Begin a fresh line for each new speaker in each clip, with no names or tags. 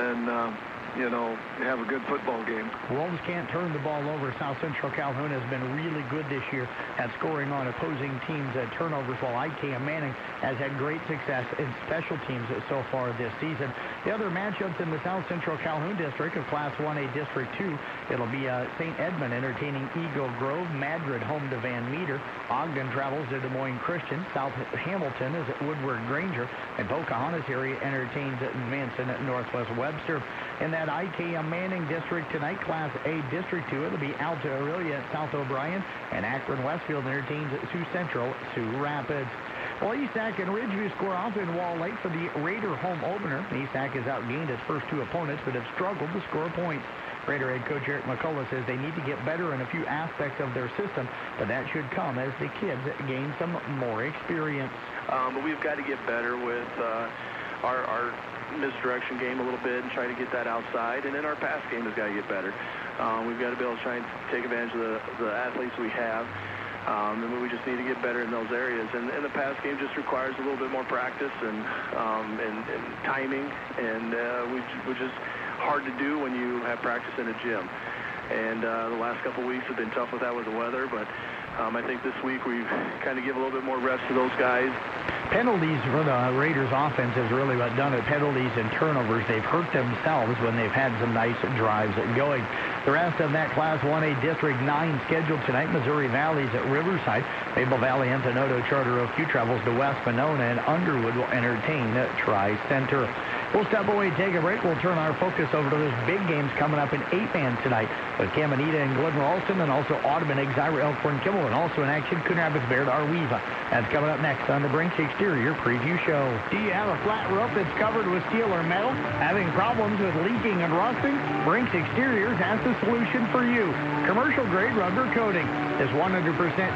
and have a good football game.
Wolves can't turn the ball over. South Central Calhoun has been really good this year at scoring on opposing teams' turnovers, while IKM Manning has had great success in special teams so far this season. The other matchups in the South Central Calhoun District of Class 1A District 2, it'll be St. Edmund entertaining Eagle Grove, Madrid home to Van Meter, Ogden travels to Des Moines Christian, South Hamilton is at Woodward Granger, and Pocahontas area entertains Manson at Northwest Webster. In that IKM Manning District tonight, Class A District 2, it'll be Alta Aurelia at South O'Brien, and Akron Westfield entertains Sioux Central, Sioux Rapids. Well, Esac and Ridgeview score off in Wall Lake for the Raider home opener. Esac has outgained its first two opponents, but have struggled to score points. Raider head coach Eric McCullough says they need to get better in a few aspects of their system, but that should come as the kids gain some more experience.
But we've got to get better with our misdirection game a little bit and try to get that outside, and then our pass game has got to get better. We've got to be able to try and take advantage of the athletes we have, and we just need to get better in those areas. And the pass game just requires a little bit more practice and timing, and which is hard to do when you have practice in a gym. And the last couple weeks have been tough with that with the weather, but I think this week we kind of give a little bit more rest to those guys.
Penalties for the Raiders offense has really done it. Penalties and turnovers. They've hurt themselves when they've had some nice drives going. The rest of that Class 1A District 9 scheduled tonight. Missouri Valley's at Riverside. Maple Valley Anthonoto Charter Oak Q travels to West Monona, and Underwood will entertain Tri-Center. We'll step away, take a break. We'll turn our focus over to those big games coming up in 8-man tonight with Caminita and Glen Ralston, and also Audubon, Exira, Elkhorn, Kimmel, and also in action, Coon Rapids, Baird, Arweva. That's coming up next on the Brinks Exterior Preview Show. Do you have a flat roof that's covered with steel or metal? Having problems with leaking and rusting? Brinks Exteriors has the solution for you. Commercial grade rubber coating. This 100%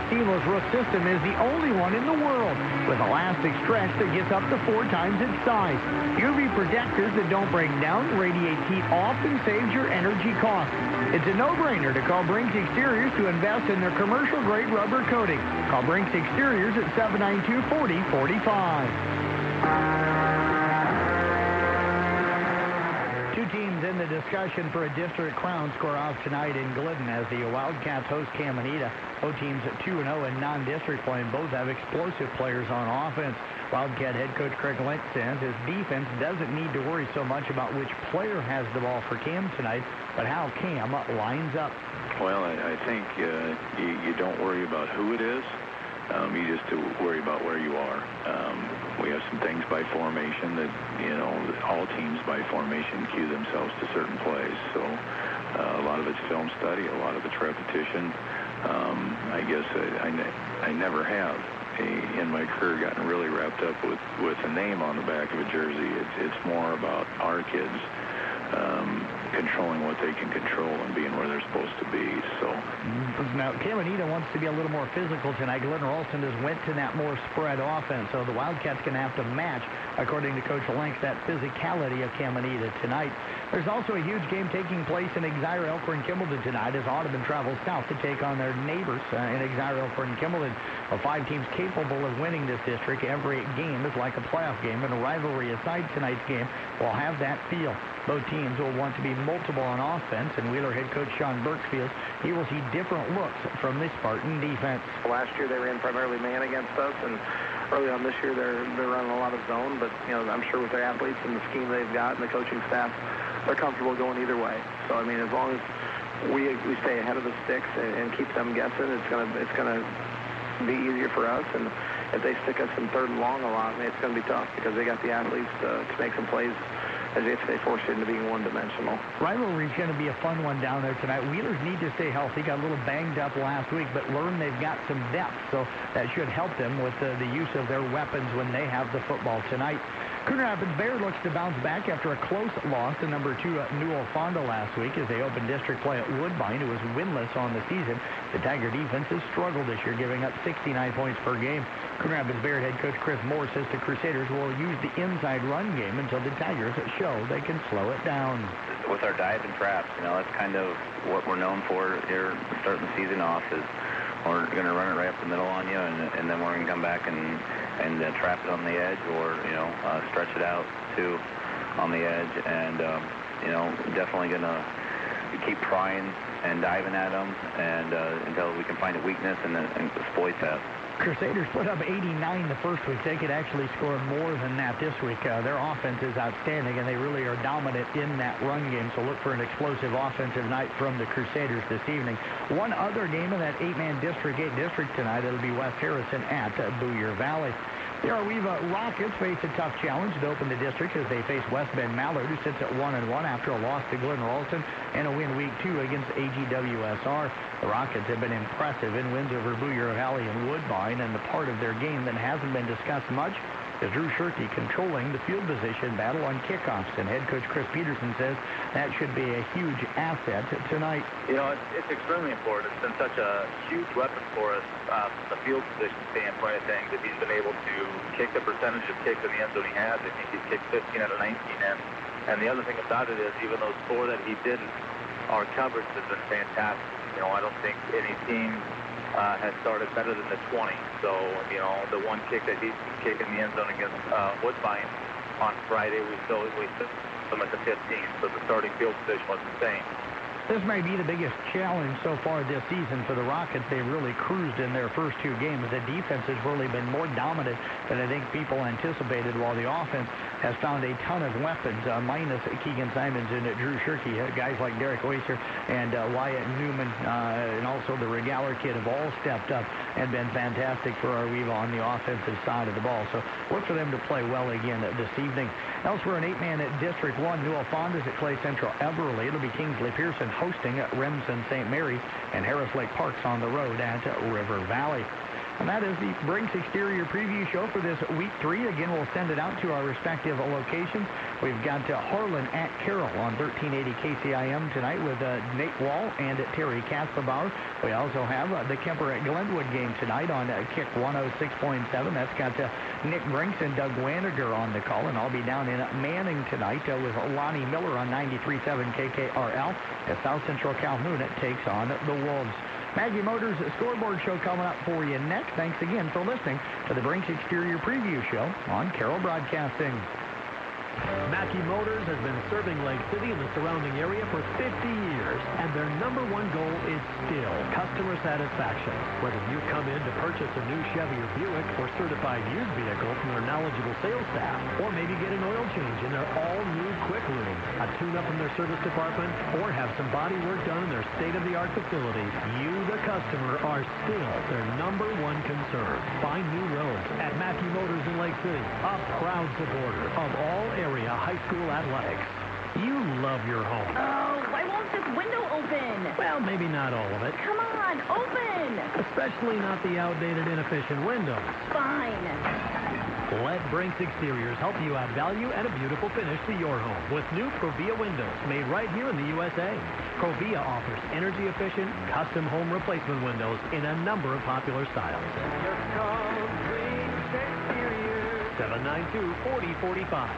seamless roof system is the only one in the world with elastic stretch that gets up to 4 times its size. UV protectors that don't break down, radiate heat off, and saves your energy costs. It's a no-brainer to call Brinks Exteriors to invest in their commercial grade rubber coating. Call Brinks Exteriors at 792-4045. Two teams in the discussion for a district crown score off tonight in Glidden as the Wildcats host Caminita. Both teams at 2-0 in non-district play, and both have explosive players on offense. Wildcat head coach Craig Lynch says his defense doesn't need to worry so much about which player has the ball for Cam tonight, but how Cam lines up.
Well, I think you don't worry about who it is. You just worry about where you are. We have some things by formation that, all teams by formation cue themselves to certain plays. So a lot of it's film study, a lot of it's repetition. I guess I never have in my career gotten really wrapped up with a name on the back of a jersey. It's more about our kids controlling what they can control and being where they're supposed to be. So
now Caminita wants to be a little more physical tonight. Glen Ralston has went to that more spread offense, so the Wildcats going to have to match, according to Coach Lenk, that physicality of Caminita tonight. There's also a huge game taking place in Exira, Elkhorn, Kimballton tonight as Audubon travels south to take on their neighbors in Exira, Elkhorn, Kimballton. 5 teams capable of winning this district. Every game is like a playoff game, and a rivalry aside tonight's game will have that feel. Both teams will want to be multiple on offense, and Wheeler head coach Sean Burksfield, he will see different looks from the Spartan defense.
Last year they ran primarily man against us, and early on this year they're running a lot of zone, but I'm sure with their athletes and the scheme they've got and the coaching staff, they're comfortable going either way. So I mean, as long as we stay ahead of the sticks and keep them guessing, it's gonna be easier for us. And if they stick us in third and long a lot, it's going to be tough because they got the athletes to make some plays as if they force it into being one-dimensional.
Rivalry is going to be a fun one down there tonight. Wheelers need to stay healthy. Got a little banged up last week, but learn they've got some depth, so that should help them with the use of their weapons when they have the football tonight. Coon Rapids Baird looks to bounce back after a close loss to number 2 Newell Fonda last week as they opened district play at Woodbine, who was winless on the season. The Tiger defense has struggled this year, giving up 69 points per game. Coon Rapids Baird head coach Chris Moore says the Crusaders will use the inside run game until the Tigers show they can slow it down.
With our dive and traps, that's kind of what we're known for here starting the season off is we're going to run it right up the middle on you, and then we're going to come back and trap it on the edge or, stretch it out to on the edge, and definitely going to keep prying and diving at them and until we can find a weakness and exploit that.
Crusaders put up 89 the first week. They could actually score more than that this week. Their offense is outstanding, and they really are dominant in that run game. So look for an explosive offensive night from the Crusaders this evening. One other game in that 8-man District 8 district tonight. It'll be West Harrison at Booyer Valley. The Arweva Rockets face a tough challenge to open the district as they face West Bend Mallard, who sits at 1-1 after a loss to Glen Ralston and a win week 2 against AGWSR. The Rockets have been impressive in wins over Booyer Valley and Woodbine, and the part of their game that hasn't been discussed much is Drew Shirkey controlling the field position battle on kickoffs. And head coach Chris Peterson says that should be a huge asset tonight.
It's extremely important. It's been such a huge weapon for us from the field position standpoint of things that he's been able to kick the percentage of kicks in the end zone he has. I think he's kicked 15 out of 19 in. And the other thing about it is even those 4 that he didn't, our coverage has been fantastic. I don't think any team has started better than the 20. So, the one kick that he kicked in the end zone against Woodbine on Friday, we still them at the 15. So the starting field position was the same.
This may be the biggest challenge so far this season for the Rockets. They've really cruised in their first 2 games. The defense has really been more dominant than I think people anticipated, while the offense has found a ton of weapons, minus Keegan Simons and Drew Shirkey. Guys like Derek Oyster and Wyatt Newman and also the Regaler kid have all stepped up and been fantastic for Arweva on the offensive side of the ball. So look for them to play well again this evening. Elsewhere in 8-man at District 1, Newell Fondas at Clay Central Everly. It'll be Kingsley Pearson hosting at Remsen St. Mary's, and Harris Lake Park's on the road at River Valley. And that is the Brinks Exterior Preview Show for this Week 3. Again, we'll send it out to our respective locations. We've got Harlan at Carroll on 1380 KCIM tonight with Nate Wall and Terry Kasperbauer. We also have the Kemper at Glenwood game tonight on Kick 106.7. That's got Nick Brinks and Doug Waniger on the call, and I'll be down in Manning tonight with Lonnie Miller on 93.7 KKRL as South Central Calhoun takes on the Wolves. Maggie Motors Scoreboard Show coming up for you next. Thanks again for listening to the Brinks Exterior Preview Show on Carroll Broadcasting.
Mackey Motors has been serving Lake City and the surrounding area for 50 years, and their #1 goal is still customer satisfaction. Whether you come in to purchase a new Chevy or Buick or certified used vehicle from their knowledgeable sales staff, or maybe get an oil change in their all-new Quick Room, a tune-up in their service department, or have some body work done in their state-of-the-art facilities, you, the customer, are still their #1 concern. Find new roads at Mackey Motors in Lake City, a proud supporter of all area high school athletics. You love your home.
Oh, why won't this window open?
Well, maybe not all of it.
Come on, open!
Especially not the outdated, inefficient windows.
Fine.
Let Brinks Exteriors help you add value and a beautiful finish to your home with new Provia windows made right here in the USA. Provia offers energy-efficient, custom home replacement windows in a number of popular styles. Just call Brinks Exteriors, 792-4045.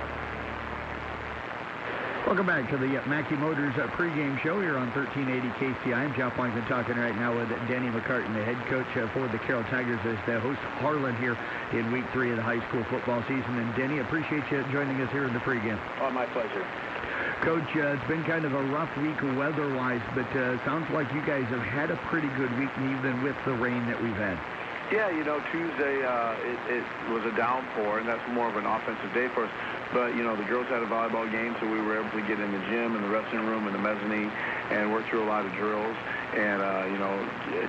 Welcome back to the Mackey Motors pregame show here on 1380 KCI. I'm Jeff Blankman talking right now with Denny McCartan, the head coach for the Carroll Tigers, as they host Harlan here in Week 3 of the high school football season. And Denny, appreciate you joining us here in the pregame.
Oh, my pleasure.
Coach, it's been kind of a rough week weather-wise, but sounds like you guys have had a pretty good week, even with the rain that we've had.
Yeah, Tuesday it was a downpour, and that's more of an offensive day for us. But, the girls had a volleyball game, so we were able to get in the gym and the resting room and the mezzanine and work through a lot of drills and,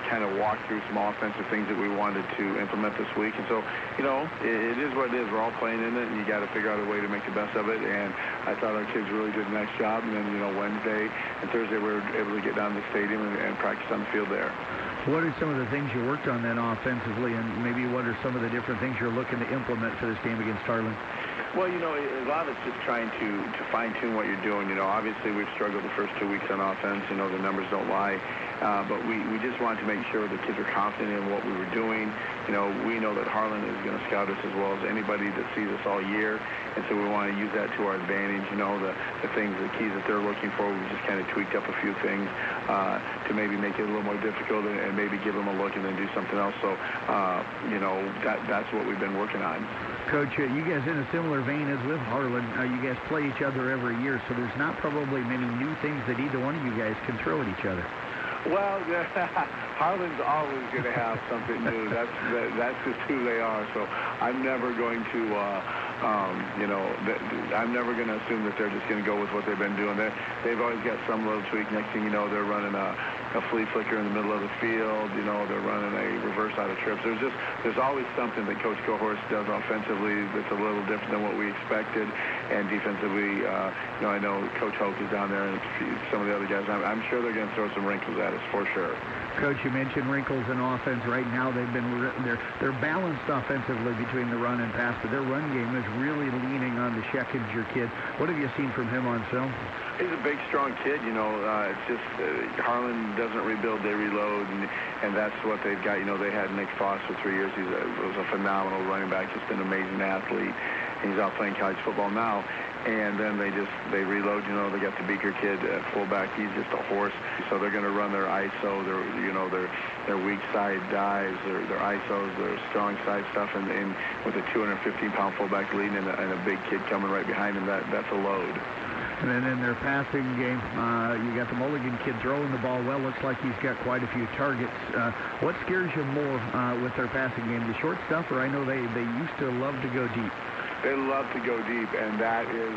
kind of walk through some offensive things that we wanted to implement this week. And so, it is what it is. We're all playing in it, and you got to figure out a way to make the best of it. And I thought our kids really did a nice job. And then, Wednesday and Thursday we were able to get down to the stadium and practice on the field there.
What are some of the things you worked on then offensively, and maybe what are some of the different things you're looking to implement for this game against Harlan?
Well, a lot of it's just trying to fine-tune what you're doing. Obviously we've struggled the first 2 weeks on offense. The numbers don't lie. but we just wanted to make sure the kids are confident in what we were doing. You know, we know that Harlan is going to scout us as well as anybody that sees us all year, and so we want to use that to our advantage. You know, the things, the keys that they're looking for, we just kind of tweaked up a few things to maybe make it a little more difficult and maybe give them a look and then do something else. So, you know, that's what we've been working on.
Coach, you guys in a similar vein as with Harlan, you guys play each other every year, so there's not probably many new things that either one of you guys can throw at each other.
Well, Harlan's always going to have something new. That's just who they are. So I'm never going to, you know, I'm never going to assume that they're just going to go with what they've been doing. They've always got some little tweak. Next thing you know, they're running a flea flicker in the middle of the field. You know, they're running a reverse out of trips. There's always something that Coach Cohorst does offensively that's a little different than what we expected, and defensively, you know, I know Coach Hoke is down there and some of the other guys. I'm sure they're going to throw some wrinkles at us for sure.
Coach, you mentioned wrinkles in offense. Right now, they're balanced offensively between the run and pass, but their run game is really leaning on the Schekinger kid. What have you seen from him on film?
He's a big, strong kid. You know, it's just Harlan doesn't rebuild, they reload, and that's what they've got. You know, they had Nick Foss for 3 years. He was a phenomenal running back, just an amazing athlete. He's out playing college football now. And then they reload. You know, they got the Beaker kid at fullback. He's just a horse. So they're going to run their ISO, their weak side dives, their ISOs, their strong side stuff, and with a 215-pound fullback leading and a big kid coming right behind him, that's a load.
And then in their passing game, you got the Mulligan kid throwing the ball well. Looks like he's got quite a few targets. What scares you more with their passing game, the short stuff, or I know they used to love to go deep?
They love to go deep, and that is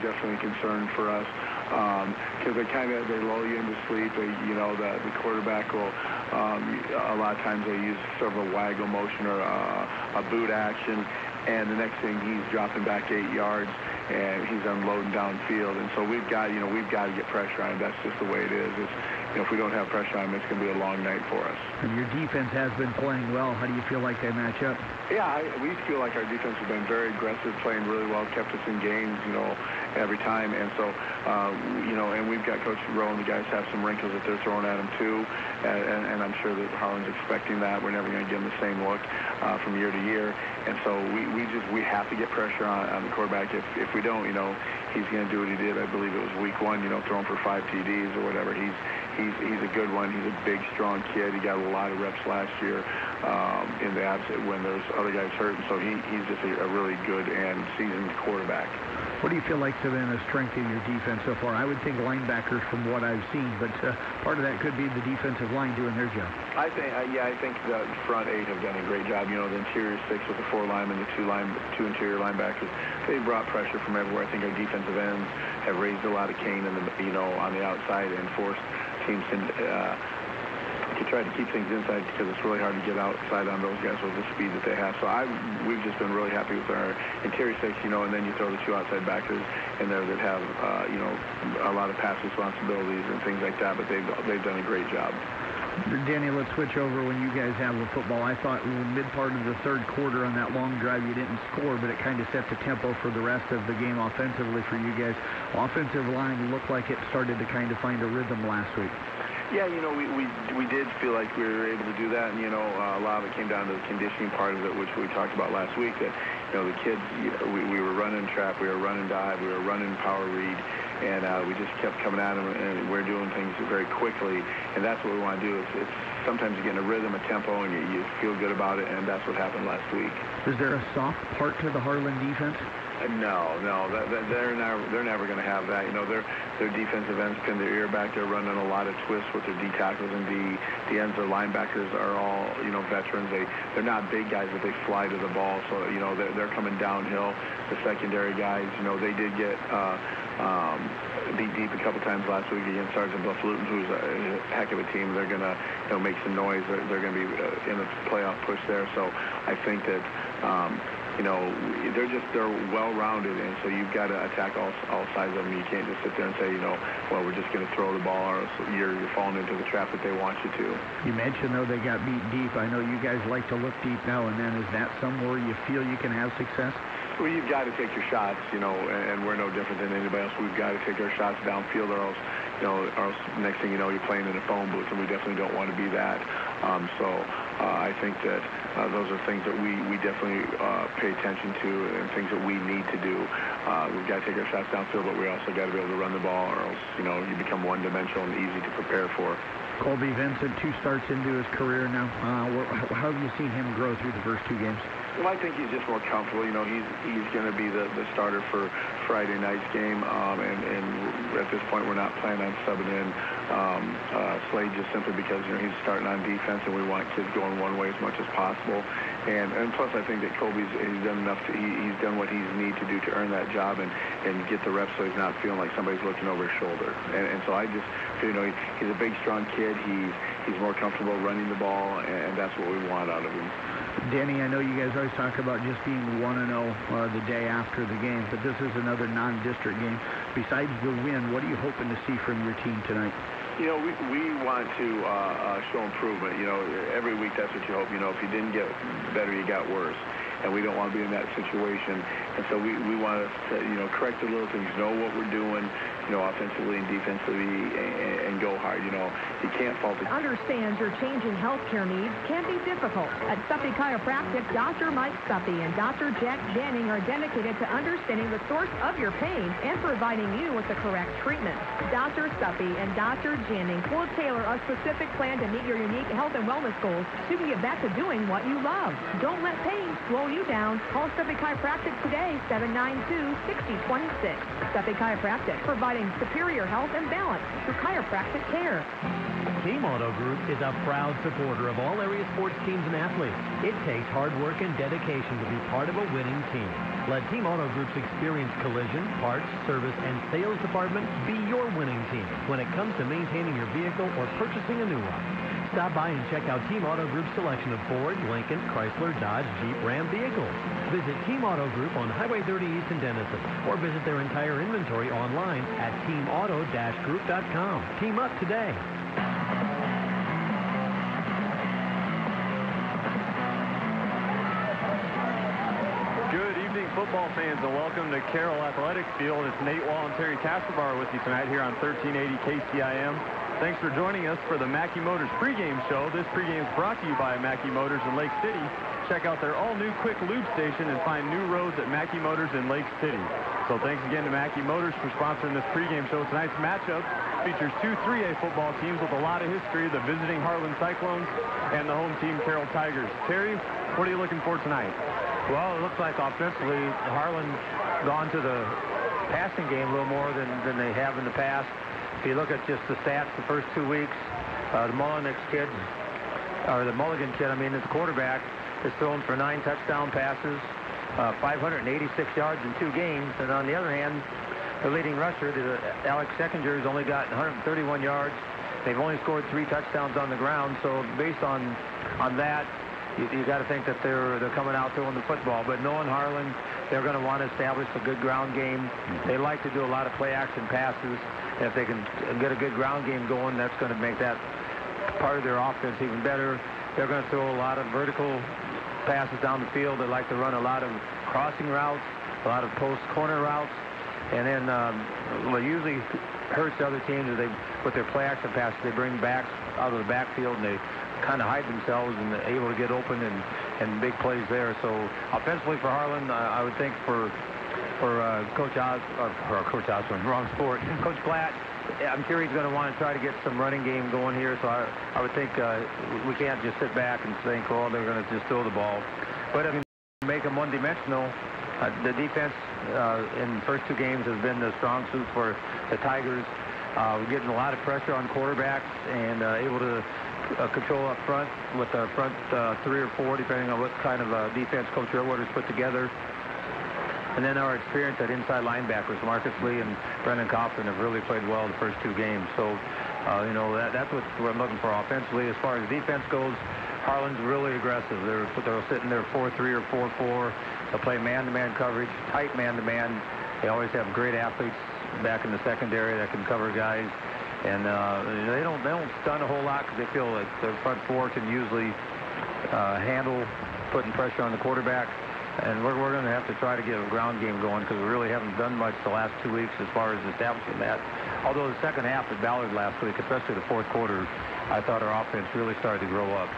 definitely a concern for us because they lull you into sleep. The quarterback will a lot of times they use sort of a waggle motion or a boot action, and the next thing he's dropping back 8 yards and he's unloading downfield. And so we've got to get pressure on him. That's just the way it is. If we don't have pressure on him, it's going to be a long night for us.
And your defense has been playing well. How do you feel like they match up?
Yeah, we feel like our defense has been very aggressive, playing really well, kept us in games, every time. And so, and we've got Coach Rowe and the guys have some wrinkles that they're throwing at him too. And I'm sure that Harlan's expecting that. We're never going to give him the same look from year to year. And so we have to get pressure on the quarterback. If we don't, he's going to do what he did. I believe it was week 1, throwing for 5 TDs or whatever. He's a good one. He's a big, strong kid. He got a lot of reps last year in the absence when there's other guys hurt. And so he's just a really good and seasoned quarterback.
What do you feel like has been a strength in your defense so far? I would think linebackers from what I've seen, but part of that could be the defensive line doing their job.
I think the front 8 have done a great job. The interior 6 with the 4 linemen, the 2 interior linebackers, they brought pressure from everywhere. I think our defensive ends have raised a lot of cane on the outside and forced teams to try to keep things inside because it's really hard to get outside on those guys with the speed that they have. So we've just been really happy with our interior 6, and then you throw the 2 outside backers in there that have, a lot of pass responsibilities and things like that, but they've done a great job.
Danny, let's switch over when you guys have the football. I thought in the mid part of the third quarter on that long drive you didn't score, but it kind of set the tempo for the rest of the game offensively for you guys. Offensive line looked like it started to kind of find a rhythm last week.
Yeah, we did feel like we were able to do that, and, a lot of it came down to the conditioning part of it, which we talked about last week, that, the kids, we were running trap, we were running dive, we were running power read, and we just kept coming at them, and we're doing things very quickly, and that's what we want to do. It's sometimes you get in a rhythm, a tempo, and you feel good about it, and that's what happened last week.
Is there a soft part to the Harlan defense?
No, they're never going to have that. Their defensive ends pin their ear back. They're running a lot of twists with their D tackles and the ends. Their linebackers are all veterans. They're not big guys, but they fly to the ball. So they're coming downhill. The secondary guys, they did get beat deep a couple times last week against Sergeant Bluff-Luton, who's a heck of a team. They're going to make some noise. They're going to be in a playoff push there. So I think that. They're well-rounded, and so you've got to attack all sides of them. You can't just sit there and say, well, we're just going to throw the ball, or you're falling into the trap that they want you to.
You mentioned, though, they got beat deep. I know you guys like to look deep now and then. Is that somewhere you feel you can have success?
Well, you've got to take your shots, and we're no different than anybody else. We've got to take our shots downfield, or else,
or else next thing you know, you're playing in a phone booth, and we definitely don't want to be that. I think that those are things that we definitely pay attention to and things that we need to do. We've got to take our shots downfield, but we also got to be able to run the ball, or else, you become one-dimensional and easy to prepare for.
Colby Vincent, 2 starts into his career now. How have you seen him grow through the first 2 games?
Well, I think he's just more comfortable. He's going to be the starter for Friday night's game, and at this point we're not planning on subbing in Slade just simply because he's starting on defense, and we want kids going one way as much as possible. And plus, I think that Colby's done enough. He's done what he's need to do to earn that job and get the reps, so he's not feeling like somebody's looking over his shoulder. And so I just feel, he's a big, strong kid. He's more comfortable running the ball, and that's what we want out of him.
Danny, I know you guys always talk about just being 1-0 the day after the game, but this is another non-district game. Besides the win, what are you hoping to see from your team tonight?
We want to show improvement. Every week that's what you hope. If you didn't get better, you got worse. And we don't want to be in that situation. And so we want to, correct the little things, know what we're doing, offensively and defensively, and go hard. You can't fault it.
Understands your changing healthcare needs can be difficult. At Stuppy Chiropractic, Dr. Mike Stuppy and Dr. Jack Janning are dedicated to understanding the source of your pain and providing you with the correct treatment. Dr. Stuppy and Dr. Janning will tailor a specific plan to meet your unique health and wellness goals so you can get back to doing what you love. Don't let pain slow you down. Call Stuppy Chiropractic today, 792-6026. Stuppy Chiropractic, providing superior health and balance through chiropractic care.
Team Auto Group is a proud supporter of all area sports teams and athletes. It takes hard work and dedication to be part of a winning team. Let Team Auto Group's experienced collision, parts, service, and sales department be your winning team when it comes to maintaining your vehicle or purchasing a new one. Stop by and check out Team Auto Group's selection of Ford, Lincoln, Chrysler, Dodge, Jeep, Ram vehicles. Visit Team Auto Group on Highway 30 East in Denison, or visit their entire inventory online at teamauto-group.com. Team up today.
Good evening, football fans, and welcome to Carroll Athletics Field. It's Nate Wall and Terry Kasperbar with you tonight here on 1380 KCIM. Thanks for joining us for the Mackey Motors pregame show. This pregame is brought to you by Mackey Motors in Lake City. Check out their all-new quick lube station and find new roads at Mackey Motors in Lake City. So thanks again to Mackey Motors for sponsoring this pregame show. Tonight's matchup features 2 3A football teams with a lot of history, the visiting Harlan Cyclones and the home team Carroll Tigers. Terry, what are you looking for tonight?
Well, it looks like offensively Harlan's gone to the passing game a little more than they have in the past. If you look at just the stats the first 2 weeks, the Mulligan kid, the quarterback, is thrown for 9 touchdown passes, 586 yards in 2 games. And on the other hand, the leading rusher, Alex Seckinger, has only got 131 yards. They've only scored 3 touchdowns on the ground. So based on that, you got to think that they're coming out throwing the football. But knowing Harlan, they're going to want to establish a good ground game. They like to do a lot of play-action passes. And if they can get a good ground game going, that's going to make that part of their offense even better. They're going to throw a lot of vertical passes down the field. They like to run a lot of crossing routes, a lot of post corner routes. And then what usually hurts the other teams is with their play-action passes, they bring backs out of the backfield and they kind of hide themselves and they're able to get open and big plays there. So offensively for Harlan, I would think for Coach Osborne, wrong sport, Coach Platt, I'm sure he's going to want to try to get some running game going here. So I would think we can't just sit back and think, oh, they're going to just throw the ball. But I mean, make them one-dimensional. The defense in the first 2 games has been the strong suit for the Tigers. We're getting a lot of pressure on quarterbacks and able to control up front with the front 3 or 4, depending on what kind of defense Coach Airwater's put together. And then our experience at inside linebackers, Marcus Lee and Brendan Coughlin, have really played well the first 2 games. So, that's what I'm looking for offensively. As far as defense goes, Harlan's really aggressive. They're sitting there 4-3 or 4-4. They'll play man-to-man coverage, tight man-to-man. They always have great athletes back in the secondary that can cover guys. And they don't stun a whole lot because they feel like their front 4 can usually handle putting pressure on the quarterback. And we're going to have to try to get a ground game going because we really haven't done much the last 2 weeks as far as establishing that. Although the second half at Ballard last week, especially the fourth quarter, I thought our offense really started to grow up.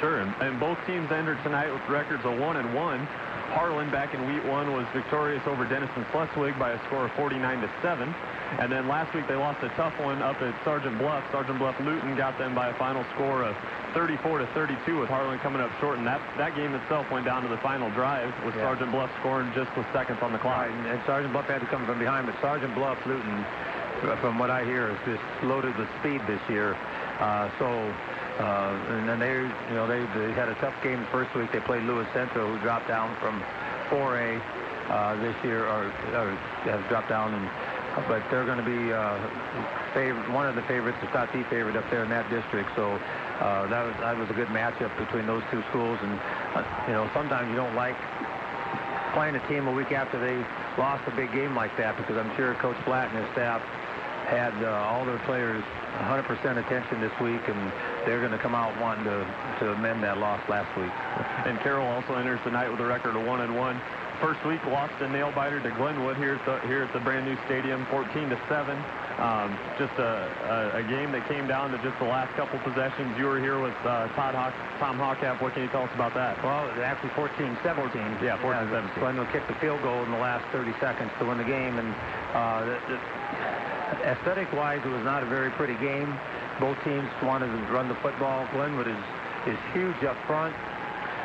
Sure, and both teams entered tonight with records of 1-1. Harlan back in week 1 was victorious over Denison Schleswig by a score of 49-7. And then last week they lost a tough one up at Sergeant Bluff. Sergeant Bluff Luton got them by a final score of 34-32 with Harlan coming up short. And that game itself went down to the final drive with Sergeant Bluff scoring just with seconds on the clock.
Right, and Sergeant Bluff had to come from behind, but Sergeant Bluff Luton, from what I hear, is just loaded with speed this year. And then they had a tough game the first week. They played Lewis Central, who dropped down from 4A this year, or has dropped down. But they're going to be one of the favorites, if not the favorite, up there in that district. So that was a good matchup between those two schools. And sometimes you don't like playing a team a week after they lost a big game like that, because I'm sure Coach Blatt and his staff had all their players 100% attention this week, and they're going to come out wanting to amend that loss last week.
And Carroll also enters the night with a record of 1-1. First week lost a nail-biter to Glenwood here at the brand-new stadium, 14-7. Just a game that came down to just the last couple possessions. You were here with Tom Hawkap. What can you tell us about that?
Well, actually 14-17.
Yeah, 14-17.
Glenwood kicked the field goal in the last 30 seconds to win the game, and aesthetic-wise, it was not a very pretty game. Both teams wanted to run the football. Glenwood is huge up front.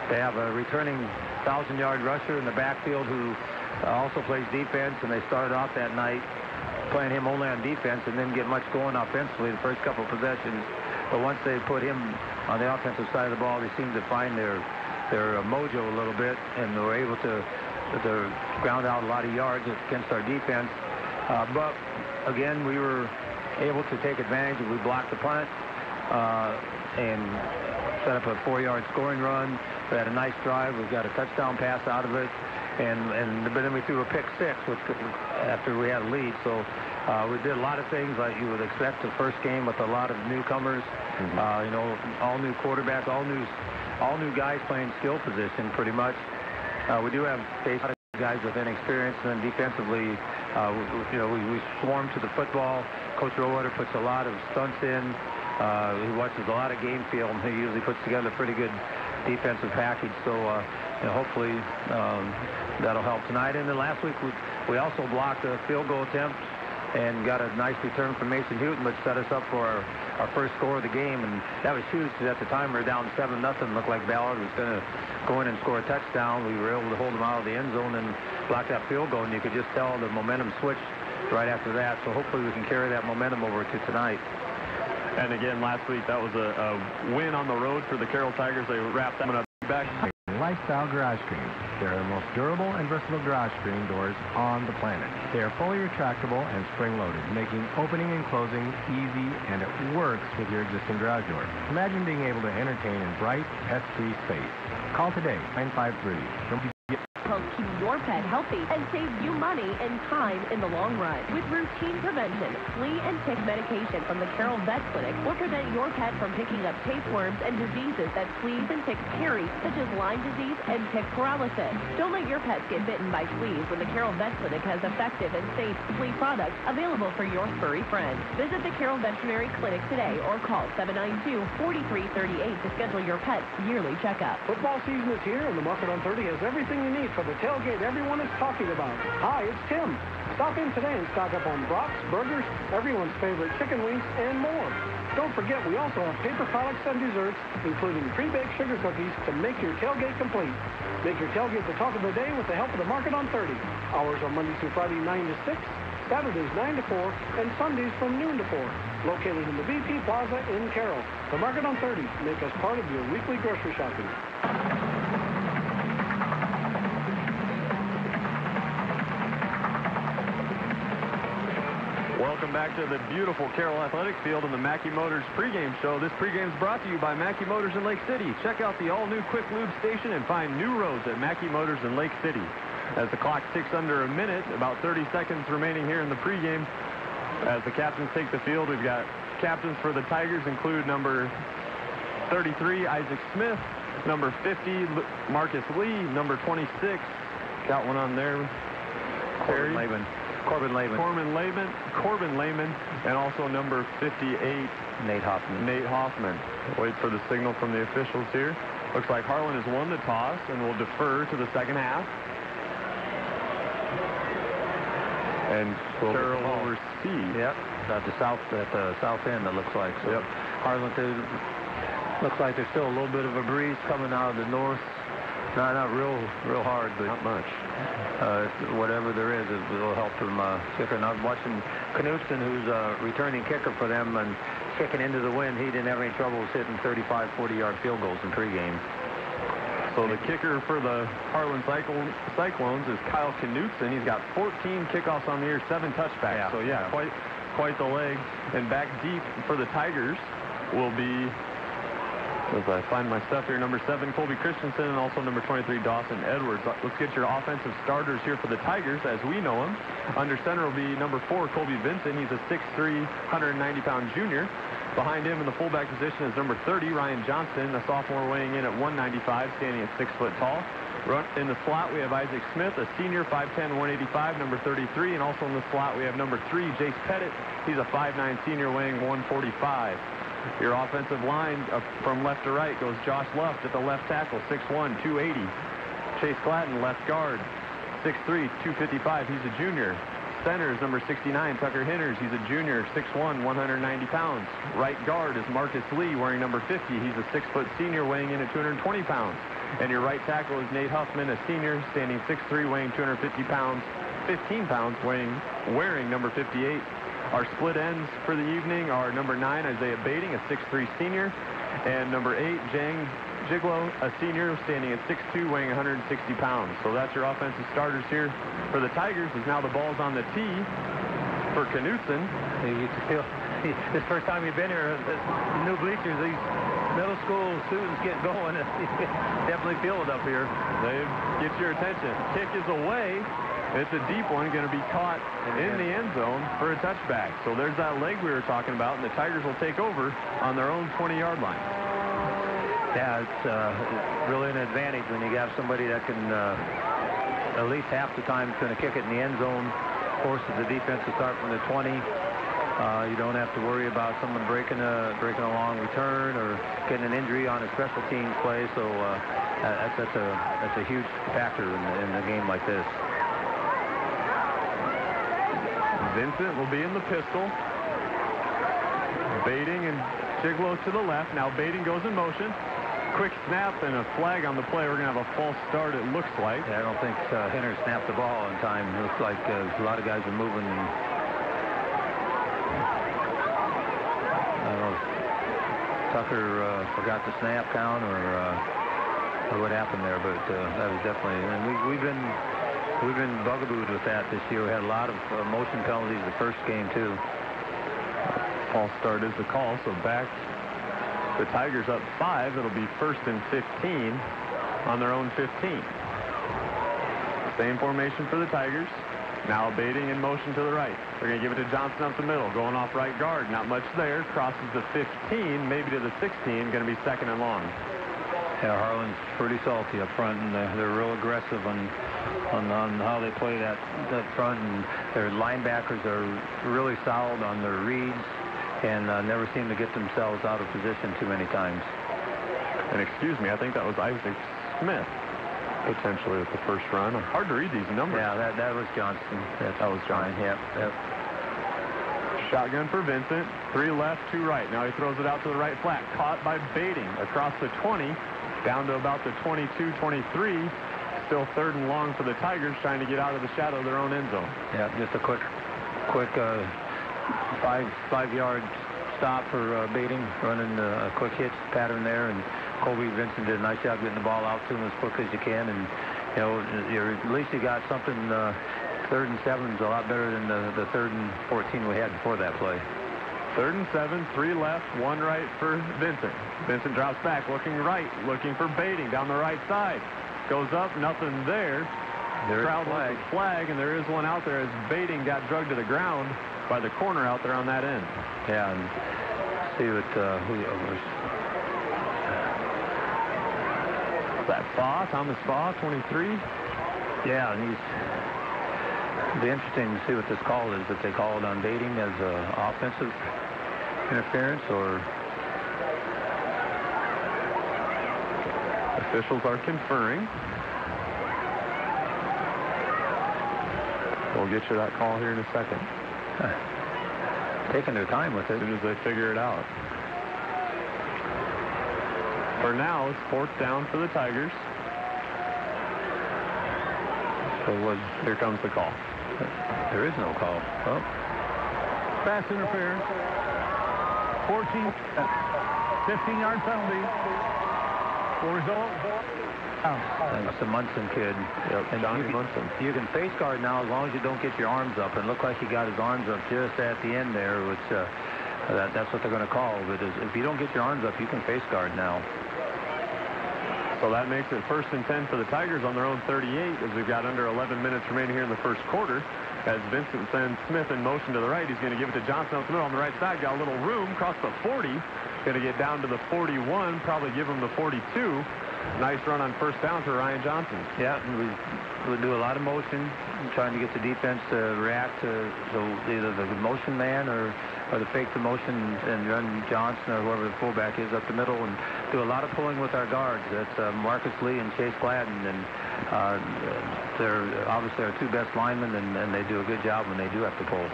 They have a returning 1,000-yard rusher in the backfield who also plays defense, and they started off that night playing him only on defense and didn't get much going offensively the first couple of possessions. But once they put him on the offensive side of the ball, they seemed to find their mojo a little bit, and they were able to ground out a lot of yards against our defense. But again, we were able to take advantage. We blocked the punt and set up a 4-yard scoring run. We had a nice drive. We got a touchdown pass out of it, but then we threw a pick six, after we had a lead. So we did a lot of things like you would expect the first game with a lot of newcomers. All new quarterbacks, all new guys playing skill position pretty much. We do have guys with inexperience, and then defensively, we swarm to the football. Coach Rowetter puts a lot of stunts in. He watches a lot of game film, and he usually puts together a pretty good defensive package. So hopefully that'll help tonight. And then last week we also blocked a field goal attempt and got a nice return from Mason Houghton, which set us up for our first score of the game. And that was huge because at the time we were down 7-0. Looked like Ballard was going to go in and score a touchdown. We were able to hold them out of the end zone and block that field goal, and you could just tell the momentum switched right after that. So hopefully we can carry that momentum over to tonight.
And again, last week that was a win on the road for the Carroll Tigers. They wrapped that one up back.
Lifestyle Garage Screens. They're the most durable and versatile garage screen doors on the planet. They are fully retractable and spring-loaded, making opening and closing easy, and it works with your existing garage door. Imagine being able to entertain in bright, pest-free space. Call today, 953.
Help keep your pet healthy and save you money and time in the long run. With routine prevention, flea and tick medication from the Carroll Vet Clinic will prevent your pet from picking up tapeworms and diseases that fleas and ticks carry, such as Lyme disease and tick paralysis. Don't let your pets get bitten by fleas when the Carroll Vet Clinic has effective and safe flea products available for your furry friends. Visit the Carroll Veterinary Clinic today or call 792-4338 to schedule your pet's yearly checkup.
Football season is here, and the Market on 30 has everything you need for the tailgate everyone is talking about. Hi, it's Tim. Stop in today and stock up on brats, burgers, everyone's favorite chicken wings, and more. Don't forget, we also have paper products and desserts, including pre-baked sugar cookies to make your tailgate complete. Make your tailgate the talk of the day with the help of the Market on 30. Hours are Monday through Friday, 9 to 6, Saturdays 9 to 4, and Sundays from noon to 4. Located in the BP Plaza in Carroll. The Market on 30. Make us part of your weekly grocery shopping.
Welcome back to the beautiful Carroll Athletic Field and the Mackey Motors pregame show. This pregame is brought to you by Mackey Motors in Lake City. Check out the all-new Quick Lube station and find new roads at Mackey Motors in Lake City. As the clock ticks under a minute, about 30 seconds remaining here in the pregame. As the captains take the field, we've got captains for the Tigers include number 33, Isaac Smith, Number 50, Marcus Lee. Number 26, got one on there.
Corbin Lehman. And also number 58,
Nate
Hoffman. Wait for the signal from the officials here. Looks like Harlan has won the toss and will defer to the second half. And Carroll over C.
Yep, at the south end, it looks like. So yep. Harlan looks like there's still a little bit of a breeze coming out of the north. Not real hard, but
not much.
Whatever there is, it will help them kicker. And I'm watching Knutson, who's a returning kicker for them, and kicking into the wind. He didn't have any troubles hitting 35, 40-yard field goals in pregame.
So the kicker for the Harlan Cyclones is Kyle Knutson. He's got 14 kickoffs on the year, 7 touchbacks. So yeah, quite the leg. And back deep for the Tigers will be, as I find my stuff here, number 7, Colby Christensen, and also number 23, Dawson Edwards. Let's get your offensive starters here for the Tigers as we know them. Under center will be number 4, Colby Vincent. He's a 6'3", 190-pound junior. Behind him in the fullback position is number 30, Ryan Johnston, a sophomore weighing in at 195, standing at 6 foot tall. In the slot, we have Isaac Smith, a senior, 5'10", 185, number 33. And also in the slot, we have number 3, Jace Pettit. He's a 5'9" senior weighing 145. Your offensive line from left to right goes Josh Luft at the left tackle, 6'1", 280. Chase Gladden, left guard, 6'3", 255. He's a junior. Center is number 69, Tucker Henners. He's a junior, 6'1", 190 pounds. Right guard is Marcus Lee, wearing number 50. He's a 6-foot senior, weighing in at 220 pounds. And your right tackle is Nate Huffman, a senior, standing 6'3", weighing 250 pounds, 15 pounds, wearing number 58. Our split ends for the evening are number 9, Isaiah Bading, a 6'3" senior, and number 8, Jang Jiglo, a senior, standing at 6'2", weighing 160 pounds. So that's your offensive starters here for the Tigers. As now the ball's on the tee for Knutson.
You can feel this first time you've been here, the new bleachers, these middle school students get going. Definitely feel it up here.
They get your attention. Kick is away. It's a deep one, going to be caught in the end zone for a touchback. So there's that leg we were talking about, and the Tigers will take over on their own 20-yard line.
Yeah, it's really an advantage when you have somebody that can at least half the time is going to kick it in the end zone, forces the defense to start from the 20. You don't have to worry about someone breaking a long return or getting an injury on a special teams play. So that's a huge factor in a game like this.
Vincent will be in the pistol. Bading and Jiglo to the left. Now Bading goes in motion. Quick snap and a flag on the play. We're going to have a false start, it looks like.
Yeah, I don't think Henner snapped the ball in time. It looks like a lot of guys are moving. I don't know if Tucker forgot the snap count or what happened there, but that was definitely. And we've been bugabooed with that this year. We had a lot of motion penalties the first game too.
False start is the call, so back. The Tigers up 5. It'll be 1st and 15 on their own 15. Same formation for the Tigers. Now Bading in motion to the right. They're going to give it to Johnson up the middle. Going off right guard. Not much there. Crosses the 15, maybe to the 16. Going to be 2nd and long.
Yeah, Harlan's pretty salty up front, and they're real aggressive on how they play that front. And their linebackers are really solid on their reads. And never seem to get themselves out of position too many times.
And excuse me, I think that was Isaac Smith, potentially at the first run. Hard to read these numbers.
Yeah, that was Johnston. That was John. Yep.
Shotgun for Vincent. 3 left, 2 right. Now he throws it out to the right flat. Caught by Bading across the 20, down to about the 22, 23. Still 3rd and long for the Tigers, trying to get out of the shadow of their own end zone.
Yeah, just a quick 5-yard stop for Bading, running a quick hitch pattern there, and Colby Vincent did a nice job getting the ball out to him as quick as you can, and at least you got something. 3rd and 7 is a lot better than the 3rd and 14 we had before that play.
3rd and 7, 3 left, 1 right for Vincent. Vincent drops back, looking right, looking for Bading down the right side. Goes up, nothing there. Crowd wants a flag, and there is one out there as Bading got drugged to the ground by the corner out there on that end.
Yeah, and see what
That Faw, Thomas Faw, 23.
Yeah, and it'll be interesting to see what this call is, if they call it on baiting as offensive interference or...
Officials are conferring. We'll get you that call here in a second.
Taking their time with it.
As soon as they figure it out. For now, it's 4th down for the Tigers. So here comes the call.
There is no call. Oh.
Pass interference. 15-yard penalty. Full result.
That's the Munson kid.
Yep, Johnny Munson.
You can face guard now as long as you don't get your arms up. And it looked like he got his arms up just at the end there, which that's what they're going to call. But if you don't get your arms up, you can face guard now.
So that makes it 1st and 10 for the Tigers on their own 38 as we've got under 11 minutes remaining here in the first quarter. As Vincent sends Smith in motion to the right, he's going to give it to Johnson up the middle on the right side. Got a little room, across the 40. Going to get down to the 41, probably give him the 42. Nice run on 1st down for Ryan Johnson.
Yeah, we do a lot of motion, trying to get the defense to react to either the motion man or the fake the motion and run Johnson or whoever the fullback is up the middle, and do a lot of pulling with our guards. That's Marcus Lee and Chase Gladden, and they're obviously our 2 best linemen, and they do a good job when they do have to pull.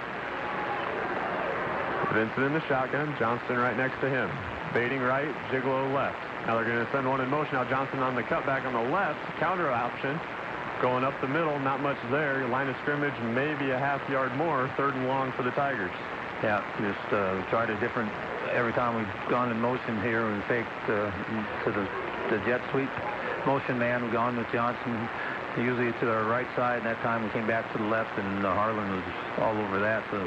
Vincent in the shotgun, Johnston right next to him. Baiting right, Gigolo left. Now they're going to send one in motion. Now Johnson on the cutback on the left. Counter option. Going up the middle, not much there. Line of scrimmage, maybe a half yard more. 3rd and long for the Tigers.
Yeah, just tried a different... Every time we've gone in motion here, we faked to the jet sweep motion man. We've gone with Johnson usually to our right side. And that time we came back to the left, and Harlan was all over that. So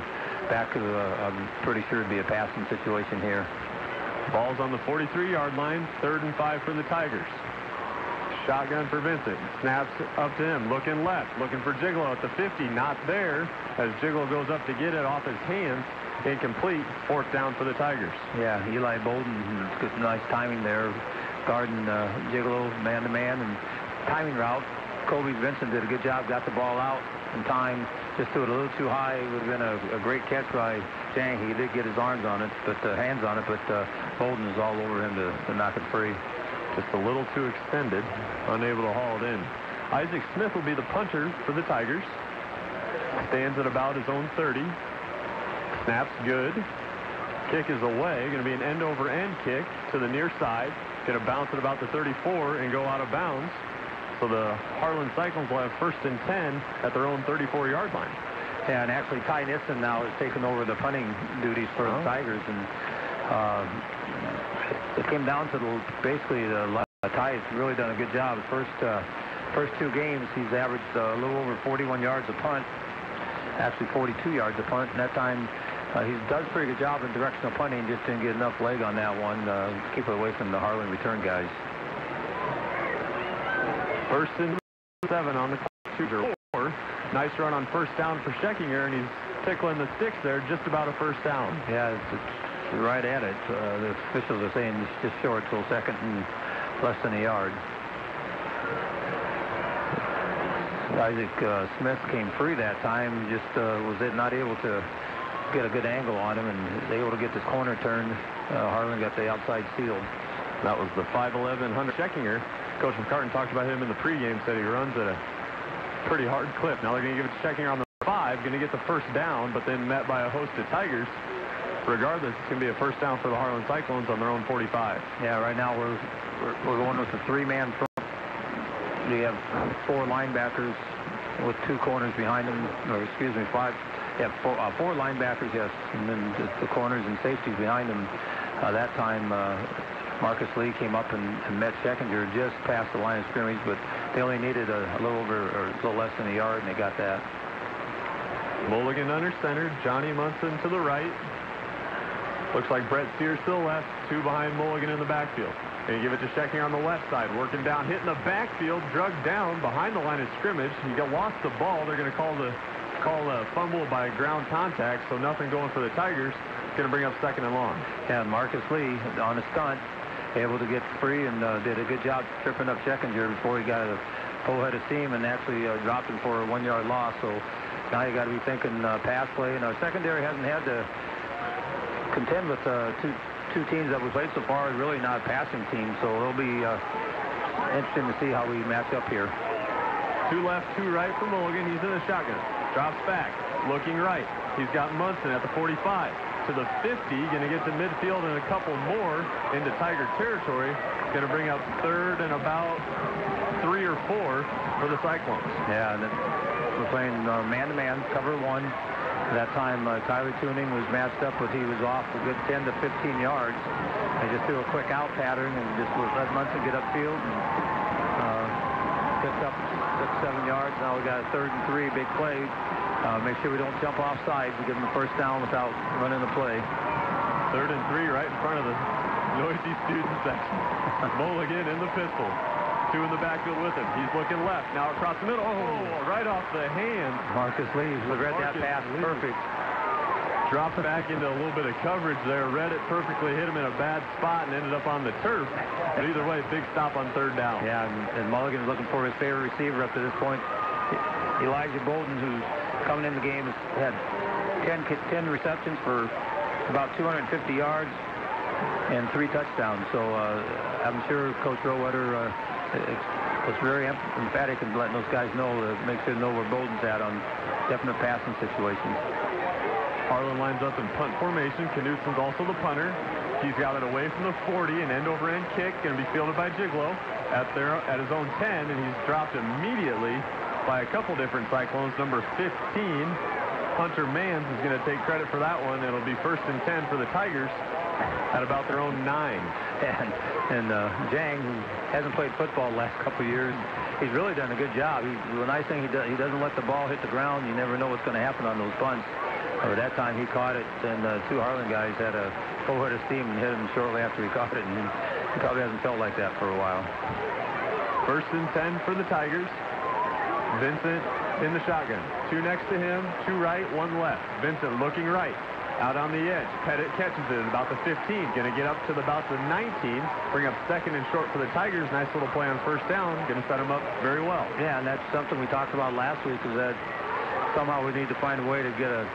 back to I'm pretty sure it'd be a passing situation here.
Ball's on the 43-yard line. 3rd and 5 for the Tigers. Shotgun for Vincent. Snaps up to him. Looking left. Looking for Gigolo at the 50. Not there. As Gigolo goes up to get it off his hands. Incomplete. 4th down for the Tigers.
Yeah, Eli Bolden. Good, nice timing there. Guarding Gigolo man-to-man and timing route. Kobe Vincent did a good job. Got the ball out in time. Just threw it a little too high. It would have been a great catch by Chang. He did get his arms on it, but hands on it, but Bolden is all over him to knock it free.
Just a little too extended, unable to haul it in. Isaac Smith will be the punter for the Tigers. Stands at about his own 30. Snaps good. Kick is away. Going to be an end-over-end kick to the near side. Going to bounce at about the 34 and go out of bounds. So the Harlan Cyclones will have 1st and 10 at their own 34-yard line.
Yeah, and actually Ty Nissen now has taken over the punting duties for the Tigers, and it came down to basically Ty has really done a good job. The first 2 games, he's averaged a little over 41 yards a punt, actually 42 yards a punt, and that time he does a pretty good job in directional punting, just didn't get enough leg on that one to keep it away from the Harlan return guys.
1st and 7 on the clock. 4. Nice run on 1st down for Scheckinger, and he's tickling the sticks there, just about a 1st down.
Yeah, it's right at it. The officials are saying it's just short, so 2nd and less than a yard. Isaac Smith came free that time, just was not able to get a good angle on him, and was able to get this corner turned. Harlan got the outside sealed.
That was the 5'11" Hunter Scheckinger. Coach McCartan talked about him in the pregame, said he runs at a pretty hard clip. Now they're going to give it to Scheckinger on the 5, going to get the 1st down, but then met by a host of Tigers. Regardless, it's going to be a 1st down for the Harlan Cyclones on their own 45.
Yeah, right now we're going with the 3-man front. We have 4 linebackers with 2 corners behind them, or excuse me, 5. Yeah, 4 linebackers, yes, and then the corners and safeties behind them. That time, Marcus Lee came up and met Scheckinger just past the line of scrimmage, but they only needed a little over or a little less than a yard, and they got that.
Mulligan under center, Johnny Munson to the right. Looks like Brett Sears to the left, 2 behind Mulligan in the backfield. And you give it to Scheckinger on the left side, working down, hitting the backfield, drugged down behind the line of scrimmage. He lost the ball. They're going to call a fumble by ground contact, so nothing going for the Tigers. Going to bring up 2nd and long.
Yeah, Marcus Lee on a stunt able to get free and did a good job tripping up Scheckinger before he got a full head of steam and actually dropped him for a 1-yard loss. So now you got to be thinking pass play. And our secondary hasn't had to contend with two teams that we played so far, really not a passing team. So it'll be interesting to see how we match up here.
2 left, 2 right for Mulligan. He's in the shotgun. Drops back, looking right. He's got Munson at the 45. To the 50, going to get to midfield and a couple more into Tiger territory. Going to bring up 3rd and about 3 or 4 for the Cyclones.
Yeah, and we're playing man-to-man, cover 1. That time, Kylie Tuning was matched up with, he was off a good 10 to 15 yards. They just threw a quick out pattern and just let Munson get upfield and picked up 6-7 yards. Now we got a 3rd and 3, big play. Make sure we don't jump off sides and give them a first down without running the play.
3rd and 3 right in front of the noisy student section. Mulligan in the pistol. 2 in the backfield with him. He's looking left. Now across the middle. Oh, right off the hand.
Marcus Leaves. Read that pass perfect.
Dropped back into a little bit of coverage there. Read it perfectly. Hit him in a bad spot and ended up on the turf. But either way, big stop on 3rd down.
Yeah, and Mulligan is looking for his favorite receiver up to this point. Elijah Bolden, who's coming in the game, has had 10 receptions for about 250 yards and 3 touchdowns. So I'm sure Coach Rowetter was very emphatic in letting those guys know, make sure they know where Bolden's at on definite passing situations.
Harlan lines up in punt formation. Knutson's also the punter. He's got it away from the 40, an end-over-end kick, going to be fielded by Giglo at his own 10, and he's dropped immediately by a couple different Cyclones. Number 15, Hunter Mans, is going to take credit for that one. It'll be 1st and 10 for the Tigers at about their own 9.
And Jang, who hasn't played football the last couple of years, he's really done a good job. The nice thing, he doesn't let the ball hit the ground. You never know what's going to happen on those punts. But that time he caught it, and 2 Harlan guys had a full head of steam and hit him shortly after he caught it, and he probably hasn't felt like that for a while.
1st and 10 for the Tigers. Vincent in the shotgun. 2 next to him, 2 right, 1 left. Vincent looking right. Out on the edge. Pettit catches it at about the 15. Going to get up to about the 19. Bring up 2nd and short for the Tigers. Nice little play on 1st down. Going to set them up very well.
Yeah, and that's something we talked about last week, is that somehow we need to find a way to get a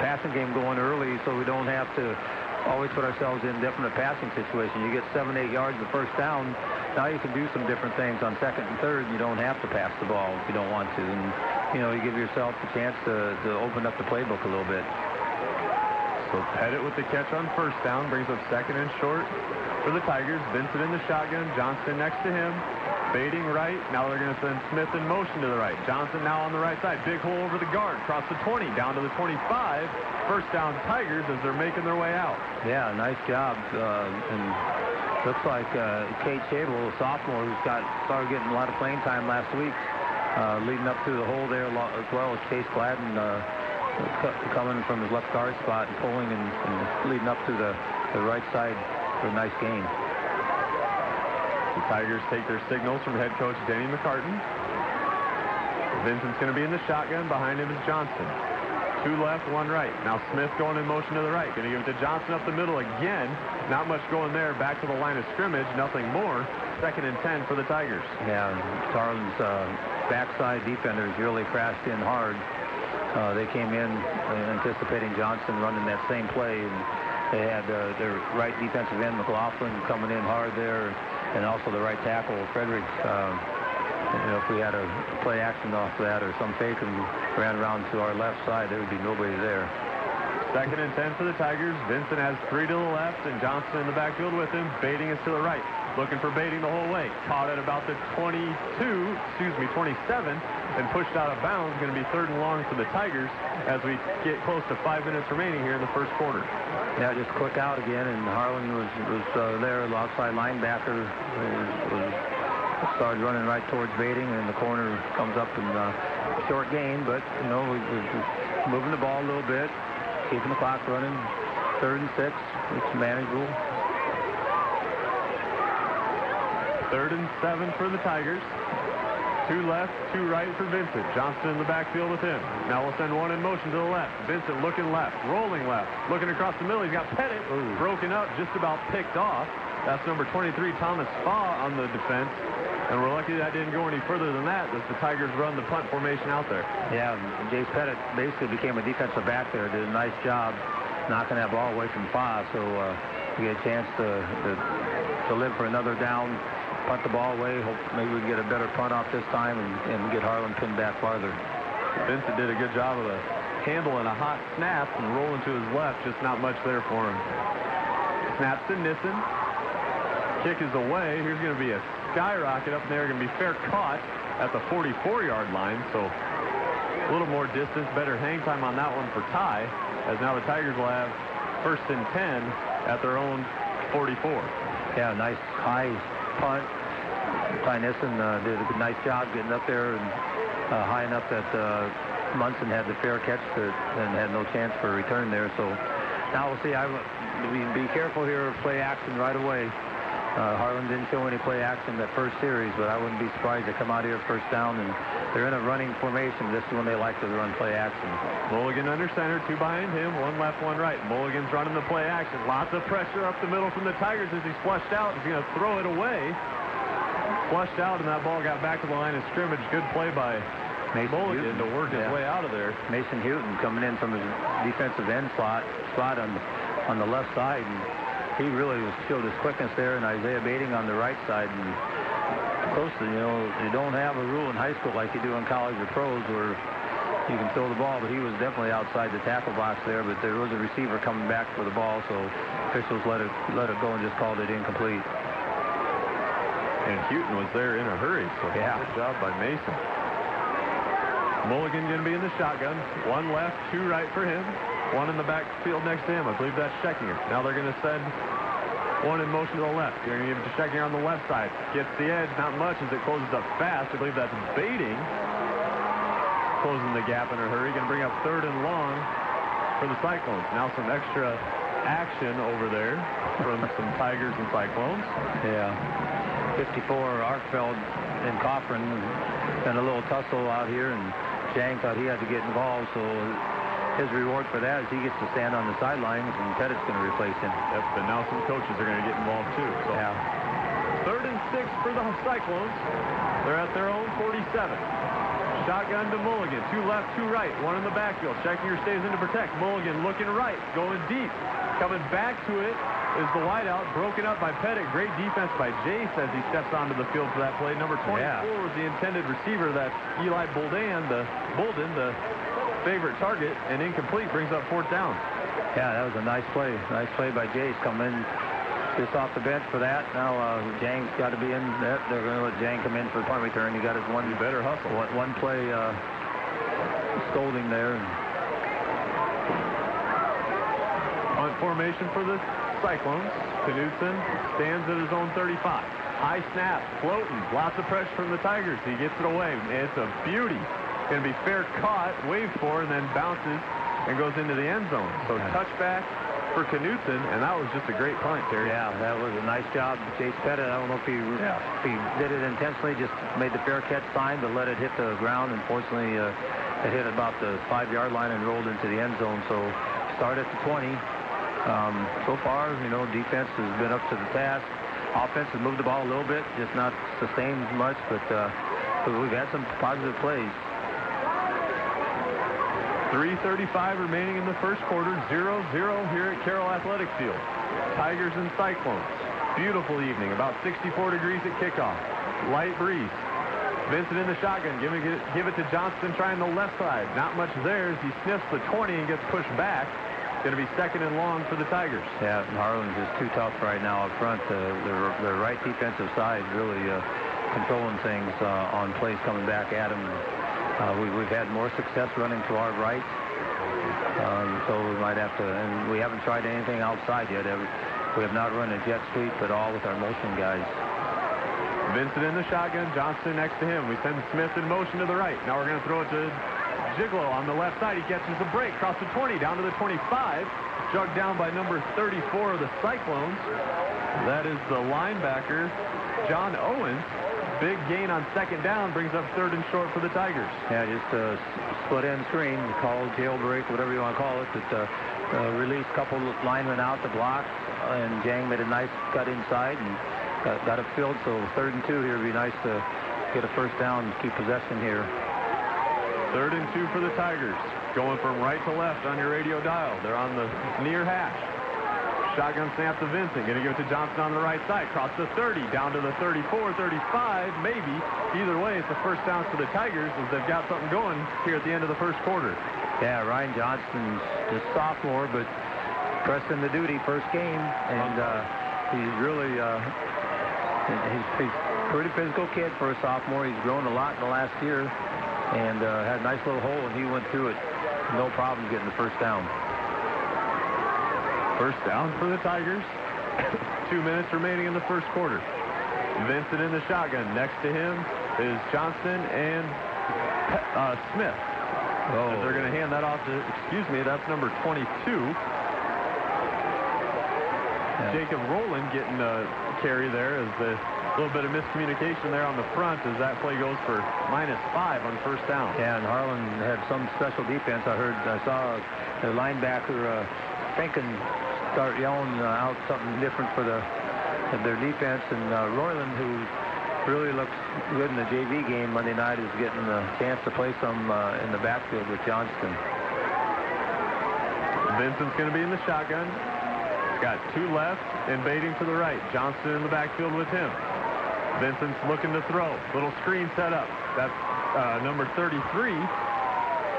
passing game going early so we don't have to always put ourselves in definite passing situation. You get 7-8 yards the 1st down. Now you can do some different things on 2nd and 3rd. You don't have to pass the ball if you don't want to. And, you know, you give yourself the chance to open up the playbook a little bit.
So Pettit with the catch on 1st down, brings up 2nd and short for the Tigers. Vincent in the shotgun, Johnston next to him, baiting right. Now they're going to send Smith in motion to the right. Johnson now on the right side, big hole over the guard, across the 20, down to the 25. 1st down Tigers as they're making their way out.
Yeah, nice job. And looks like Kate Chabel, a sophomore, who's started getting a lot of playing time last week, leading up through the hole there, as well as Chase Gladden coming from his left guard spot and pulling and leading up to the right side for a nice gain.
The Tigers take their signals from head coach Denny McCartan. Vincent's going to be in the shotgun. Behind him is Johnson. 2 left, 1 right. Now Smith going in motion to the right. Going to give it to Johnson up the middle again. Not much going there. Back to the line of scrimmage. Nothing more. 2nd and 10 for the Tigers.
Yeah, Carlin's backside defenders really crashed in hard. They came in anticipating Johnson running that same play, and they had their right defensive end, McLaughlin, coming in hard there, and also the right tackle, Fredericks. You know, if we had a play action off that or some fake and ran around to our left side, there would be nobody there.
2nd and 10 for the Tigers. Vincent has 3 to the left, and Johnson in the backfield with him. Baiting is to the right. Looking for baiting the whole way. Caught at about the 27, and pushed out of bounds. Going to be 3rd and long for the Tigers as we get close to 5 minutes remaining here in the 1st quarter.
Yeah, just quick out again, and Harlan was there. The outside linebacker started running right towards baiting, and the corner comes up and short gain, but, you know, we're moving the ball a little bit, keeping the clock running. 3rd and 6. It's manageable.
3rd and 7 for the Tigers. 2 left, 2 right for Vincent. Johnston in the backfield with him. Now we'll send 1 in motion to the left. Vincent looking left, rolling left, looking across the middle. He's got Pettit broken up, just about picked off. That's number 23, Thomas Spa, on the defense. And we're lucky that didn't go any further than that, as the Tigers run the punt formation out there.
Yeah, Jace Pettit basically became a defensive back there. Did a nice job knocking that ball away from Fa. So we get a chance to live for another down, punt the ball away. Hope maybe we can get a better punt off this time and get Harlan pinned back farther.
Vincent did a good job of handling a hot snap and rolling to his left. Just not much there for him. Snaps to Nissen. Kick is away. Here's going to be a skyrocket up there. Going to be fair caught at the 44-yard line. So a little more distance, better hang time on that one for Ty, as now the Tigers will have 1st and 10 at their own 44.
Yeah, nice high punt. Ty Nissen did a nice job getting up there and high enough that Munson had the fair catch and had no chance for a return there. So now we'll see. Be careful here of play action right away. Harlan didn't show any play action that first series, but I wouldn't be surprised to come out here first down, and they're in a running formation. This is when they like to run play action.
Mulligan under center, 2 behind him, 1 left, 1 right. Mulligan's running the play action. Lots of pressure up the middle from the Tigers as he's flushed out. He's going to throw it away. Flushed out, and that ball got back to the line of scrimmage. Good play by Mulligan to work his way out of there.
Mason Houghton coming in from his defensive end spot on the left side, and he really showed his quickness there, and Isaiah Bating on the right side. And close to, you don't have a rule in high school like you do in college or pros where you can throw the ball, but he was definitely outside the tackle box there, but there was a receiver coming back for the ball, so officials let it go and just called it incomplete.
And Houghton was there in a hurry, so good job by Mason. Mulligan going to be in the shotgun. 1 left, 2 right for him. 1 in the backfield next to him. I believe that's Schechinger. Now they're going to send 1 in motion to the left. They're going to give it to Schechinger on the left side. Gets the edge, not much as it closes up fast. I believe that's Bating. Closing the gap in a hurry. Going to bring up 3rd and long for the Cyclones. Now some extra action over there from some Tigers and Cyclones.
Yeah. 54, Arkfeld and Cochran. And a little tussle out here, and Jang thought he had to get involved, so his reward for that is he gets to stand on the sidelines, and Pettit's going to replace him.
Yep, but now some coaches are going to get involved too. So.
Yeah.
3rd and 6 for the Cyclones. They're at their own 47. Shotgun to Mulligan. 2 left, 2 right. 1 in the backfield. Schechinger stays in to protect. Mulligan looking right, going deep. Coming back to it is the wideout, broken up by Pettit. Great defense by Jace as he steps onto the field for that play. Number 24 was the intended receiver. That's Eli Bolden, the favorite target, and incomplete, brings up 4th down.
Yeah, that was a nice play. Nice play by Jace, coming in just off the bench for that. Now Jang's got to be in. They're going to let Jang come in for the punt return. He got his one.
You better hustle.
One play scolding there.
Punt formation for the Cyclones. Knudsen stands at his own 35. High snap, floating. Lots of pressure from the Tigers. He gets it away. It's a beauty. Going to be fair caught, waved for, and then bounces and goes into the end zone. So touchback for Knudsen, and that was just a great punt, Terry.
Yeah, that was a nice job. Jace Pettit, I don't know if he did it intentionally, just made the fair catch sign, but let it hit the ground. Unfortunately, it hit about the 5-yard line and rolled into the end zone. So start at the 20. So far, defense has been up to the task. Offense has moved the ball a little bit, just not sustained much, but we've had some positive plays.
3:35 remaining in the first quarter. 0-0 here at Carroll Athletic Field. Tigers and Cyclones. Beautiful evening. About 64 degrees at kickoff. Light breeze. Vincent in the shotgun. Give it to Johnston trying the left side. Not much there as he sniffs the 20 and gets pushed back. Going to be 2nd and long for the Tigers.
Yeah, Harlan's just too tough right now up front. The right defensive side really controlling things on plays coming back at him. We've had more success running to our right, so we might have to, and we haven't tried anything outside yet. We have not run a jet sweep at all with our motion guys.
Vincent in the shotgun, Johnston next to him. We send Smith in motion to the right. Now we're going to throw it to Gigolo on the left side. He catches a break, across the 20, down to the 25. Jugged down by number 34 of the Cyclones. That is the linebacker, John Owens. Big gain on 2nd down, brings up 3rd and short for the Tigers.
Yeah, just a split-end screen, called jailbreak, whatever you want to call it. It released a couple linemen out to block. and Jang made a nice cut inside and got it filled. So 3rd and 2 here would be nice to get a first down and keep possession here.
3rd and 2 for the Tigers. Going from right to left on your radio dial. They're on the near hash. Shotgun snap to Vincent. Going to give it to Johnson on the right side. Cross the 30. Down to the 34, 35, maybe. Either way, it's the first down for the Tigers as they've got something going here at the end of the first quarter.
Yeah, Ryan Johnston's just sophomore, but pressing the duty first game. And he's really, he's a pretty physical kid for a sophomore. He's grown a lot in the last year and had a nice little hole, and he went through it. No problem getting the first down.
First down for the Tigers. 2 minutes remaining in the first quarter. Vincent in the shotgun. Next to him is Johnston and Smith. Oh. They're going to hand that off to, excuse me, that's number 22. Yeah. Jacob Rowland getting a carry there as the little bit of miscommunication there on the front as that play goes for -5 on first down.
Yeah, and Harlan had some special defense. I saw the linebacker Finken start yelling out something different for their defense, and Royland, who really looks good in the JV game Monday night, is getting a chance to play some in the backfield with Johnston.
Vincent's going to be in the shotgun. He's got 2 left and baiting to the right. Johnston in the backfield with him. Vincent's looking to throw. Little screen set up. That's number 33.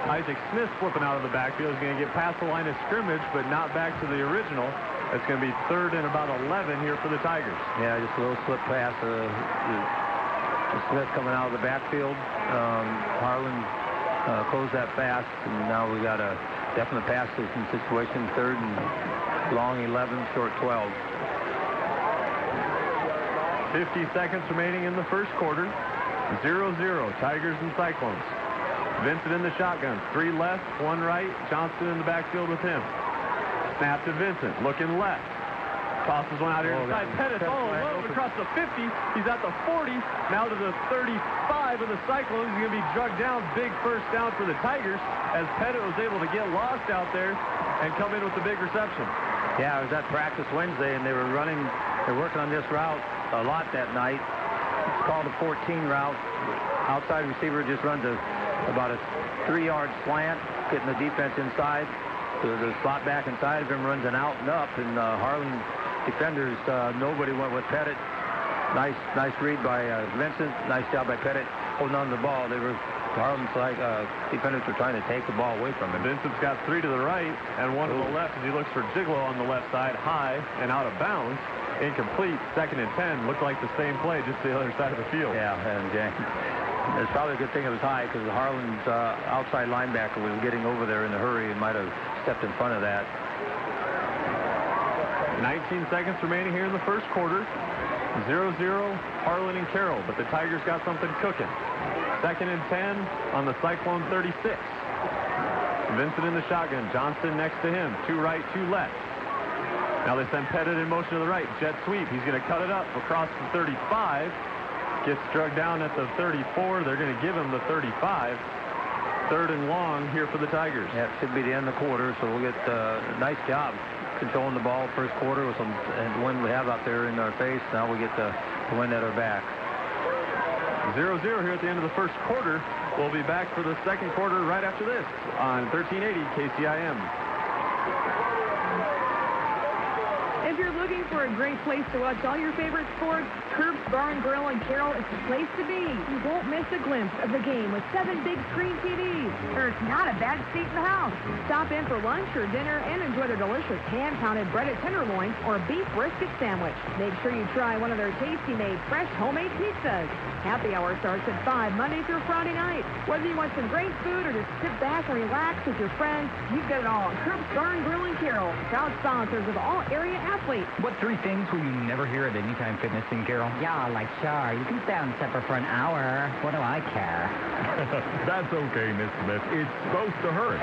Isaac Smith flipping out of the backfield. He's going to get past the line of scrimmage, but not back to the original. It's going to be 3rd and about 11 here for the Tigers.
Yeah, just a little slip pass. Smith coming out of the backfield. Harlan closed that fast, and now we got a definite pass situation. 3rd and long 11, short 12.
50 seconds remaining in the first quarter. 0-0, Tigers and Cyclones. Vincent in the shotgun. 3 left, 1 right. Johnston in the backfield with him. Snap to Vincent, looking left. Tosses one out here inside. Pettis all alone across the 50. He's at the 40. Now to the 35 of the Cyclones. He's going to be drugged down. Big first down for the Tigers as Pettis was able to get lost out there and come in with the big reception.
Yeah, I was at practice Wednesday, and they're working on this route a lot that night. It's called a 14 route. Outside receiver just runs about a 3-yard slant, getting the defense inside. The slot back inside of him runs an out and up, and Harlan defenders, nobody went with Pettit. Nice read by Vincent. Nice job by Pettit holding on to the ball. Harlan's defenders were trying to take the ball away from him.
Vincent's got 3 to the right and 1 to the left as he looks for Gigolo on the left side, high and out of bounds. Incomplete. 2nd and 10. Looked like the same play, just the other side of the field.
Yeah, and it's probably a good thing it was high because Harlan's outside linebacker was getting over there in a hurry and might have stepped in front of that.
19 seconds remaining here in the first quarter. 0-0, Harlan and Carroll, but the Tigers got something cooking. 2nd and 10 on the Cyclone 36. Vincent in the shotgun. Johnston next to him. 2 right, 2 left. Now they send Pettit in motion to the right. Jet sweep. He's going to cut it up across the 35. Gets drugged down at the 34. They're going to give him the 35. 3rd and long here for the Tigers.
Yeah, it should be the end of the quarter, so we'll get a nice job controlling the ball first quarter with some wind we have out there in our face. Now we get the wind at our back.
0-0 here at the end of the first quarter. We'll be back for the second quarter right after this on 1380 KCIM.
If you're looking for a great place to watch all your favorite sports, Curbs Bar and Grill in Carroll is the place to be. You won't miss a glimpse of the game with 7 big screen TVs. There's not a bad seat in the house. Stop in for lunch or dinner and enjoy their delicious hand-pounded breaded tenderloin or beef brisket sandwich. Make sure you try one of their tasty-made fresh homemade pizzas. Happy hour starts at 5 Monday through Friday night. Whether you want some great food or just sit back and relax with your friends, you've got it all at Curbs Bar and Grill in Carroll. Proud sponsors of all area athletes.
What 3 things will you never hear at Anytime Fitness in Carroll?
Yeah, like, sure, you can stay on supper for an hour. What do I care?
That's okay, Miss Smith. It's supposed to hurt.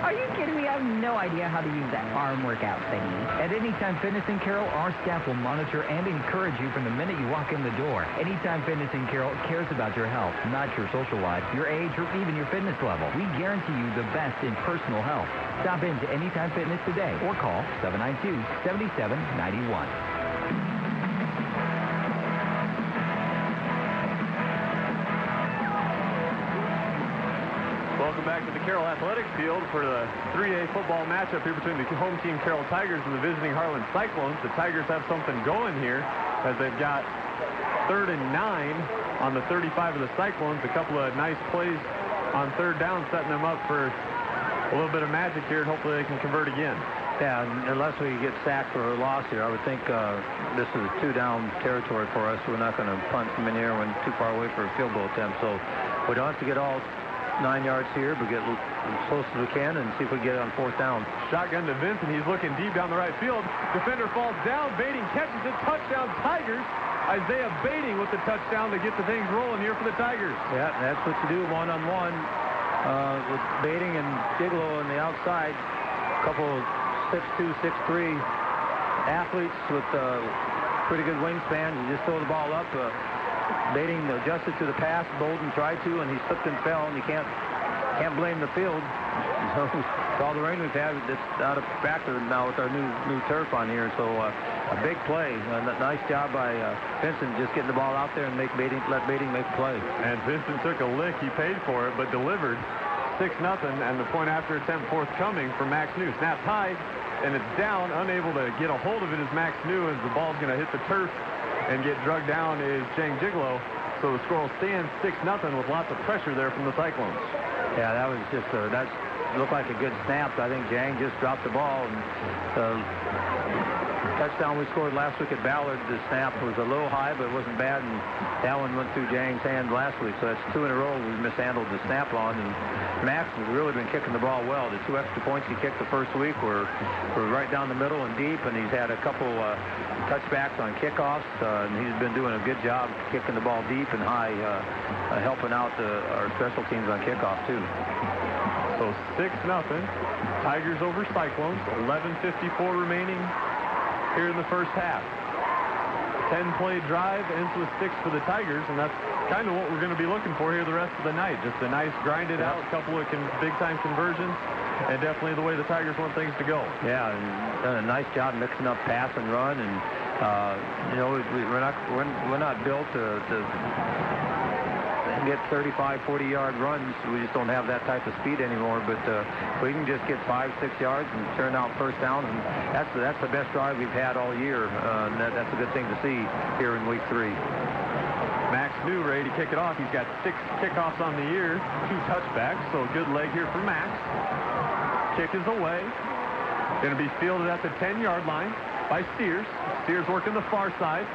Are you kidding me? I have no idea how to use that arm workout thingy.
At Anytime Fitness in Carroll, our staff will monitor and encourage you from the minute you walk in the door. Anytime Fitness in Carroll cares about your health, not your social life, your age, or even your fitness level. We guarantee you the best in personal health. Stop in to Anytime Fitness today or call 792-7791.
Welcome back to the Carroll Athletic Field for the 3A football matchup here between the home team Carroll Tigers and the visiting Harlan Cyclones. The Tigers have something going here as they've got 3rd and 9 on the 35 of the Cyclones. A couple of nice plays on 3rd down, setting them up for a little bit of magic here, and hopefully they can convert again.
Yeah, unless we get sacked or lost here, I would think this is a 2-down territory for us. We're not going to punt from in here when too far away for a field goal attempt. So we don't have to get all 9 yards here, but get as close as we can and see if we get it on 4th down.
Shotgun to Vincent. He's looking deep down the right field. Defender falls down. Bating catches it. Touchdown, Tigers. Isaiah Bating with the touchdown to get the things rolling here for the Tigers.
Yeah, that's what you do one-on-one with Bating and Gigolo on the outside. A couple of 6'2", 6'3" athletes with pretty good wingspan. You just throw the ball up. Bating adjusted to the pass. Bolden tried to, and he slipped and fell, and you can't blame the field. So with all the rain we've had, it's out of factor now with our new turf on here. So a big play. Nice job by Vincent just getting the ball out there and let Bating make a play.
And Vincent took a lick. He paid for it, but delivered 6-0, and the point after attempt forthcoming for Max New. Snaps high, and it's down. Unable to get a hold of it is Max New as the ball's going to hit the turf and get drugged down is Jang Gigolo. So the score will stand 6-0 with lots of pressure there from the Cyclones.
Yeah, that was just that looked like a good snap. I think Jang just dropped the ball, and touchdown we scored last week at Ballard, the snap was a little high, but it wasn't bad, and that one went through Jang's hand last week. So that's 2 in a row we mishandled the snap on, and Max has really been kicking the ball well. The 2 extra points he kicked the first week were right down the middle and deep, and he's had a couple touchbacks on kickoffs, and he's been doing a good job kicking the ball deep and high, helping out our special teams on kickoff too.
So 6-0, Tigers over Cyclones. 11:54 remaining here in the first half. 10-play drive ends with 6 for the Tigers, and that's kind of what we're going to be looking for here the rest of the night. Just a nice grinded out couple of big-time conversions, and definitely the way the Tigers want things to go.
Yeah, and done a nice job mixing up pass and run, and you know, we're not built to get 35, 40-yard runs. We just don't have that type of speed anymore. But we can just get 5, 6 yards and turn out 1st downs, and that's the best drive we've had all year. And that's a good thing to see here in week 3.
Max New ready to kick it off. He's got 6 kickoffs on the year, 2 touchbacks, so a good leg here for Max. Kick is away. Going to be fielded at the 10-yard line by Sears. Sears working the far side.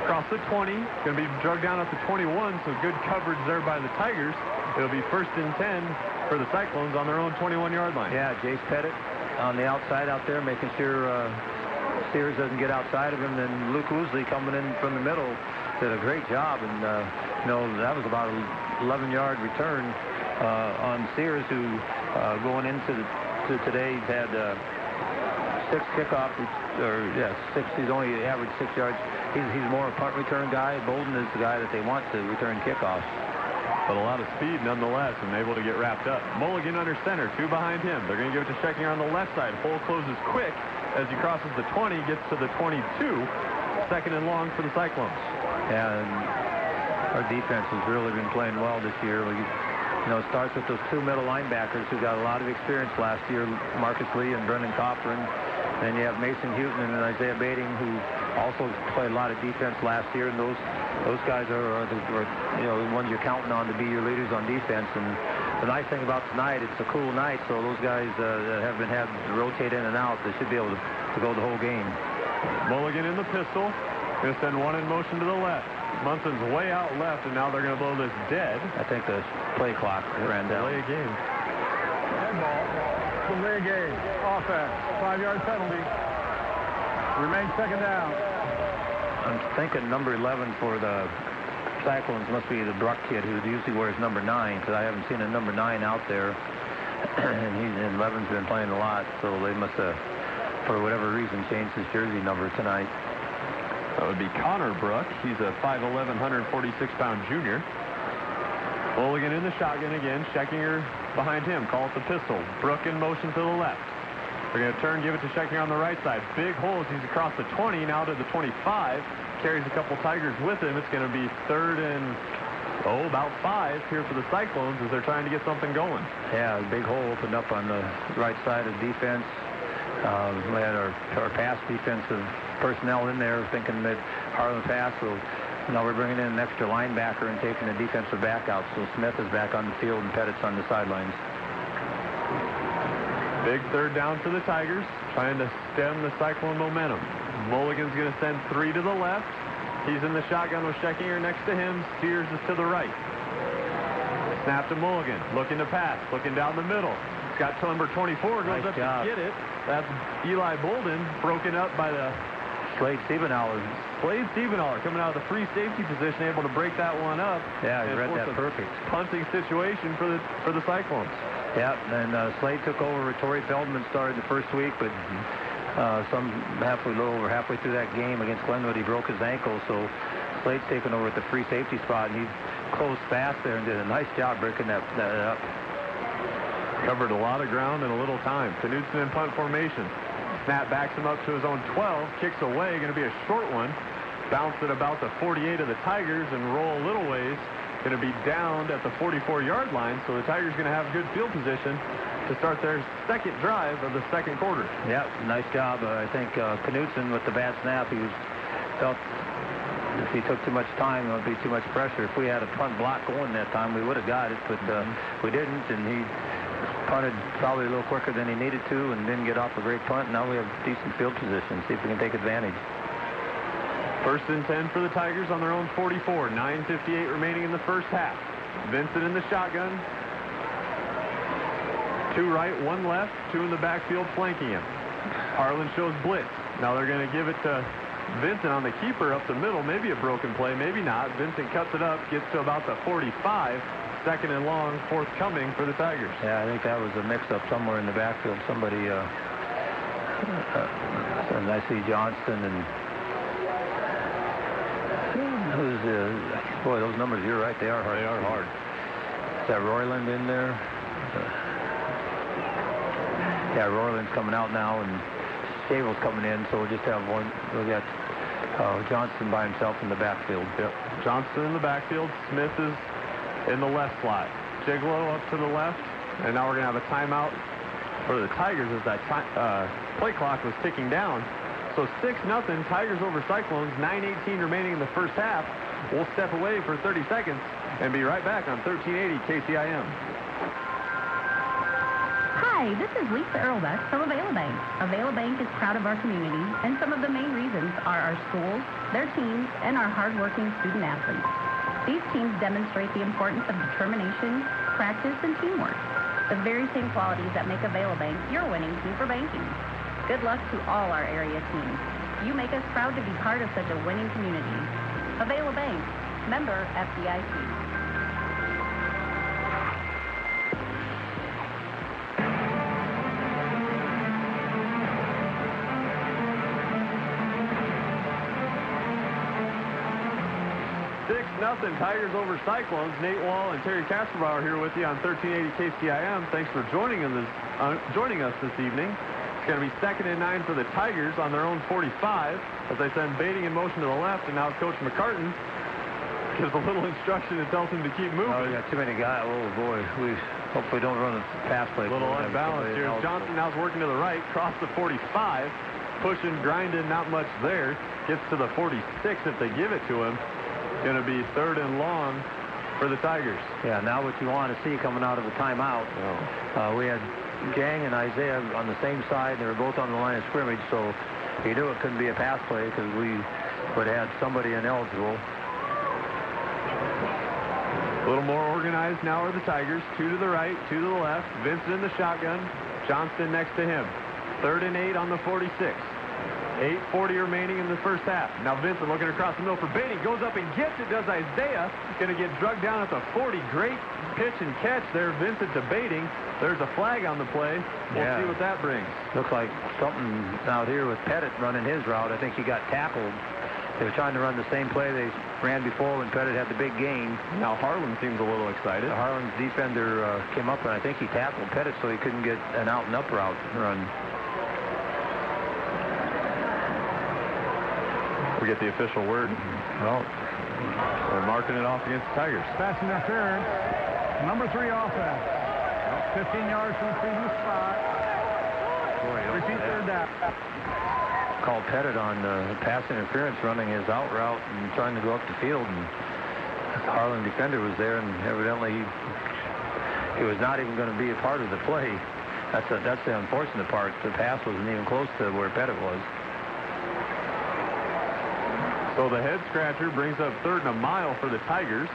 Across the 20. Going to be drugged down at the 21, so good coverage there by the Tigers. It'll be 1st and 10 for the Cyclones on their own 21-yard line.
Yeah, Jace Pettit on the outside out there, making sure Sears doesn't get outside of him. And Luke Woosley coming in from the middle did a great job. And, you know, that was about an 11-yard return on Sears, who going into today, he's had 6 kickoffs, 6. He's only averaged 6 yards. He's more a punt return guy. Bolden is the guy that they want to return kickoffs.
But a lot of speed nonetheless, and able to get wrapped up. Mulligan under center, 2 behind him. They're going to give it to Scheckner on the left side. Hole closes quick as he crosses the 20, gets to the 22. 2nd and long for the Cyclones.
Yeah, and our defense has really been playing well this year. You know, it starts with those 2 middle linebackers who got a lot of experience last year, Marcus Lee and Brendan Cochran. Then you have Mason Houghton and Isaiah Bating, who also played a lot of defense last year, and those guys are you know, the ones you're counting on to be your leaders on defense. And the nice thing about tonight, it's a cool night, so those guys that have been had to rotate in and out, they should be able to go the whole game.
Mulligan in the pistol. Going to send one in motion to the left. Munson's way out left, and now they're going to blow this dead.
I think the play clock ran down.
Delay a game.
Handball. Delay a game. Offense. 5-yard penalty. Remains 2nd down.
I'm thinking number 11 for the Cyclones must be the Bruck kid who usually wears number 9, because I haven't seen a number 9 out there. And Levin's been playing a lot, so they must have, for whatever reason, changed his jersey number tonight.
That would be Connor Bruck. He's a 5'11", 146-pound junior. Mulligan in the shotgun again. Schechinger behind him. Calls the pistol. Bruck in motion to the left. They're going to turn, give it to Schechinger on the right side. Big holes. He's across the 20, now to the 25. Carries a couple Tigers with him. It's going to be third and, about 5 here for the Cyclones as they're trying to get something going.
Yeah, a big hole opened up on the right side of defense. We had our pass defensive personnel in there thinking that Harlan pass, so now we're bringing in an extra linebacker and taking the defensive back out. So Smith is back on the field and Pettit's on the sidelines.
Big third down for the Tigers, trying to stem the Cyclone momentum. Mulligan's going to send 3 to the left. He's in the shotgun with Schechinger next to him. Sears is to the right. Snap to Mulligan, looking to pass, looking down the middle. He's got number 24, goes up to get it. That's Eli Bolden, broken up by the
Slade Stiebenauer.
Slade Stiebenauer coming out of the free safety position, able to break that one up.
Yeah, he read that perfect.
Punting situation for the Cyclones.
Yeah, and Slade took over. Torrey Feldman started the first week, but a little over halfway through that game against Glenwood, he broke his ankle. So Slade's taken over at the free safety spot, and he closed fast there and did a nice job breaking that up.
Covered a lot of ground in a little time. Knudsen in punt formation. Snap backs him up to his own 12, kicks away, going to be a short one. Bounce at about the 48 of the Tigers and roll a little ways. Going to be downed at the 44-yard line, so the Tigers going to have good field position to start their second drive of the second quarter.
Yeah, nice job. I think Knudsen with the bad snap, felt if he took too much time, it would be too much pressure. If we had a punt block going that time, we would have got it, but we didn't, and he punted probably a little quicker than he needed to and didn't get off a great punt. Now we have decent field position. See if we can take advantage.
First and 10 for the Tigers on their own 44. 9:58 remaining in the first half. Vincent in the shotgun. 2 right, 1 left, 2 in the backfield flanking him. Harlan shows blitz. Now they're going to give it to Vincent on the keeper up the middle. Maybe a broken play, maybe not. Vincent cuts it up, gets to about the 45. Second and long, forthcoming for the Tigers.
Yeah, I think that was a mix-up somewhere in the backfield. Somebody, and I see Johnston and boy, those numbers, you're right, they are hard.
They are hard.
Is that Royland in there? Yeah, Royland's coming out now, and Stable's coming in, so we'll just have one. We got Johnston by himself in the backfield.
Yep, Johnston in the backfield. Smith is in the left slot. Gigolo up to the left, and now we're going to have a timeout for the Tigers as that play clock was ticking down. So 6-0, Tigers over Cyclones, 9:18 remaining in the first half. We'll step away for 30 seconds and be right back on 1380 KCIM.
Hi, this is Lisa Earlbeck from Avela Bank. Avela Bank is proud of our community, and some of the main reasons are our schools, their teams, and our hardworking student athletes. These teams demonstrate the importance of determination, practice, and teamwork. The very same qualities that make Avela Bank your winning team for banking. Good luck to all our area teams. You make us proud to be part of such a winning community. Avela Bank, member FDIC.
Nothing. Tigers over Cyclones. Nate Wall and Terry Kasperbauer here with you on 1380 KCIM. Thanks for joining us this evening. It's going to be 2nd and 9 for the Tigers on their own 45 as they send Bating in motion to the left, and now Coach McCartan gives a little instruction and tells him to keep moving.
Oh, we got too many guys. Oh, boy. We hopefully don't run a pass play.
A little unbalanced here. Johnson now's working to the right, across the 45, pushing, grinding, not much there. Gets to the 46 if they give it to him. Going to be 3rd and long for the Tigers.
Yeah, now what you want to see coming out of the timeout. We had Gang and Isaiah on the same side. They were both on the line of scrimmage, so you knew it couldn't be a pass play because we would have had somebody ineligible.
A little more organized now are the Tigers. 2 to the right, 2 to the left. Vincent in the shotgun. Johnston next to him. 3rd and 8 on the 46. 8:40 remaining in the first half. Now Vincent looking across the middle for Beatty. Goes up and gets it. Does Isaiah. Going to get drugged down at the 40. Great pitch and catch there. Vincent debating. There's a flag on the play. We'll see what that brings.
Looks like something out here with Pettit running his route. I think he got tackled. They were trying to run the same play they ran before when Pettit had the big gain.
Now Harlan seems a little excited.
Harlan's defender came up, and I think he tackled Pettit so he couldn't get an out-and-up route run.
We get the official word.
Well,
they're marking it off against the Tigers.
Pass interference. Number 3 offense. 15 yards from the previous spot. Repeat third down.
Called Pettit on pass interference, running his out route and trying to go up the field. And the Harlan defender was there, and evidently he was not even going to be a part of the play. That's the unfortunate part. The pass wasn't even close to where Pettit was.
So the head scratcher brings up 3rd and a mile for the Tigers,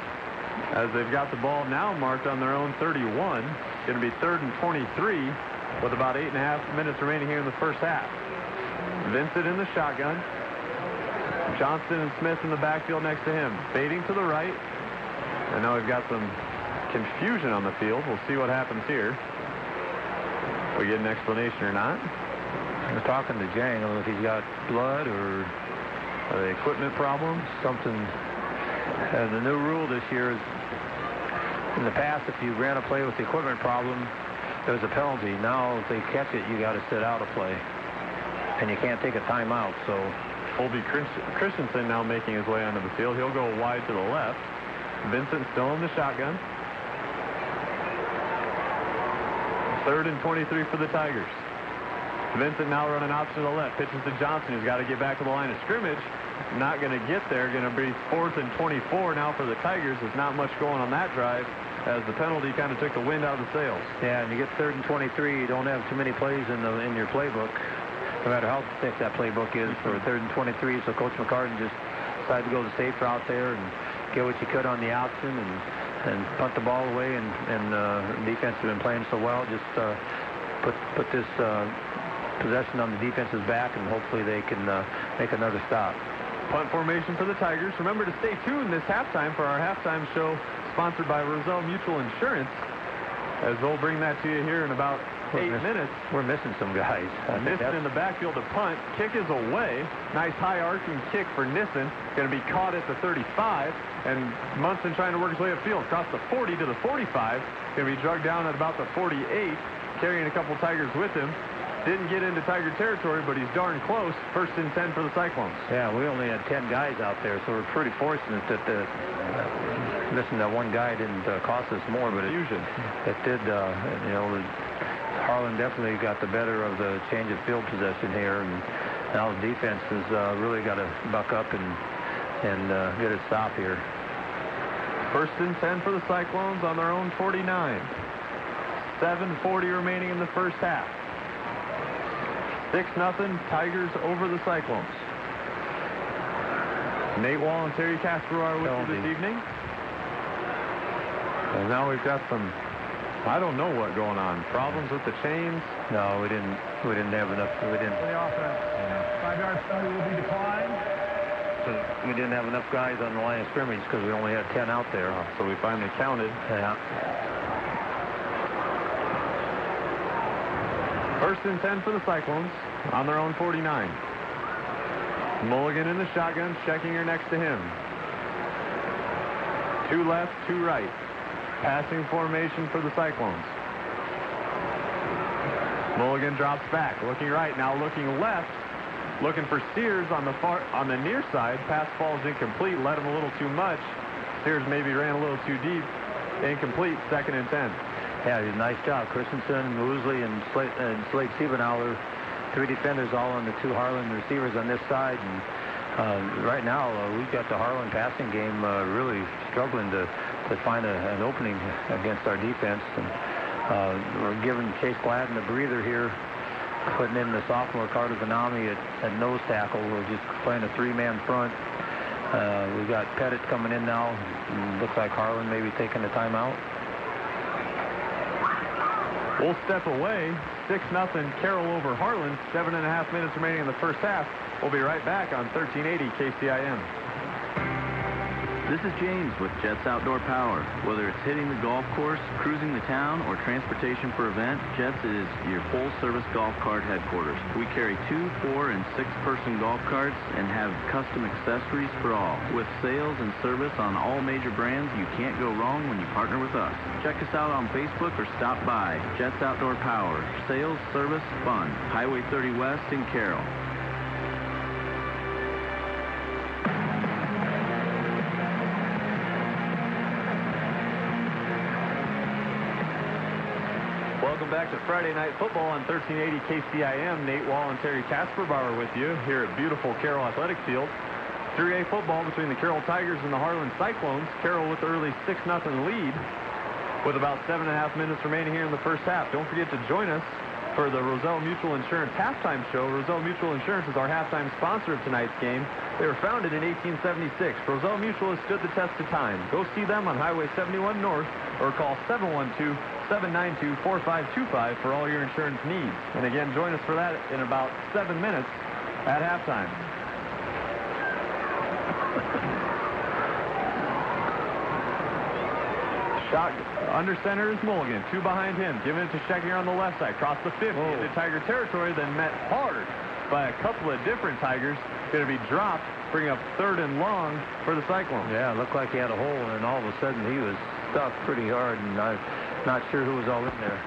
as they've got the ball now marked on their own 31. It's going to be 3rd and 23 with about 8.5 minutes remaining here in the first half. Vincent in the shotgun. Johnston and Smith in the backfield next to him. Baiting to the right. And now we've got some confusion on the field. We'll see what happens here. We get an explanation or not.
I was talking to Jang. I don't know if he's got blood or
the equipment problems.
Something. The new rule this year is, in the past, if you ran a play with the equipment problem, there was a penalty. Now, if they catch it, you got to sit out a play. And you can't take a timeout, so...
Colby Christensen now making his way onto the field. He'll go wide to the left. Vincent still in the shotgun. 3rd and 23 for the Tigers. Vincent now running option to the left. Pitches to Johnson, who's got to get back to the line of scrimmage. Not going to get there. Going to be 4th and 24 now for the Tigers. There's not much going on that drive, as the penalty kind of took the wind out of the sails.
Yeah, and you get 3rd and 23. You don't have too many plays in your playbook. No matter how thick that playbook is for 3rd and 23, so Coach McCartan just decided to go the safe route there and get what you could on the option and punt the ball away. And defense has been playing so well. Just put this possession on the defense's back, and hopefully they can make another stop.
Punt formation for the Tigers. Remember to stay tuned this halftime for our halftime show sponsored by Roselle Mutual Insurance, as they'll bring that to you here in about 8 minutes.
We're missing some guys.
Nissen in the backfield to punt. Kick is away. Nice high arcing kick for Nissen. Going to be caught at the 35. And Munson trying to work his way upfield. Across the 40 to the 45. Going to be drugged down at about the 48. Carrying a couple Tigers with him. Didn't get into Tiger territory, but he's darn close. 1st and 10 for the Cyclones.
Yeah, we only had 10 guys out there, so we're pretty fortunate that missing that one guy didn't cost us more, but it did, Harlan definitely got the better of the change of field possession here, and now the defense has really got to buck up and get a stop here.
1st and 10 for the Cyclones on their own 49. 7:40 remaining in the first half. 6-0 Tigers over the Cyclones. Nate Wall and Terry Casper are with you this evening. And now we've got some, I don't know what going on. Problems with the chains?
No, we didn't have enough. We didn't.
The offense. 5-yard penalty will be declined.
So we didn't have enough guys on the line of scrimmage because we only had 10 out there.
So we finally counted.
Yeah.
1st and 10 for the Cyclones on their own 49. Mulligan in the shotgun, checking her next to him. 2 left, 2 right. Passing formation for the Cyclones. Mulligan drops back, looking right, now looking left. Looking for Sears on the near side. Pass falls incomplete, led him a little too much. Sears maybe ran a little too deep. Incomplete, 2nd and 10.
Yeah, he did a nice job. Christensen, Woosley, and Slade Siebenauer, 3 defenders all on the 2 Harlan receivers on this side. And right now, we've got the Harlan passing game really struggling to find an opening against our defense. And we're giving Chase Gladden a breather here, putting in the sophomore Carter Vanami at nose tackle. We're just playing a 3-man front. We've got Pettit coming in now. Looks like Harlan may be taking a timeout.
We'll step away. 6-0 Carroll over Harlan. 7.5 minutes remaining in the first half. We'll be right back on 1380 KCIM.
This is James with Jets Outdoor Power. Whether it's hitting the golf course, cruising the town, or transportation for event, Jets is your full-service golf cart headquarters. We carry 2, 4, and 6-person golf carts and have custom accessories for all. With sales and service on all major brands, you can't go wrong when you partner with us. Check us out on Facebook or stop by. Jets Outdoor Power. Sales, service, fun. Highway 30 West in Carroll.
Welcome back to Friday Night Football on 1380 KCIM. Nate Wall and Terry Kasperbauer with you here at beautiful Carroll Athletic Field. 3A football between the Carroll Tigers and the Harlan Cyclones. Carroll with the early 6-0 lead with about 7.5 minutes remaining here in the first half. Don't forget to join us for the Roselle Mutual Insurance halftime show. Roselle Mutual Insurance is our halftime sponsor of tonight's game. They were founded in 1876. Roselle Mutual has stood the test of time. Go see them on Highway 71 North or call 712-792-4525 for all your insurance needs. And again, join us for that in about 7 minutes at halftime. Shot under center is Mulligan. 2 behind him. Giving it to Schechinger on the left side. Cross the 50 into Tiger territory, then met hard by a couple of different Tigers. Going to be dropped, bring up 3rd and long for the Cyclones.
Yeah, it looked like he had a hole, and all of a sudden he was stuffed pretty hard, and I'm not sure who was all in there.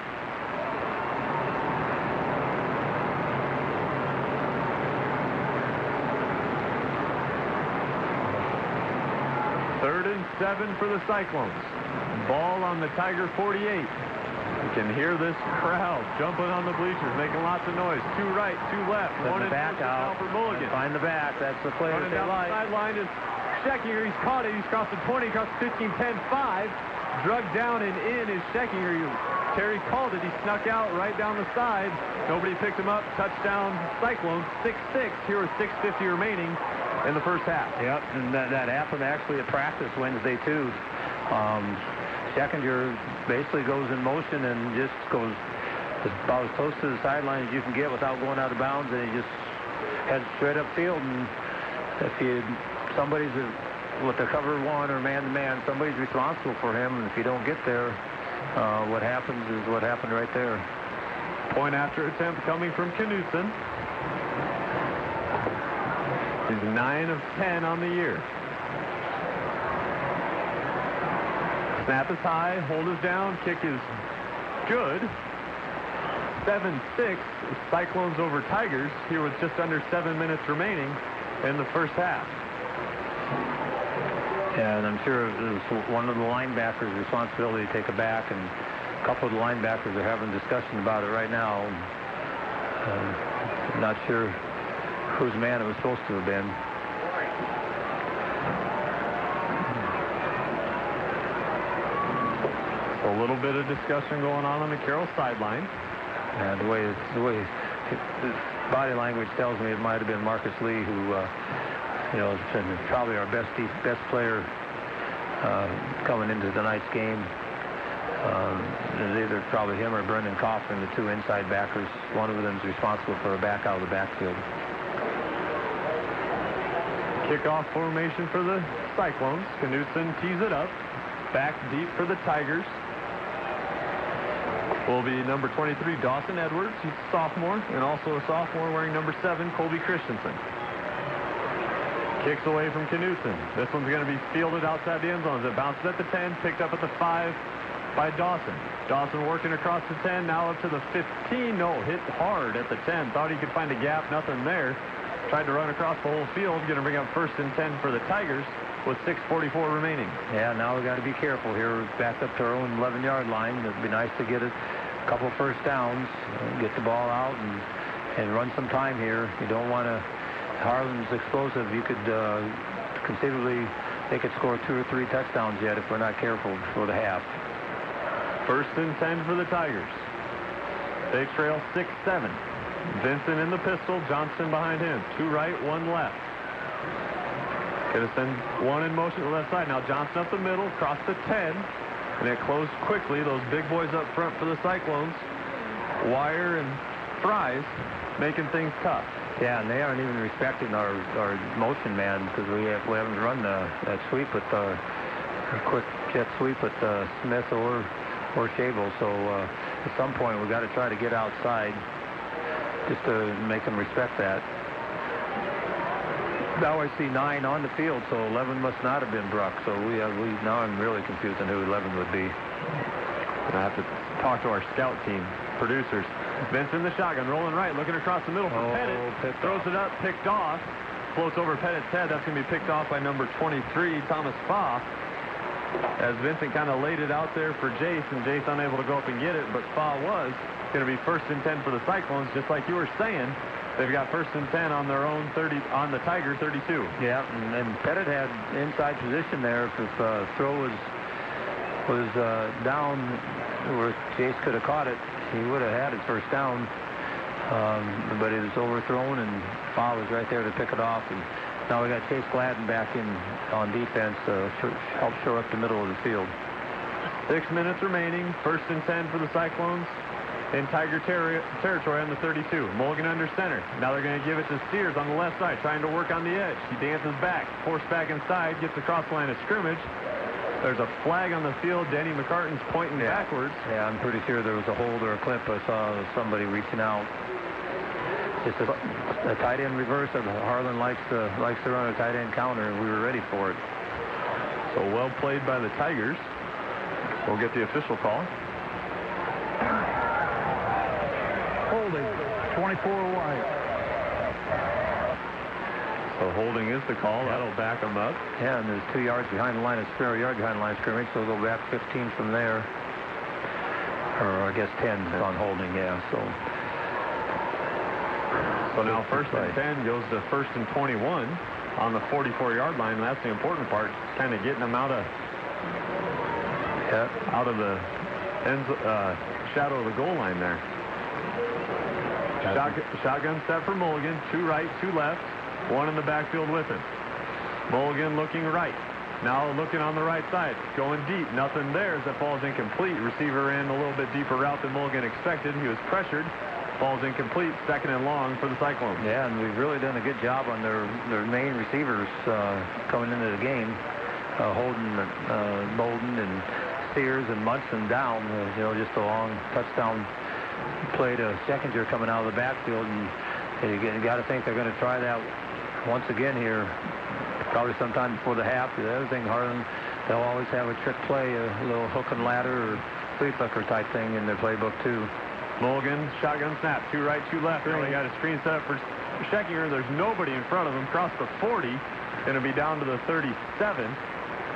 Third and 7 for the Cyclones. Ball on the Tiger 48. You can hear this crowd jumping on the bleachers, making lots of noise. 2 right, 2 left.
One in back out
for Mulligan.
Find the back. That's the play that they like.
Down the sideline is Schechinger. He's caught it. He's crossed the 20, crossed the 15, 10, 5. Drugged down and in is Schechinger. Terry called it. He snuck out right down the side. Nobody picked him up. Touchdown Cyclones, 6-6. Here with 6:50 remaining in the first half.
Yep, and that happened actually at practice Wednesday, too. Schechinger basically goes in motion and just goes about as close to the sideline as you can get without going out of bounds, and he just heads straight upfield. And if somebody's with the cover 1 or man-to-man, somebody's responsible for him, and if you don't get there, what happens is what happened right there.
Point after attempt coming from Knutson. He's 9 of 10 on the year. Snap is high, hold is down, kick is good. 7-6, Cyclones over Tigers here with just under 7 minutes remaining in the first half.
Yeah, and I'm sure it was one of the linebackers' responsibility to take it back, and a couple of the linebackers are having a discussion about it right now. Not sure whose man it was supposed to have been.
A little bit of discussion going on the Carroll sideline.
And the way his body language tells me it might have been Marcus Lee who, is probably our best player coming into tonight's game. It's either probably him or Brendan Coughlin, the 2 inside backers. One of them is responsible for a back out of the backfield.
Kickoff formation for the Cyclones. Knutson tees it up. Back deep for the Tigers will be number 23, Dawson Edwards. He's a sophomore, and also a sophomore wearing number 7, Colby Christensen. Kicks away from Knutson. This one's going to be fielded outside the end zone. It bounces at the 10, picked up at the 5 by Dawson. Dawson working across the 10, now up to the 15. No, hit hard at the 10. Thought he could find a gap, nothing there. Tried to run across the whole field. Going to bring up 1st and 10 for the Tigers with 6:44 remaining.
Yeah, now we got to be careful here. We're back up to our own 11-yard line. It'd be nice to get a couple first downs, get the ball out, and run some time here. You don't want to. Harlan's explosive. You could conceivably they could score 2 or 3 touchdowns yet if we're not careful before the half.
1st and 10 for the Tigers. They trail 6-7. Vincent in the pistol, Johnston behind him. 2 right, 1 left. Going to send 1 in motion to the left side. Now Johnston up the middle, across the 10. And it closed quickly. Those big boys up front for the Cyclones. Wire and Fries making things tough.
Yeah, and they aren't even respecting our motion man because we haven't run that sweep with a quick jet sweep with Smith or Shable. So at some point we got to try to get outside just to make them respect that. Now I see 9 on the field, so 11 must not have been Bruck. So now I'm really confused on who 11 would be.
I have to talk to our scout team producers. Vince in the shotgun, rolling right, looking across the middle for Pettit. Throws it up, picked off. Floats over Pettit's head. That's going to be picked off by number 23, Thomas Fa. As Vincent kind of laid it out there for Jace, and Jace unable to go up and get it, but Fa was going to be 1st and 10 for the Cyclones, just like you were saying. They've got 1st and 10 on their own 30 on the Tiger 32.
Yeah, and Pettit had inside position there. If throw was down where Jace could have caught it, he would have had his 1st down. But it was overthrown, and Fa was right there to pick it off. And now we got Chase Gladden back in on defense to help shore up the middle of the field.
6 minutes remaining. 1st and 10 for the Cyclones in Tiger territory on the 32. Mulligan under center. Now they're going to give it to Sears on the left side, trying to work on the edge. He dances back, forced back inside, gets across the line of scrimmage. There's a flag on the field. Danny McCartan's pointing backwards.
Yeah, I'm pretty sure there was a hold or a clip. I saw somebody reaching out. Just a tight end reverse of Harlan likes to run a tight end counter, and we were ready for it.
So well played by the Tigers. We'll get the official call.
Holding, 24 wide.
So holding is the call. That'll back them up.
Yeah, and there's 2 yards behind the line of square yard behind the line of scrimmage, so they'll go back 15 from there. Or I guess 10 on holding, yeah.
So now 1st and 10 goes to 1st and 21 on the 44-yard line. That's the important part, kind of getting them out of the shadow of the goal line there. Shotgun set for Mulligan. 2 right, 2 left. 1 in the backfield with him. Mulligan looking right. Now looking on the right side. Going deep. Nothing there as that ball's incomplete. Receiver in a little bit deeper route than Mulligan expected. He was pressured. Ball's incomplete. 2nd and long for the Cyclones.
Yeah, and we've really done a good job on their main receivers coming into the game. Holding Bolden and Sears and Munson down. Just a long touchdown play to Seckinger coming out of the backfield. And you got to think they're going to try that once again here, probably sometime before the half. The other thing, Harlan, they'll always have a trick play, a little hook and ladder or flea flicker type thing in their playbook too.
Mulligan, shotgun snap, 2 right, 2 left. Now they got a screen set up for Seckinger. There's nobody in front of him. Cross the 40, going to be down to the 37.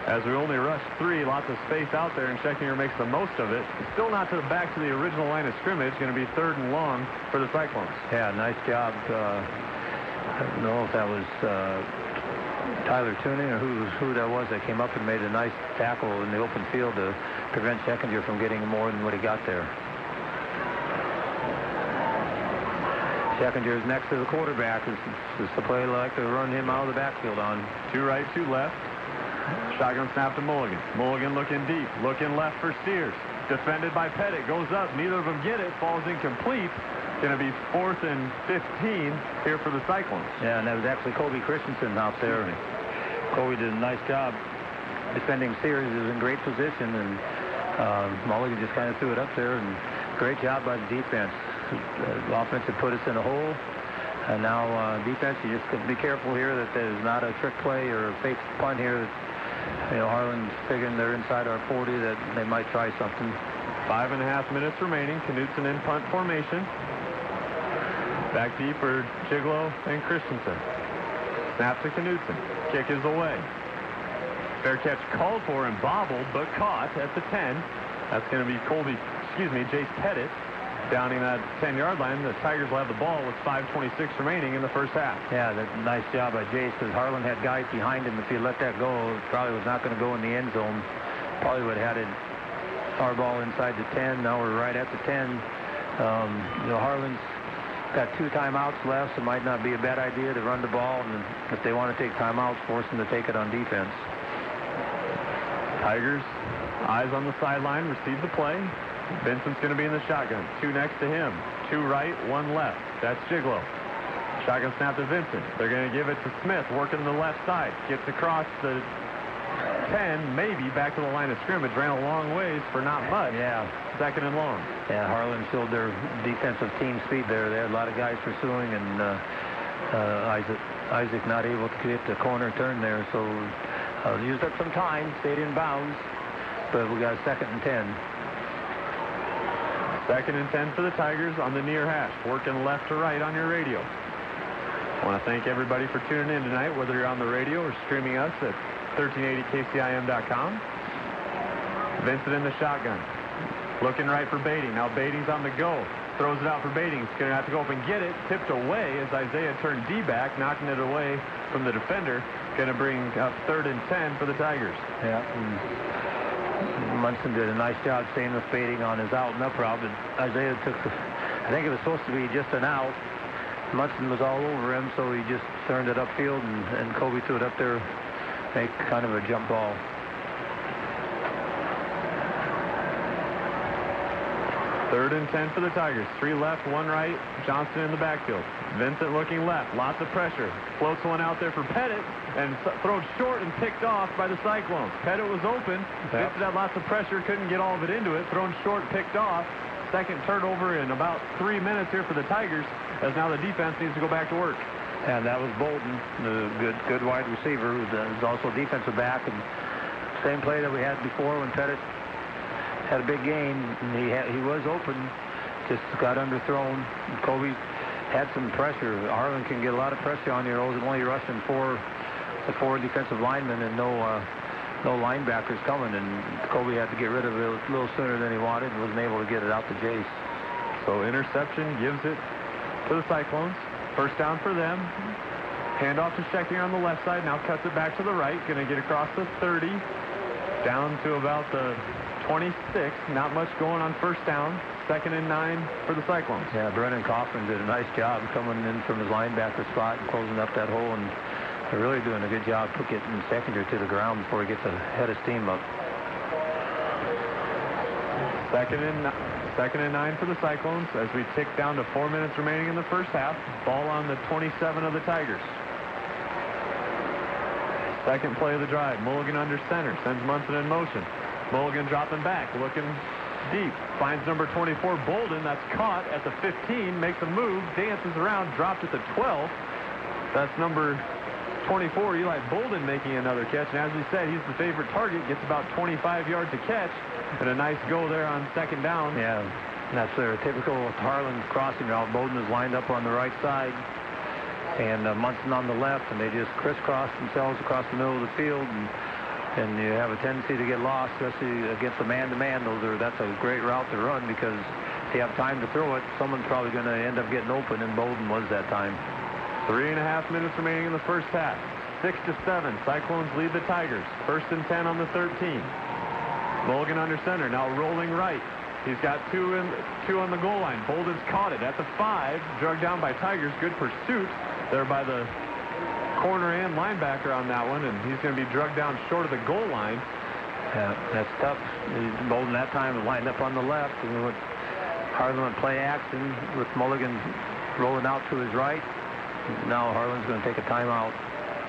As we only rushed 3, lots of space out there, and Seckinger makes the most of it. Still not back to the original line of scrimmage. Going to be 3rd and long for the Cyclones.
Yeah, nice job. I don't know if that was Tyler Tuning or who that was that came up and made a nice tackle in the open field to prevent Seckinger from getting more than what he got there. Seckinger is next to the quarterback. It's the play like to run him out of the backfield on.
2 right, 2 left. Shotgun snap to Mulligan. Mulligan looking deep. Looking left for Sears. Defended by Pettit. Goes up. Neither of them get it. Falls incomplete. Going to be 4th and 15 here for the Cyclones.
Yeah, and that was actually Kobe Christensen out there. Kobe did a nice job defending Sears. He was in great position, and Mulligan just kind of threw it up there, and great job by the defense. The offense had put us in a hole, and now defense, you just got to be careful here that there's not a trick play or a fake punt here. Harlan's figuring they're inside our 40 that they might try something.
5.5 minutes remaining. Knutson in punt formation. Back deep for Chiglo and Christensen. Snap to Knutson. Kick is away. Fair catch called for and bobbled, but caught at the 10. That's going to be Jace Pettit downing that 10-yard line. The Tigers will have the ball with 5:26 remaining in the first half.
Yeah, nice job by Jace, because Harlan had guys behind him. If he let that go, it probably was not going to go in the end zone. Probably would have had it our ball inside the 10. Now we're right at the 10. Harlan's got 2 timeouts left, so it might not be a bad idea to run the ball. And if they want to take timeouts, force them to take it on defense.
Tigers, eyes on the sideline, receive the play. Vincent's going to be in the shotgun. 2 next to him. 2 right, 1 left. That's Chiglo. Shotgun snap to Vincent. They're going to give it to Smith, working the left side. Gets across the 10, maybe back to the line of scrimmage. Ran a long ways for not much.
Yeah.
Second and long.
Yeah, Harlan showed their defensive team speed there. They had a lot of guys pursuing, and Isaac not able to get the corner turn there. So used up some time, stayed in bounds, but we got 2nd and 10.
2nd and 10 for the Tigers on the near hash, working left to right on your radio. I want to thank everybody for tuning in tonight, whether you're on the radio or streaming us at 1380kcim.com. Vincent in the shotgun, looking right for Bading. Now Bading's on the go, throws it out for Bading. He's going to have to go up and get it. Tipped away as Isaiah turned D-back, knocking it away from the defender. Going to bring up 3rd and 10 for the Tigers.
Yeah. Munson did a nice job staying with Bading on his out and up route, but Isaiah took I think it was supposed to be just an out. Munson was all over him, so he just turned it upfield, and Kobe threw it up there, make kind of a jump ball.
3rd and 10 for the Tigers. 3 left, 1 right. Johnston in the backfield. Vincent looking left. Lots of pressure. Floats one out there for Pettit, and throws short and picked off by the Cyclones. Pettit was open. Vincent had lots of pressure. Couldn't get all of it into it. Thrown short, picked off. Second turnover in about 3 minutes here for the Tigers, as now the defense needs to go back to work.
And that was Bolden, the good wide receiver, who's also defensive back. And same play that we had before when Pettit had a big game. He was open, just got underthrown. Kobe had some pressure. Harlan can get a lot of pressure on you. Only rushing the 4 defensive linemen and no linebackers coming. And Kobe had to get rid of it a little sooner than he wanted and wasn't able to get it out to Jace.
So interception gives it to the Cyclones. First down for them. Handoff to Schechter on the left side. Now cuts it back to the right. Going to get across the 30. Down to about the 26. Not much going on first down. 2nd and 9 for the Cyclones.
Yeah, Brennan Coughlin did a nice job coming in from his linebacker spot and closing up that hole, and they're really doing a good job getting the secondary to the ground before he gets ahead of steam up.
2nd and 9 for the Cyclones as we tick down to 4 minutes remaining in the first half. Ball on the 27 of the Tigers. Second play of the drive. Mulligan under center. Sends Munson in motion. Mulligan dropping back. Looking deep. Finds number 24, Bolden. That's caught at the 15. Makes a move. Dances around. Dropped at the 12. That's number 24, Eli Bolden, making another catch. And as we said, he's the favorite target. Gets about 25 yards a catch. And a nice go there on 2nd down.
Yeah, that's their typical Harlan crossing route. Bolden is lined up on the right side, and Munson on the left, and they just crisscross themselves across the middle of the field, and you have a tendency to get lost, especially against the man-to-man. That's a great route to run because if you have time to throw it, someone's probably going to end up getting open, and Bolden was that time.
3.5 minutes remaining in the first half. 6-7. Cyclones lead the Tigers. 1st and 10 on the 13. Mulligan under center, now rolling right. He's got two on the goal line. Bolden's caught it at the 5, drugged down by Tigers. Good pursuit there by the corner and linebacker on that one, and he's going to be drugged down short of the goal line.
Yeah, that's tough. Bolden that time was lined up on the left, and Harlan went play action with Mulligan rolling out to his right. Now Harlan's going to take a timeout,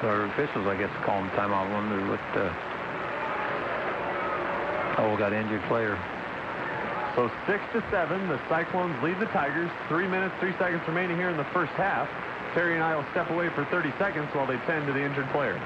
or officials, I guess, call him timeout. Wonder what. We got an injured player.
So 6-7, the Cyclones lead the Tigers. 3 minutes, 3 seconds remaining here in the first half. Terry and I will step away for 30 seconds while they tend to the injured player.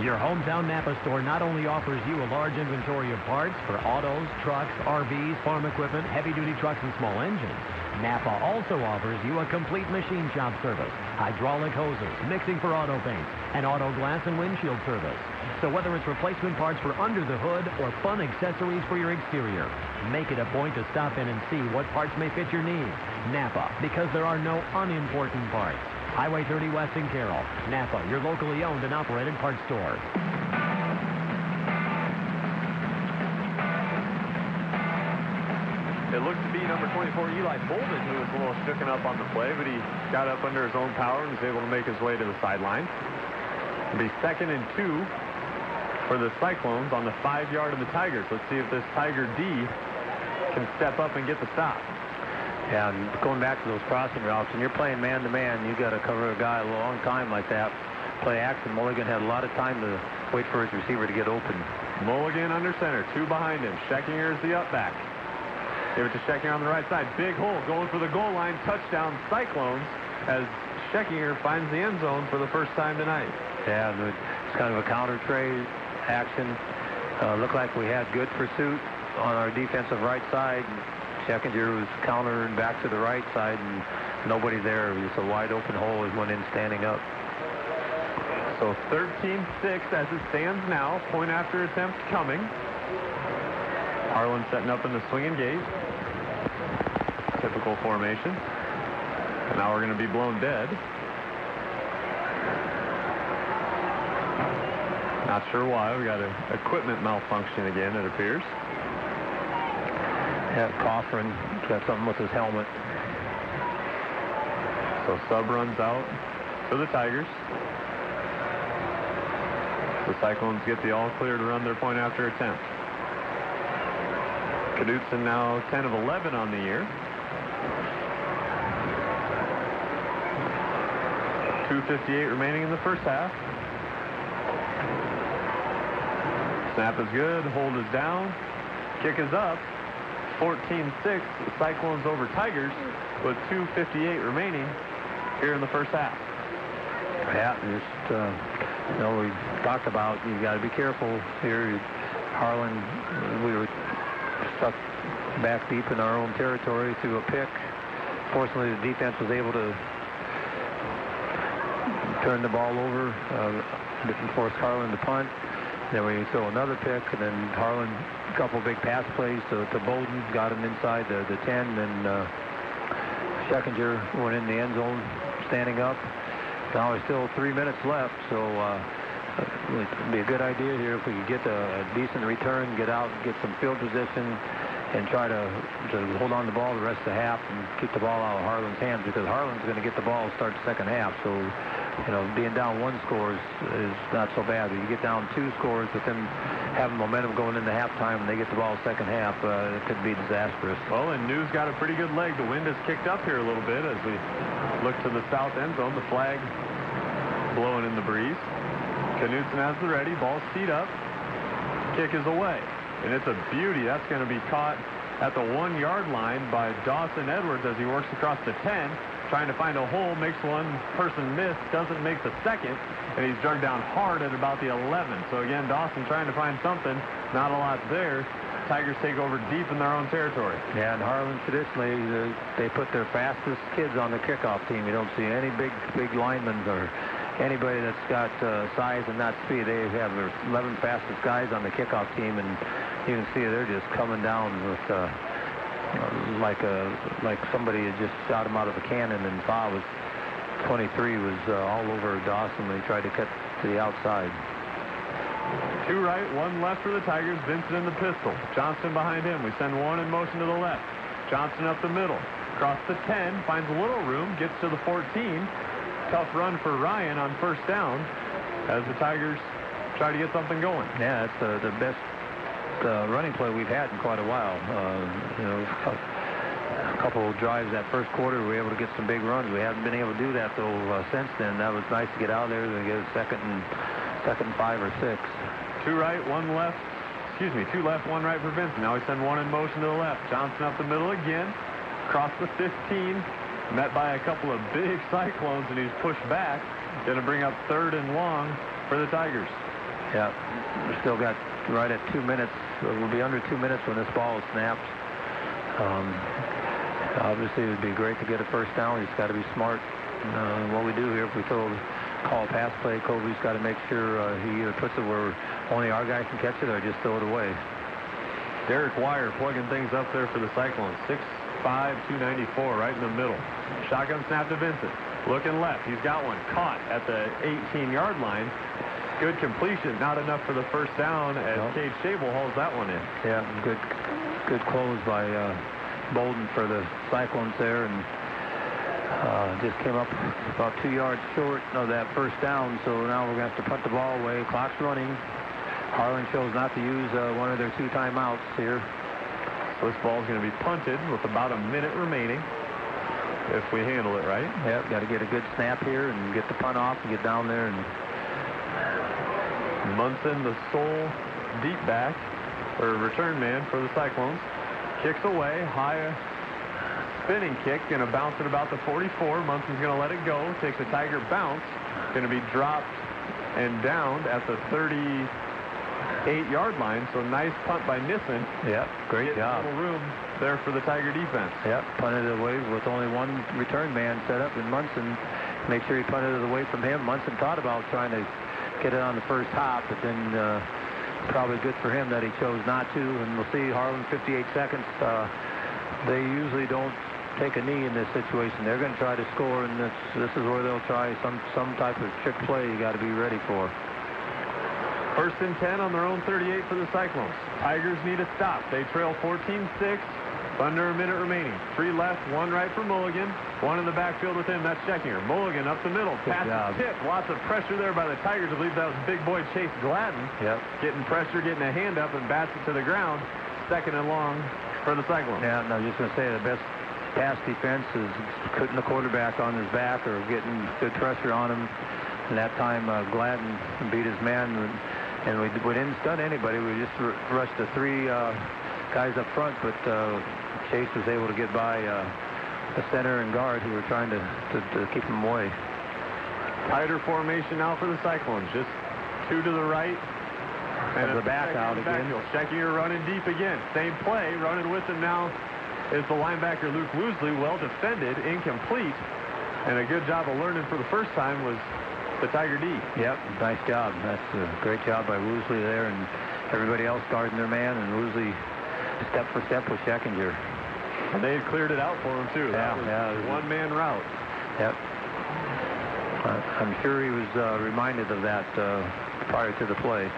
Your hometown Napa store not only offers you a large inventory of parts for autos, trucks, RVs, farm equipment, heavy-duty trucks, and small engines. Napa also offers you a complete machine shop service, hydraulic hoses, mixing for auto paint, and auto glass and windshield service. So whether it's replacement parts for under the hood or fun accessories for your exterior, make it a point to stop in and see what parts may fit your needs. Napa, because there are no unimportant parts. Highway 30 West in Carroll. Napa, your locally owned and operated parts store.
It looks to be number 24, Eli Bolden, who was a little shooken up on the play, but he got up under his own power and was able to make his way to the sideline. It'll be 2nd and 2 for the Cyclones on the 5-yard of the Tigers. Let's see if this Tiger D can step up and get the stop.
Yeah, and going back to those crossing routes, when you're playing man-to-man, you got to cover a guy a long time like that. Play action. Mulligan had a lot of time to wait for his receiver to get open.
Mulligan under center, 2 behind him. Scheckinger is the up back. Give it to Scheckinger on the right side. Big hole, going for the goal line. Touchdown Cyclones as Scheckinger finds the end zone for the first time tonight.
Yeah, it's kind of a counter trade action. Looked like we had good pursuit on our defensive right side. Scheckinger was countering back to the right side, and nobody there. Just a wide open hole. He went in standing up.
So 13-6 as it stands now. Point after attempt coming. Harlan setting up in the swinging gate. Typical formation. And now we're going to be blown dead. Not sure why. We got an equipment malfunction again, it appears.
Yeah, Coffrin got something with his helmet.
So sub runs out for the Tigers. The Cyclones get the all clear to run their point after attempt. Knudsen now 10 of 11 on the year. 2:58 remaining in the first half. Snap is good. Hold is down. Kick is up. 14-6. The Cyclones over Tigers with 2:58 remaining here in the first half.
Yeah, just, we talked about you got to be careful here. Harlan, we were stuck back deep in our own territory through a pick. Fortunately, the defense was able to turn the ball over, didn't force Harlan to punt. Then we throw another pick, and then Harlan, a couple big pass plays to Bowden, got him inside the 10, and Scheckinger went in the end zone standing up. Now there's still 3 minutes left, so it would be a good idea here if we could get a decent return, get out, get some field position, and try to hold on to the ball the rest of the half and keep the ball out of Harlan's hands, because Harlan's going to get the ball to start the second half. So, being down 1 score is not so bad. But you get down 2 scores with them having momentum going into halftime and they get the ball second half, it could be disastrous.
Well, and New's got a pretty good leg. The wind has kicked up here a little bit as we look to the south end zone. The flag blowing in the breeze. Knudsen has the ready. Ball teed up. Kick is away. And it's a beauty. That's going to be caught at the 1-yard line by Dawson Edwards as he works across the 10, trying to find a hole, makes one person miss, doesn't make the second, and he's drugged down hard at about the 11. So again, Dawson trying to find something. Not a lot there. Tigers take over deep in their own territory.
Yeah, and Harlan traditionally, they put their fastest kids on the kickoff team. You don't see any big linemen or anybody that's got size and not speed. They have their 11 fastest guys on the kickoff team, and you can see they're just coming down with like somebody had just shot him out of a cannon, and Fa was 23 was all over Dawson. They tried to cut to the outside.
2 right, 1 left for the Tigers. Vincent in the pistol. Johnson behind him. We send 1 in motion to the left. Johnson up the middle. Across the 10, finds a little room, gets to the 14. Tough run for Ryan on first down as the Tigers try to get something going.
Yeah, it's the best running play we've had in quite a while. A couple of drives that first quarter, we were able to get some big runs. We haven't been able to do that, though, since then. That was nice to get out there and get a second and 5 or 6.
2 right, 1 left. 2 left, 1 right for Vincent. Now we send 1 in motion to the left. Johnson up the middle again. Across the 15. Met by a couple of big Cyclones, and he's pushed back. Going to bring up 3rd and long for the Tigers.
Yeah, we still got right at 2 minutes. We'll be under 2 minutes when this ball is snapped. Obviously, it would be great to get a first down. We just got to be smart. What we do here, if we call a pass play, Kobe's got to make sure he either puts it where only our guy can catch it or just throw it away.
Derek Wire plugging things up there for the Cyclones. 6'5", 294, right in the middle. Shotgun snap to Vincent. Looking left. He's got one. Caught at the 18-yard line. Good completion. Not enough for the first down as Cade Shable hauls that one in.
Yeah, good close by Bowden for the Cyclones there, and just came up about 2 yards short of that first down. So now we're going to have to punt the ball away. Clock's running. Harlan chose not to use one of their 2 timeouts here.
So this ball is going to be punted with about a minute remaining. if we handle it right.
Yep, got to get a good snap here and get the punt off and get down there. And
Munson, the sole deep back, or return man for the Cyclones. Kicks away, high spinning kick, going to bounce at about the 44. Munson's going to let it go, takes a Tiger bounce, going to be dropped and downed at the 38-yard line. So nice punt by Nissen.
Yep, great job.
A little room there for the Tiger defense.
Yep, punted it away with only one return man set up, and Munson made sure he punted it away from him. Munson thought about trying to get it on the first hop, but then probably good for him that he chose not to. And we'll see Harlan 58 seconds. They usually don't take a knee in this situation. They're going to try to score, and this is where they'll try some type of trick play you got to be ready for.
1st and 10 on their own 38 for the Cyclones. Tigers need a stop. They trail 14-6. Under a minute remaining. 3 left, 1 right for Mulligan. 1 in the backfield with him. That's Scheckinger. Mulligan up the middle. Pass is tipped. Lots of pressure there by the Tigers. I believe that was big boy Chase Gladden.
Yep.
Getting pressure, getting a hand up, and bats it to the ground. 2nd and long for the Cyclones.
Yeah, no, I was just going to say the best pass defense is putting the quarterback on his back or getting good pressure on him. And that time, Gladden beat his man. And we didn't stun anybody. We just rushed the 3 guys up front, but Chase was able to get by the center and guard who were trying to keep him away.
Tighter formation now for the Cyclones. Just 2 to the right. And
the back out again.
Scheckinger running deep again. Same play. Running with him now is the linebacker Luke Woosley. Well defended. Incomplete. And a good job of learning for the first time was the Tiger D.
Yep, nice job. That's a great job by Woosley there, and everybody else guarding their man, and Woosley step for step with Scheckinger.
And they had cleared it out for him, too.
Yeah,
that was a one-man route.
Yep. I'm sure he was reminded of that prior to the play.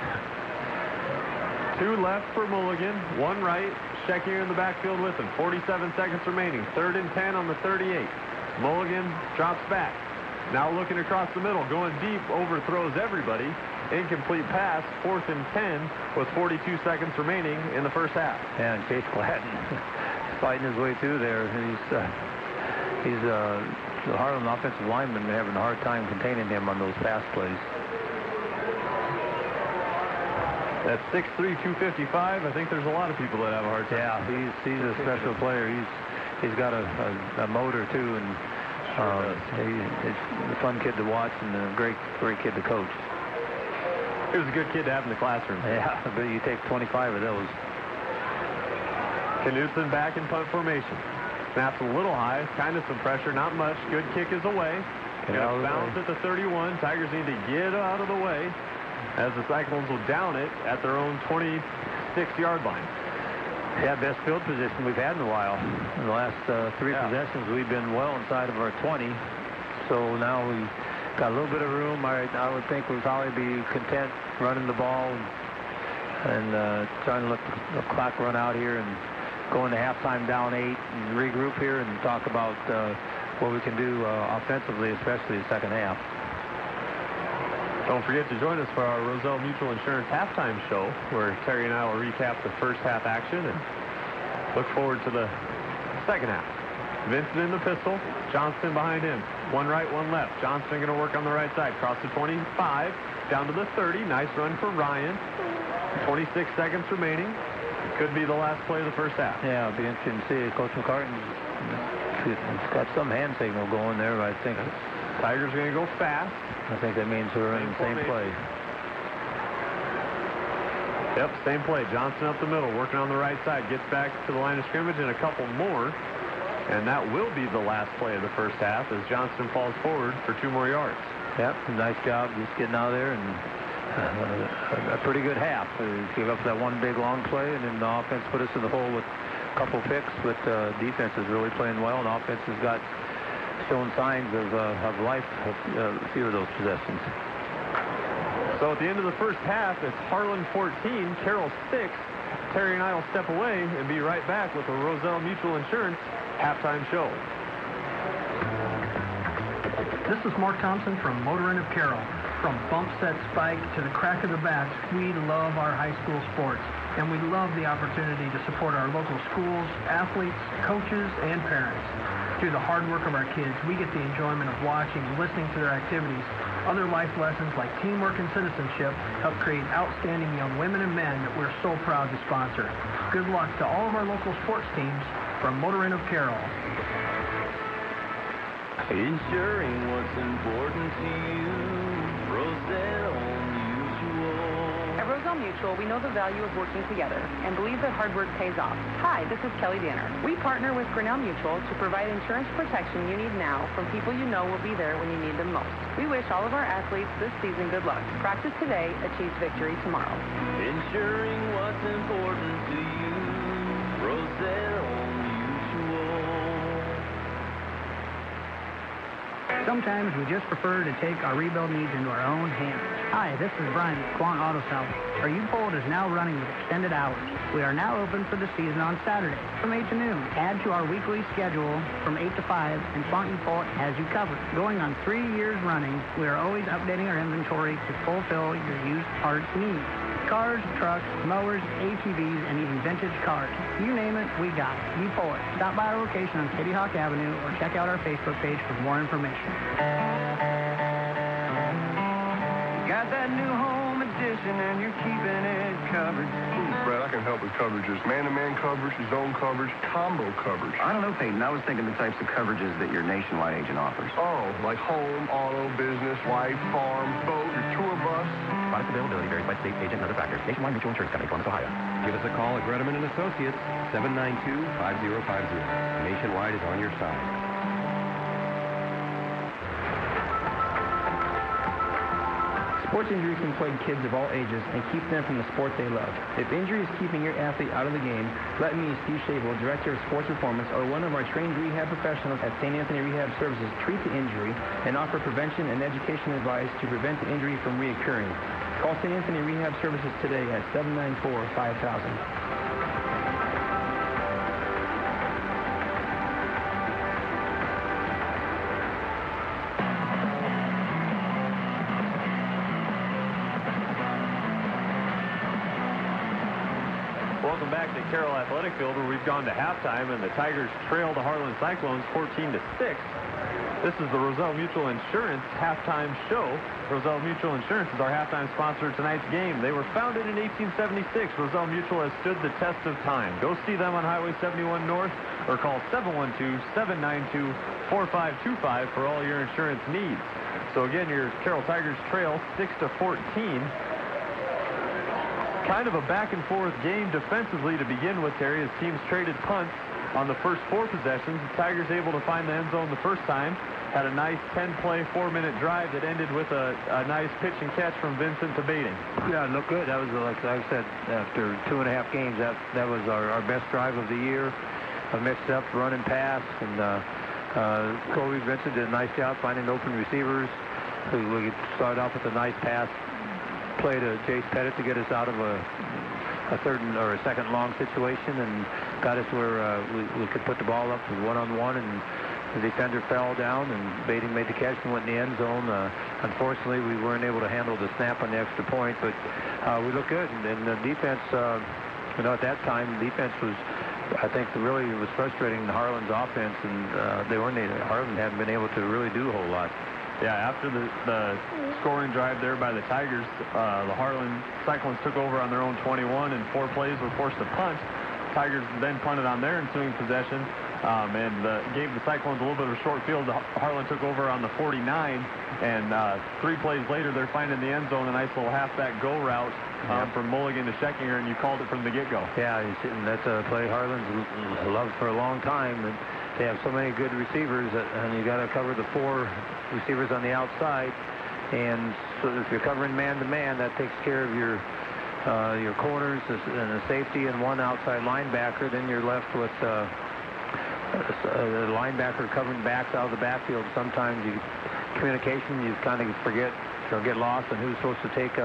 2 left for Mulligan, 1 right. Scheckinger in the backfield with him. 47 seconds remaining. 3rd and 10 on the 38. Mulligan drops back. Now looking across the middle, going deep, overthrows everybody. Incomplete pass, 4th and 10 with 42 seconds remaining in the first half.
Yeah, and Chase Gladden fighting his way through there. He's the Harlan offensive lineman having a hard time containing him on those pass plays.
At 6'3", 255, I think there's a lot of people that have a hard time.
Yeah, he's a special player. He's got a motor too, and he's a fun kid to watch and a great kid to coach.
He was a good kid to have in the classroom.
Yeah, but you take 25 of those.
Knutson back in punt formation. Snaps a little high, kind of some pressure, not much. Good kick is away. Gonna bounce at the 31. Tigers need to get out of the way as the Cyclones will down it at their own 26-yard line.
Yeah, best field position we've had in a while. In the last 3 possessions, we've been well inside of our 20. So now we got a little bit of room. I would think we'll probably be content running the ball and trying to let the clock run out here and go into halftime down 8 and regroup here and talk about what we can do offensively, especially the second half.
Don't forget to join us for our Roselle Mutual Insurance halftime show, where Terry and I will recap the first half action and look forward to the second half. Vincent in the pistol, Johnston behind him. 1 right, 1 left. Johnston going to work on the right side. Cross the 25, down to the 30. Nice run for Ryan. 26 seconds remaining. Could be the last play of the first half.
Yeah, it'll be interesting to see. Coach McCartan's got some hand signal going there, but I think
Tigers are going to go fast.
I think that means we're in the same play.
Yep, same play. Johnston up the middle, working on the right side. Gets back to the line of scrimmage and a couple more. And that will be the last play of the first half as Johnston falls forward for 2 more yards.
Yep, nice job just getting out of there, and a pretty good half. Give up that one big long play, and then the offense put us in the hole with a couple picks, but defense is really playing well, and offense has got shown signs of life a few of those possessions.
So at the end of the first half, it's Harlan 14, Carroll 6. Terry and I will step away and be right back with the Roselle Mutual Insurance halftime show.
This is Mark Thompson from Motor Inn of Carroll. From bump set spike to the crack of the bats, we love our high school sports. and we love the opportunity to support our local schools, athletes, coaches, and parents. Through the hard work of our kids, we get the enjoyment of watching and listening to their activities. Other life lessons like teamwork and citizenship help create outstanding young women and men that we're so proud to sponsor. Good luck to all of our local sports teams from Motor Inn of Carroll.
Ensuring what's important to you, Roselle Mutual.
At Roselle Mutual, we know the value of working together and believe that hard work pays off. Hi, this is Kelly Danner. We partner with Grinnell Mutual to provide insurance protection you need now from people you know will be there when you need them most. We wish all of our athletes this season good luck. Practice today, achieves victory tomorrow.
Ensuring what's important to you, Roselle Mutual.
Sometimes we just prefer to take our rebuild needs into our own hands. Hi, this is Brian with Quant Auto Salvage. Our U-Bolt is now running with extended hours. We are now open for the season on Saturday from 8 to noon. Add to our weekly schedule from 8 to 5, and Quant U-Bolt has you covered. Going on 3 years running, we are always updating our inventory to fulfill your used parts needs. Cars, trucks, mowers, ATVs, and even vintage cars. You name it, we got it. U-Bolt. Stop by our location on Kitty Hawk Avenue or check out our Facebook page for more information.
Got that new home edition and you're keeping it covered.
Brad, I can help with coverages. Man-to-man coverage, zone coverage, combo coverage.
I don't know, Peyton. I was thinking the types of coverages that your nationwide agent offers.
Oh, like home, auto, business, life, farm, boat, your tour bus.
Product availability varies by state, agent, and other factors. Nationwide Mutual Insurance Company, Columbus, Ohio.
Give us a call at Gredeman & Associates, 792-5050. Nationwide is on your side.
Sports injuries can plague kids of all ages and keep them from the sport they love. If injury is keeping your athlete out of the game, let me, Steve Shavel, Director of Sports Performance, or one of our trained rehab professionals at St. Anthony Rehab Services treat the injury and offer prevention and education advice to prevent the injury from reoccurring. Call St. Anthony Rehab Services today at 794-5000.
Welcome back to Carroll Athletic Field, where we've gone to halftime, and the Tigers trail the Harlan Cyclones 14-6. This is the Roselle Mutual Insurance halftime show. Roselle Mutual Insurance is our halftime sponsor of tonight's game. They were founded in 1876. Roselle Mutual has stood the test of time. Go see them on Highway 71 North or call 712-792-4525 for all your insurance needs. So again, your Carroll Tigers trail 6-14. Kind of a back-and-forth game defensively to begin with, Terry, as teams traded punts on the first 4 possessions. The Tigers able to find the end zone the first time. Had a nice 10-play, 4-minute drive that ended with a nice pitch and catch from Vincent to Bating.
Yeah, it looked good. That was, like I said, after 2.5 games, that was our best drive of the year. A mixed up run and pass, and Colby Vincent did a nice job finding open receivers. We started off with a nice pass play to Jace Pettit to get us out of a third or a second long situation, and got us where we could put the ball up with one-on-one, and the defender fell down, and Bating made the catch and went in the end zone. Unfortunately, we weren't able to handle the snap on the extra point, but we looked good, and the defense, at that time, the defense was, I think, really was frustrating the Harlan's offense, and Harlan hadn't been able to really do a whole lot.
Yeah, after the scoring drive there by the Tigers, the Harlan Cyclones took over on their own 21, and 4 plays were forced to punt. Tigers then punted on their ensuing possession, and gave the Cyclones a little bit of a short field. Harlan took over on the 49, and 3 plays later, they're finding the end zone, a nice little halfback go route from Mulligan to Scheckinger, and you called it from the get-go.
Yeah, and that's a play Harlan's loved for a long time. And they have so many good receivers, and you got to cover the 4 receivers on the outside. And so if you're covering man-to-man, that takes care of your corners and a safety and 1 outside linebacker. Then you're left with a linebacker covering backs out of the backfield. Sometimes communication, you kind of forget or get lost on who's supposed to take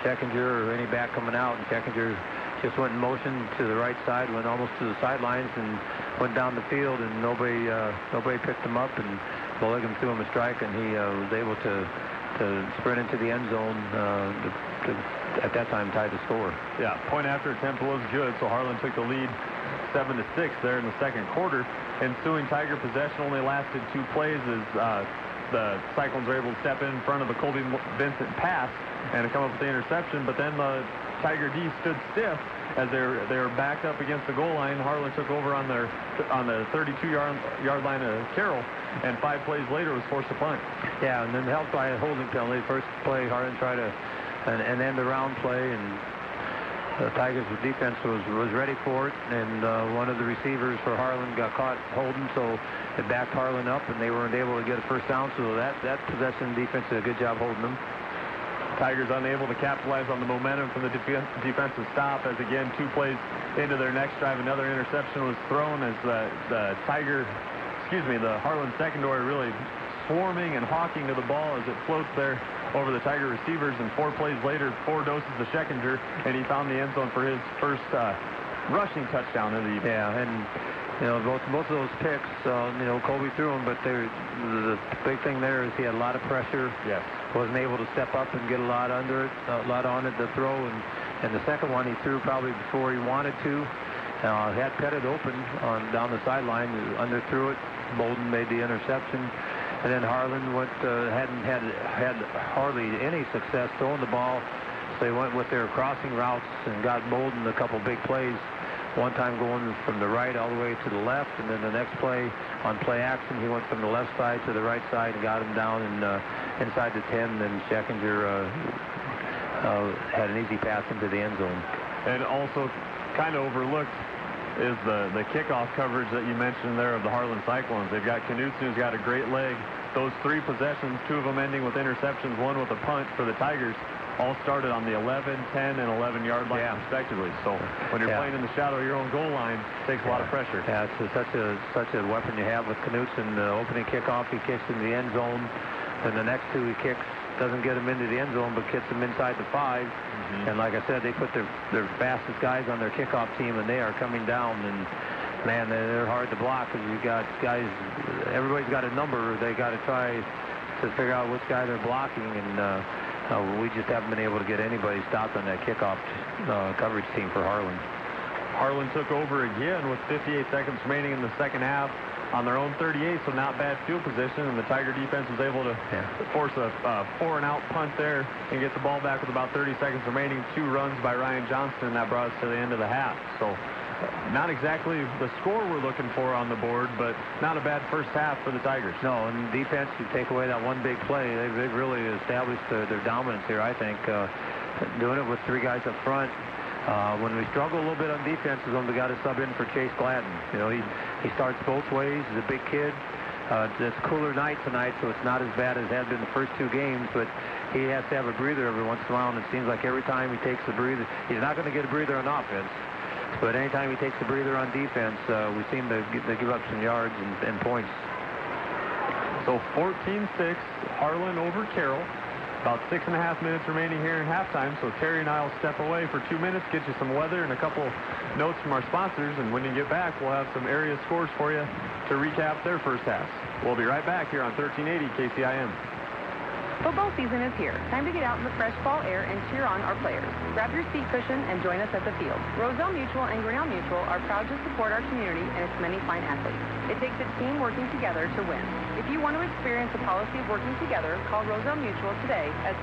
Scheckinger or any back coming out. And Scheckinger just went in motion to the right side, went almost to the sidelines, and went down the field, and nobody picked him up, and Mulligan threw him a strike, and he was able to sprint into the end zone to at that time tied the score.
Yeah, point after attempt was good, so Harlan took the lead 7-6 there in the second quarter. Ensuing Tiger possession only lasted 2 plays as the Cyclones were able to step in front of the Colby Vincent pass and to come up with the interception, but then the Tiger D stood stiff as they were backed up against the goal line. Harlan took over on the 32-yard line of Carroll, and 5 plays later was forced to punt.
Yeah, and then helped by a holding penalty. First play, Harlan tried to an end-around play, and the Tigers' defense was ready for it, and one of the receivers for Harlan got caught holding, so it backed Harlan up, and they weren't able to get a first down, so that possession defense did a good job holding them.
Tigers unable to capitalize on the momentum from the defensive stop, as again 2 plays into their next drive, another interception was thrown as the Harlan secondary really swarming and hawking to the ball as it floats there over the Tiger receivers, and 4 plays later, 4 doses of Schechinger, and he found the end zone for his first rushing touchdown of the evening.
Yeah, and both of those picks, Colby threw them, but the big thing there is he had a lot of pressure.
Yes.
Wasn't able to step up and get a lot on it to throw, and the second one he threw probably before he wanted to. Had Pettit open down the sideline, underthrew it. Bolden made the interception, and then Harlan hadn't had hardly any success throwing the ball, so they went with their crossing routes and got Bolden a couple big plays. One time going from the right all the way to the left, and then the next play on play action, he went from the left side to the right side and got him down inside the 10. Then Schechinger had an easy pass into the end zone.
And also kind of overlooked is the kickoff coverage that you mentioned there of the Harlan Cyclones. They've got Knutson, who's got a great leg. Those 3 possessions, 2 of them ending with interceptions, 1 with a punt for the Tigers, all started on the 11, 10, and 11-yard line respectively. So when you're playing in the shadow of your own goal line, it takes a lot of pressure.
Yeah, it's such a weapon you have with Knutson. The opening kickoff, he kicks in the end zone, and the next 2 he kicks, doesn't get him into the end zone, but gets him inside the 5. And like I said, they put their fastest guys on their kickoff team, and they are coming down. And man, they're hard to block because you got guys. Everybody's got a number. They got to try to figure out which guy they're blocking, and we just haven't been able to get anybody stopped on that kickoff coverage team for Harlan.
Harlan took over again with 58 seconds remaining in the second half on their own 38, so not bad field position, and the Tiger defense was able to force a 4-and-out punt there and get the ball back with about 30 seconds remaining. 2 runs by Ryan Johnston, and that brought us to the end of the half. So not exactly the score we're looking for on the board, but not a bad first half for the Tigers.
No, and defense, you take away that one big play, they've really established their dominance here, I think. Doing it with 3 guys up front. When we struggle a little bit on defense, is when we got to sub in for Chase Gladden. He starts both ways. He's a big kid. It's a cooler night tonight, so it's not as bad as it had been the first 2 games, but he has to have a breather every once in a while, and it seems like every time he takes a breather, he's not going to get a breather on offense, but anytime he takes a breather on defense, we seem to give up some yards and points.
So 14-6, Harlan over Carroll. About 6.5 minutes remaining here in halftime, so Terry and I will step away for 2 minutes, get you some weather and a couple notes from our sponsors, and when you get back, we'll have some area scores for you to recap their first half. We'll be right back here on 1380 KCIM.
Football season is here. Time to get out in the fresh fall air and cheer on our players. Grab your seat cushion and join us at the field. Roselle Mutual and Grinnell Mutual are proud to support our community and its many fine athletes. It takes a team working together to win. If you want to experience the policy of working together, call Roselle Mutual today at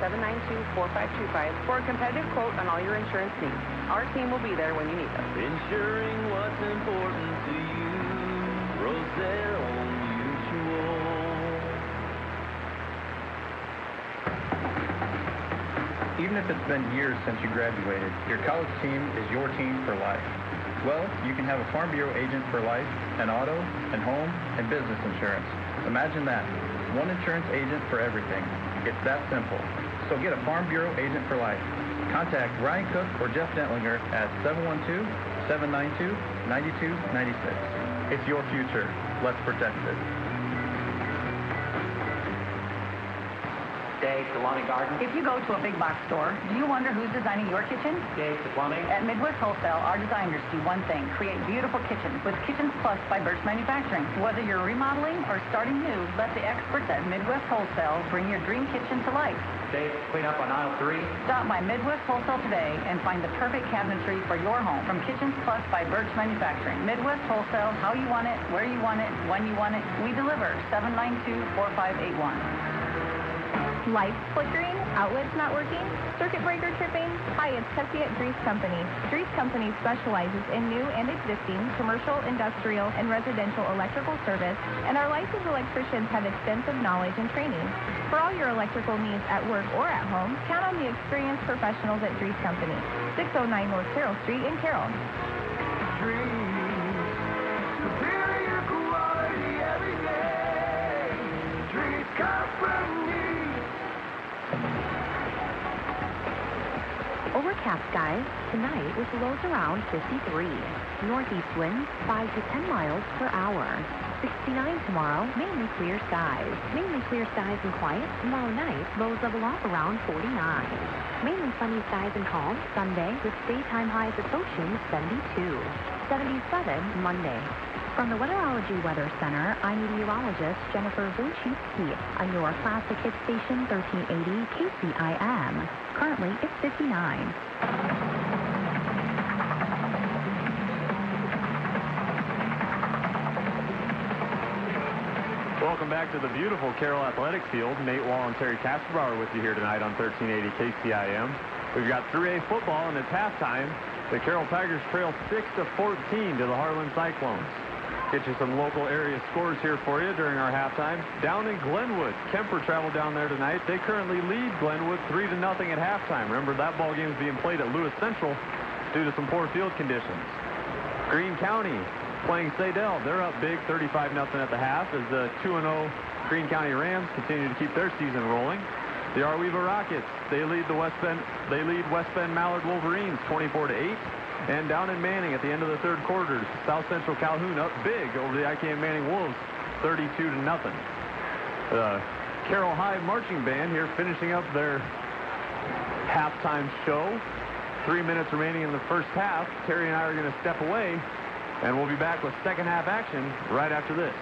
792-4525 for a competitive quote on all your insurance needs. Our team will be there when you need us.
Ensuring what's important to you, Roselle Mutual.
Even if it's been years since you graduated, your college team is your team for life. Well, you can have a Farm Bureau agent for life, and auto, and home, and business insurance. Imagine that. One insurance agent for everything. It's that simple. So get a Farm Bureau agent for life. Contact Ryan Cook or Jeff Dentlinger at 712-792-9296. It's your future. Let's protect it.
Day
Dave to Lawn and Garden.
If you go to a big box store, do you wonder who's designing your kitchen?
Dave to Plumbing.
At Midwest Wholesale, our designers do one thing, create beautiful kitchens with Kitchens Plus by Birch Manufacturing. Whether you're remodeling or starting new, let the experts at Midwest Wholesale bring your dream kitchen to life.
Dave, clean up on aisle 3.
Stop by Midwest Wholesale today and find the perfect cabinetry for your home from Kitchens Plus by Birch Manufacturing. Midwest Wholesale, how you want it, where you want it, when you want it. We deliver 792-4581.
Lights flickering, outlets not working, circuit breaker tripping? Hi, it's Tessie at Grease Company. Grease Company specializes in new and existing commercial, industrial, and residential electrical service, and our licensed electricians have extensive knowledge and training. For all your electrical needs at work or at home, count on the experienced professionals at Grease Company, 609 North Carroll Street in Carroll.
Superior quality every day. Grease Company.
Overcast skies tonight with lows around 53. Northeast winds 5 to 10 miles per hour. 69 tomorrow, mainly clear skies. Mainly clear skies and quiet. Tomorrow night, lows level off around 49. Mainly sunny skies and calm Sunday with daytime highs approaching 72. 77 Monday. From the Weatherology Weather Center, I'm meteorologist Jennifer Wojcicki on your Classic Hit Station 1380 KCIM. Currently, it's 59.
Welcome back to the beautiful Carroll Athletic Field. Nate Wall and Terry Kasperbauer with you here tonight on 1380 KCIM. We've got 3A football, and it's halftime. The Carroll Tigers trail 6-14 to the Harlan Cyclones. Get you some local area scores here for you during our halftime. Down in Glenwood, Kemper traveled down there tonight. They currently lead Glenwood 3-0 at halftime. Remember, that ball game is being played at Lewis Central due to some poor field conditions. Greene County playing Sadell. They're up big 35-0 at the half as the 2-0 Greene County Rams continue to keep their season rolling. The Arweeva Rockets, they lead West Bend Mallard Wolverines 24-8. And down in Manning at the end of the third quarter, South Central Calhoun up big over the IKM Manning Wolves, 32-0. The Carroll High Marching Band here finishing up their halftime show. 3 minutes remaining in the first half. Terry and I are going to step away, and we'll be back with second half action right after this.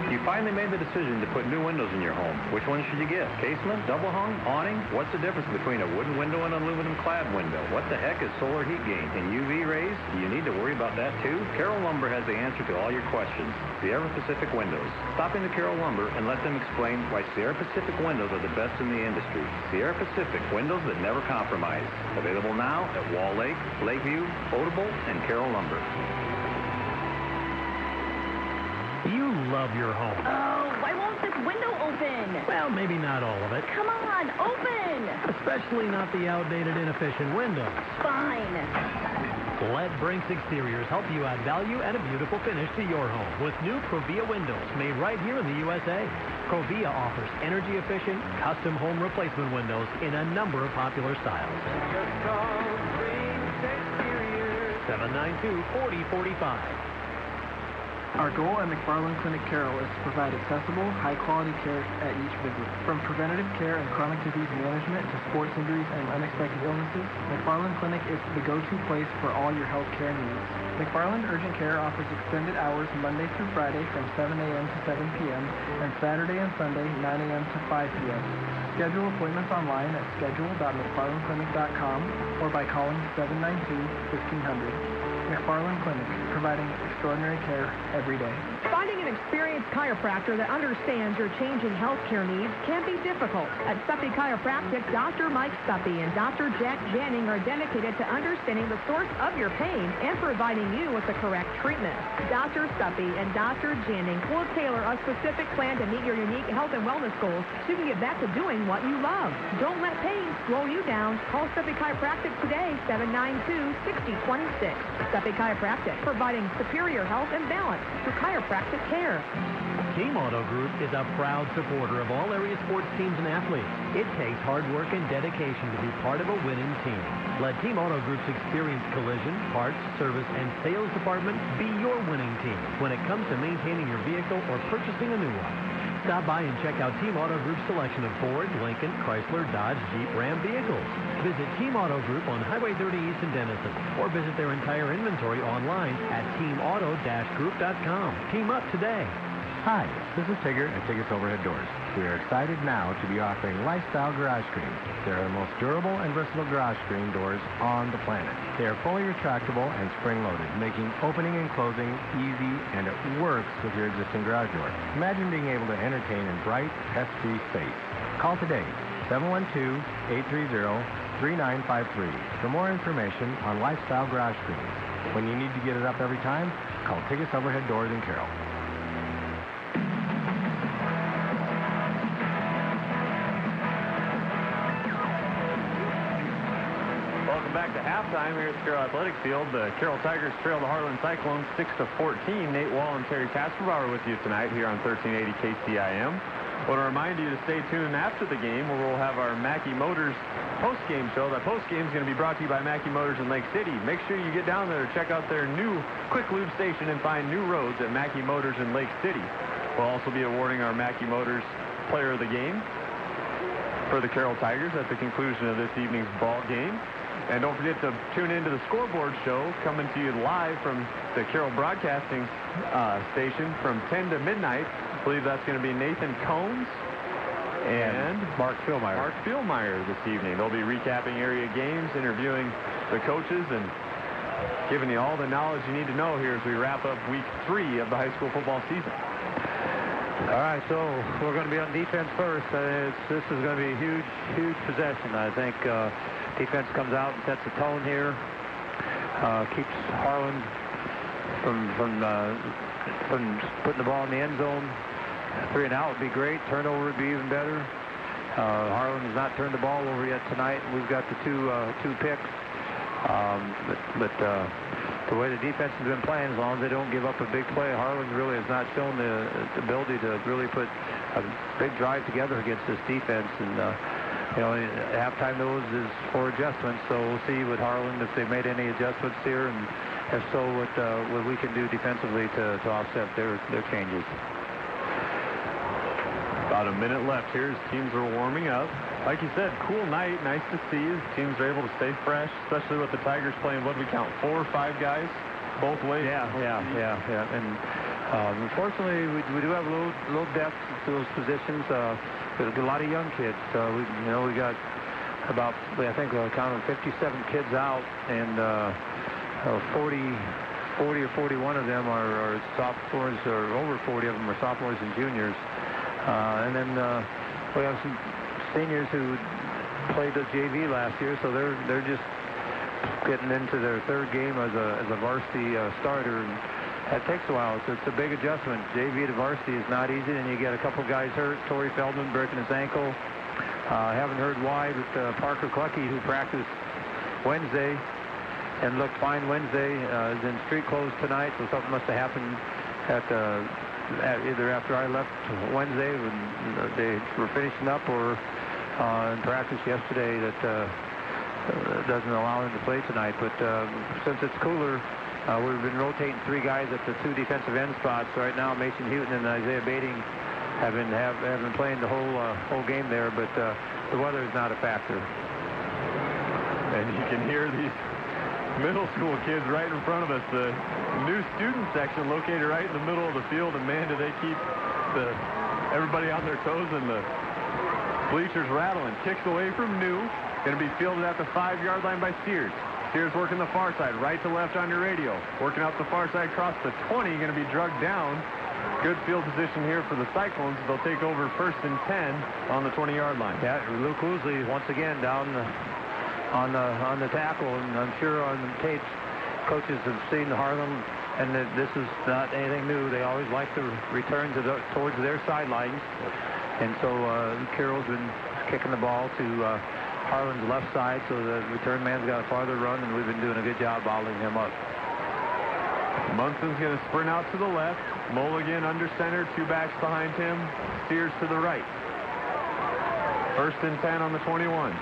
You finally made the decision to put new windows in your home. Which one should you get? Casement, double hung, awning? What's the difference between a wooden window and an aluminum clad window? What the heck is solar heat gain and UV rays? Do you need to worry about that too? Carroll Lumber has the answer to all your questions. Sierra Pacific Windows. Stop into Carroll Lumber and let them explain why Sierra Pacific windows are the best in the industry. Sierra Pacific, windows that never compromise. Available now at Wall Lake, Lakeview, Potable, and Carroll Lumber.
You love your home.
Oh, why won't this window open?
Well, maybe not all of it.
Come on, open!
Especially not the outdated, inefficient windows.
Fine.
Let Brinks Exteriors help you add value and a beautiful finish to your home with new Provia windows made right here in the USA. Provia offers energy-efficient, custom home replacement windows in a number of popular styles. 792-4045.
Our goal at McFarland Clinic Carroll is to provide accessible, high-quality care at each visit. From preventative care and chronic disease management to sports injuries and unexpected illnesses, McFarland Clinic is the go-to place for all your health care needs. McFarland Urgent Care offers extended hours Monday through Friday from 7 a.m. to 7 p.m. and Saturday and Sunday 9 a.m. to 5 p.m. Schedule appointments online at schedule.mcfarlandclinic.com or by calling 792-1500. McFarland Clinic, providing extraordinary care every day.
Finding an experienced chiropractor that understands your changing health care needs can be difficult. At Stuppy Chiropractic, Dr. Mike Stuppy and Dr. Jack Janning are dedicated to understanding the source of your pain and providing you with the correct treatment. Dr. Stuppy and Dr. Janning will tailor a specific plan to meet your unique health and wellness goals so you can get back to doing what you love. Don't let pain slow you down. Call Stuppy Chiropractic today, 792-6026. Stuppy Chiropractic, providing superior health and balance through chiropractic care.
Team Auto Group is a proud supporter of all area sports teams and athletes. It takes hard work and dedication to be part of a winning team. Let Team Auto Group's experienced collision, parts, service, and sales department be your winning team when it comes to maintaining your vehicle or purchasing a new one. Stop by and check out Team Auto Group's selection of Ford, Lincoln, Chrysler, Dodge, Jeep, Ram vehicles. Visit Team Auto Group on Highway 30 East in Denison, or visit their entire inventory online at teamauto-group.com. Team up today.
Hi, this is Tigger at Tigger's Overhead Doors. We are excited now to be offering lifestyle garage screens. They're the most durable and versatile garage screen doors on the planet. They are fully retractable and spring-loaded, making opening and closing easy, and it works with your existing garage door. Imagine being able to entertain in bright, pest-free space. Call today, 712-830-3953 for more information on lifestyle garage screens. When you need to get it up every time, call Tigger's Overhead Doors in Carroll.
Back to halftime here at the Carroll Athletic Field. The Carroll Tigers trail the Harlan Cyclones 6-14. Nate Wall and Terry Kasperbauer with you tonight here on 1380 KCIM. I want to remind you to stay tuned after the game, where we'll have our Mackey Motors post-game show. That post-game is going to be brought to you by Mackey Motors in Lake City. Make sure you get down there to check out their new quick lube station and find new roads at Mackey Motors in Lake City. We'll also be awarding our Mackey Motors Player of the Game for the Carroll Tigers at the conclusion of this evening's ball game. And don't forget to tune into the Scoreboard Show, coming to you live from the Carroll Broadcasting station from 10 to midnight. I believe that's going to be Nathan Combs and
Mark Spielmeyer.
Mark Spielmeyer this evening. They'll be recapping area games, interviewing the coaches, and giving you all the knowledge you need to know here as we wrap up week 3 of the high school football season.
All right, so we're going to be on defense first. This is going to be a huge, huge possession. I think defense comes out and sets the tone here. Keeps Harlan from putting the ball in the end zone. 3 and out would be great. Turnover would be even better. Harlan has not turned the ball over yet tonight. We've got the two picks. But the way the defense has been playing, as long as they don't give up a big play, Harlan really has not shown the ability to really put a big drive together against this defense. And you know, halftime those is for adjustments, so we'll see with Harlan if they've made any adjustments here, and if so, what we can do defensively to offset their changes.
About a minute left here as teams are warming up. Like you said, cool night, nice to see as teams are able to stay fresh, especially with the Tigers playing, what do we count, 4 or 5 guys both ways?
Yeah. And unfortunately, we do have a little depth to those positions. There's a lot of young kids. We got about, I think I counted 57 kids out, and 40 or 41 of them are sophomores, or over 40 of them are sophomores and juniors. And then we have some seniors who played the JV last year, so they're just getting into their 3rd game as a varsity starter. And that takes a while. So it's a big adjustment. JV to varsity is not easy, and you get a couple guys hurt. Torrey Feldman breaking his ankle. Haven't heard why, but Parker Clucky, who practiced Wednesday and looked fine Wednesday, is in street clothes tonight, so something must have happened either after I left Wednesday when they were finishing up, or in practice yesterday that doesn't allow him to play tonight. But since it's cooler, we've been rotating 3 guys at the 2 defensive end spots. Right now, Mason Houghton and Isaiah Bating have been playing the whole game there, but the weather is not a factor.
And you can hear these middle school kids right in front of us. The new student section located right in the middle of the field, and man, do they keep everybody on their toes and the bleachers rattling. Kicks away from New. Going to be fielded at the 5-yard line by Sears. Sears working the far side, right to left on your radio. Working out the far side across the 20, going to be drugged down. Good field position here for the Cyclones. They'll take over 1st and 10 on the 20-yard line.
Yeah, Luke Woosley once again down on the tackle, and I'm sure on the tapes, coaches have seen Harlan, and this is not anything new. They always like to return towards their sidelines, and so Carroll's been kicking the ball to Harlan's left side, so the return man's got a farther run, and we've been doing a good job bottling him up.
Munson's going to sprint out to the left. Mulligan under center, 2 backs behind him. Steers to the right. 1st and 10 on the 21.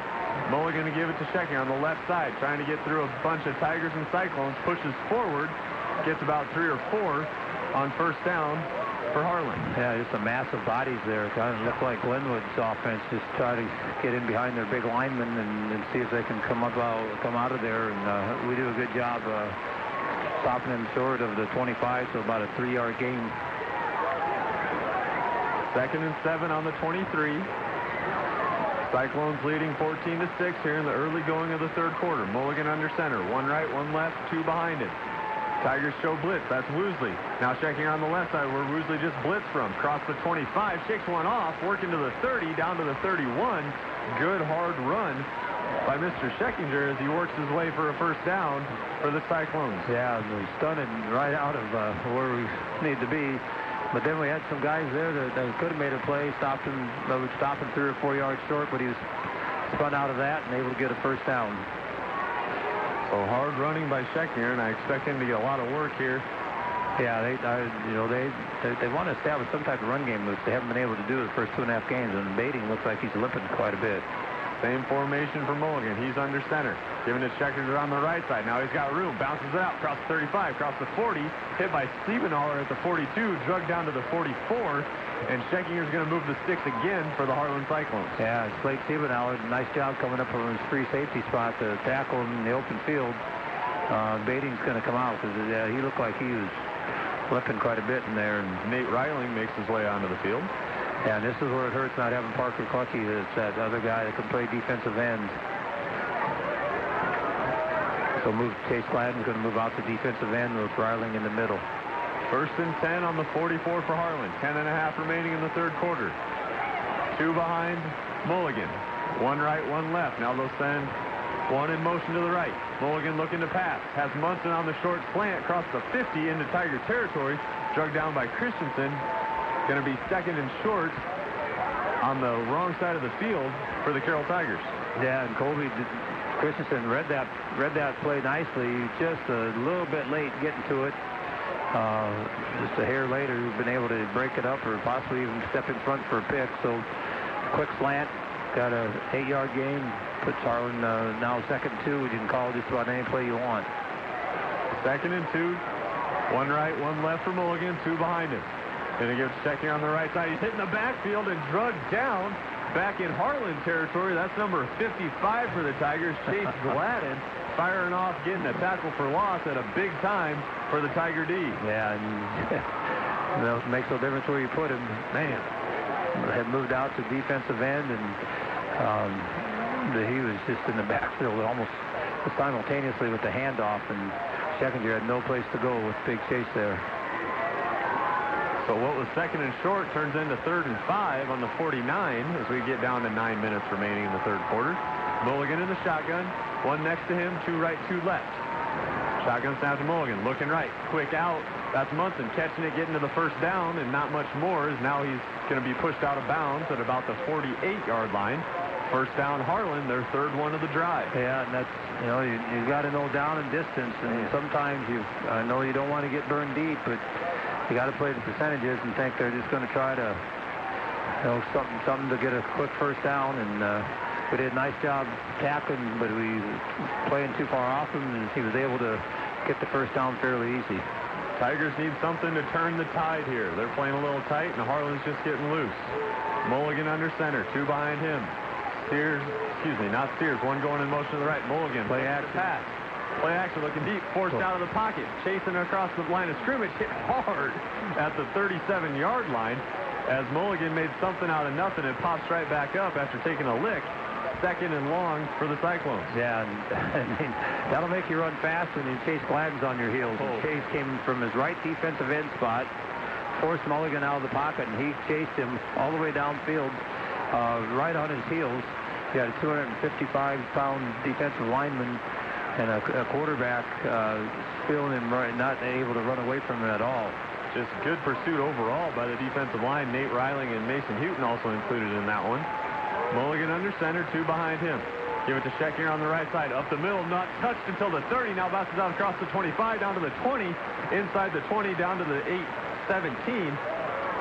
Mulligan to give it to Scheckner on the left side, trying to get through a bunch of Tigers and Cyclones. Pushes forward, gets about 3 or 4 on 1st down. for Harlan.
Yeah, just some massive bodies there. Kind of look like Glenwood's offense. Just try to get in behind their big linemen and see if they can come out of there. And we do a good job stopping them short of the 25, so about a 3-yard gain.
2nd and 7 on the 23. Cyclones leading 14-6 here in the early going of the third quarter. Mulligan under center. 1 right, 1 left, 2 behind him. Tigers show blitz. That's Woosley. Now checking on the left side where Woosley just blitzed from. Cross the 25, shakes one off, working to the 30, down to the 31. Good hard run by Mr. Scheckinger as he works his way for a first down for the Cyclones.
Yeah, we stunted right out of where we need to be. But then we had some guys there that could have made a play, stopped him 3 or 4 yards short, but he was spun out of that and able to get a first down.
So hard running by Scheckinger, and I expect him to get a lot of work here.
Yeah, they want to establish some type of run game moves. They haven't been able to do it the first 2.5 games, and Bading looks like he's limping quite a bit.
Same formation for Mulligan. He's under center. Giving it to Scheckinger on the right side. Now he's got room. Bounces it out. Across the 35. Across the 40. Hit by Stiebenaller at the 42. Drugged down to the 44. And Scheckingers going to move the sticks again for the Harlan Cyclones.
Yeah, Slade Stiebenaller. Nice job coming up from his free safety spot to tackle him in the open field. Bading's going to come out because he looked like he was limping quite a bit in there. And
Nate Reiling makes his way onto the field.
Yeah, and this is where it hurts not having Parker Clutchy. It's that other guy that can play defensive end. So Chase Gladden's going to move out to defensive end with Reiling in the middle.
1st and 10 on the 44 for Harlan. 10.5 remaining in the third quarter. 2 behind Mulligan. 1 right, 1 left. Now they'll send 1 in motion to the right. Mulligan looking to pass. Has Munson on the short slant across the 50 into Tiger territory. Drugged down by Christensen. Going to be 2nd and short on the wrong side of the field for the Carroll Tigers.
Yeah, and Colby Christensen read that play nicely. Just a little bit late getting to it. Just a hair later, we've been able to break it up or possibly even step in front for a pick. So quick slant, got a 8-yard gain, puts Harlan now 2nd and 2. You can call just about any play you want.
2nd and 2. 1 right, 1 left for Mulligan, 2 behind him. Going to give checking on the right side. He's hitting the backfield and drugged down back in Harlan territory. That's number 55 for the Tigers, Chase Gladden, firing off, getting a tackle for loss at a big time for the Tiger D.
Yeah, and it makes no difference where you put him. Man, had moved out to defensive end, and he was just in the backfield almost simultaneously with the handoff, and Scheckinger had no place to go with big Chase there.
So what was 2nd and short turns into 3rd and 5 on the 49 as we get down to 9 minutes remaining in the third quarter. Mulligan in the shotgun. 1 next to him, 2 right, 2 left. Shotgun snap to Mulligan. Looking right. Quick out. That's Munson catching it, getting to the first down, and not much more as now he's going to be pushed out of bounds at about the 48-yard line. First down Harlan, their 3rd one of the drive.
Yeah, and that's, you got to know down and distance, and sometimes I know you don't want to get burned deep, but you got to play the percentages and think they're just going to try to, something to get a quick first down. And we did a nice job tackling, but we playing too far off him, and he was able to get the first down fairly easy.
Tigers need something to turn the tide here. They're playing a little tight, and Harlan's just getting loose. Mulligan under center, 2 behind him. Not Sears. 1 going in motion to the right. Mulligan
play action
pass. Play action, looking deep, forced out of the pocket, chasing across the line of scrimmage, hit hard at the 37-yard line as Mulligan made something out of nothing and pops right back up after taking a lick. 2nd and long for the Cyclones.
Yeah, and that'll make you run fast, and then Chase Gladden's on your heels. Chase came from his right defensive end spot, forced Mulligan out of the pocket, and he chased him all the way downfield, right on his heels. He had a 255-pound defensive lineman and a quarterback feeling him right, not able to run away from him at all.
Just good pursuit overall by the defensive line. Nate Reiling and Mason Houghton also included in that one. Mulligan under center, 2 behind him. Give it to Scheckinger on the right side. Up the middle, not touched until the 30. Now bounces out across the 25, down to the 20. Inside the 20, down to the 8-17.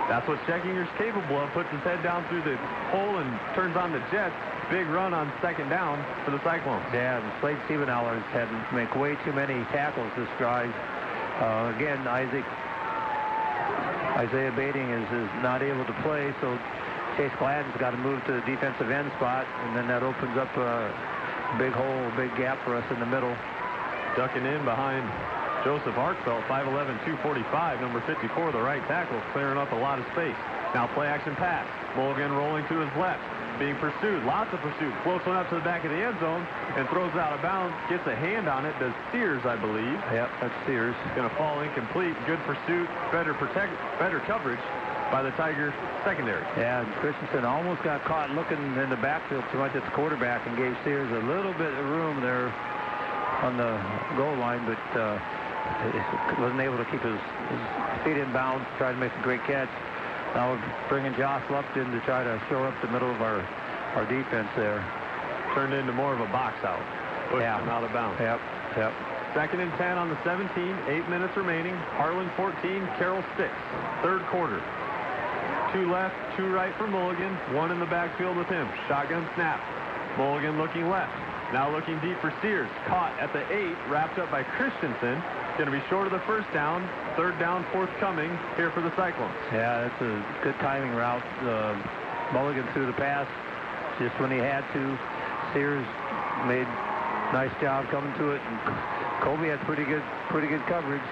That's what Scheckinger's capable of. Puts his head down through the hole and turns on the jets. Big run on 2nd down for the Cyclones.
Yeah, and Slade Stiebenaller has had to make way too many tackles this drive. Again, Isaac Isaiah Bading is not able to play, so Chase Gladden's got to move to the defensive end spot, and then that opens up a big hole, big gap for us in the middle.
Ducking in behind Joseph Hartfeld, 5'11", 245, number 54, the right tackle, clearing up a lot of space. Now play action pass. Mulligan rolling to his left, being pursued, lots of pursuit. Floats one up to the back of the end zone and throws it out of bounds. Gets a hand on it. Does Sears, I believe.
Yep, that's Sears.
Going to fall incomplete. Good pursuit. Better coverage by the Tiger secondary.
Yeah, and Christensen almost got caught looking in the backfield too much at the quarterback and gave Sears a little bit of room there on the goal line, but wasn't able to keep his feet in bounds. Tried to make a great catch. Now we're bringing Josh Lupton to try to shore up the middle of our defense there.
Turned into more of a box out.
Yeah.
Out of bounds.
Yep.
Second and 10 on the 17. 8 minutes remaining. Harlan 14, Carroll 6. Third quarter. 2 left, 2 right for Mulligan. 1 in the backfield with him. Shotgun snap. Mulligan looking left. Now looking deep for Sears. Caught at the 8. Wrapped up by Christensen. Going to be short of the first down. Third down forthcoming here for the Cyclones.
Yeah, that's a good timing route. Mulligan threw the pass just when he had to. Sears made a nice job coming to it, and Colby had pretty good coverage.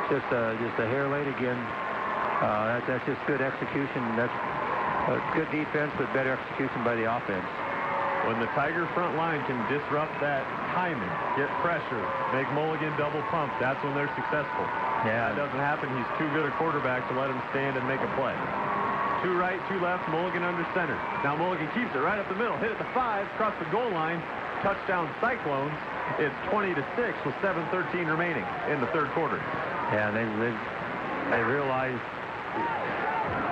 Just a hair late again. That's just good execution. That's good defense, but better execution by the offense.
When the Tiger front line can disrupt that timing, get pressure, make Mulligan double pump, that's when they're successful.
Yeah.
That doesn't happen. He's too good a quarterback to let him stand and make a play. 2 right, 2 left, Mulligan under center. Now Mulligan keeps it right up the middle. Hit at the 5, across the goal line. Touchdown Cyclones. It's 20-6 with 7:13 remaining in the third quarter.
Yeah, they realized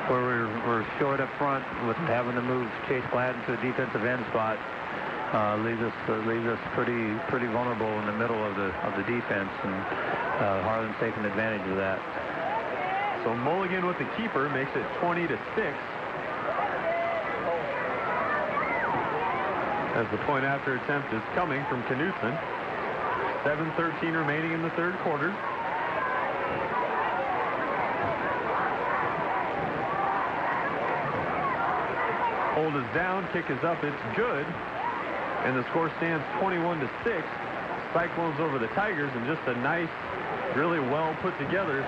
where we're short up front with having to move Chase Gladden to a defensive end spot. Leaves us pretty vulnerable in the middle of the defense, and Harlan's taking advantage of that.
So Mulligan with the keeper makes it 20-6. As the point after attempt is coming from Knutson. 7:13 remaining in the third quarter. Hold is down, kick is up, it's good. And the score stands 21-6. Cyclones over the Tigers, and just a nice, really well put together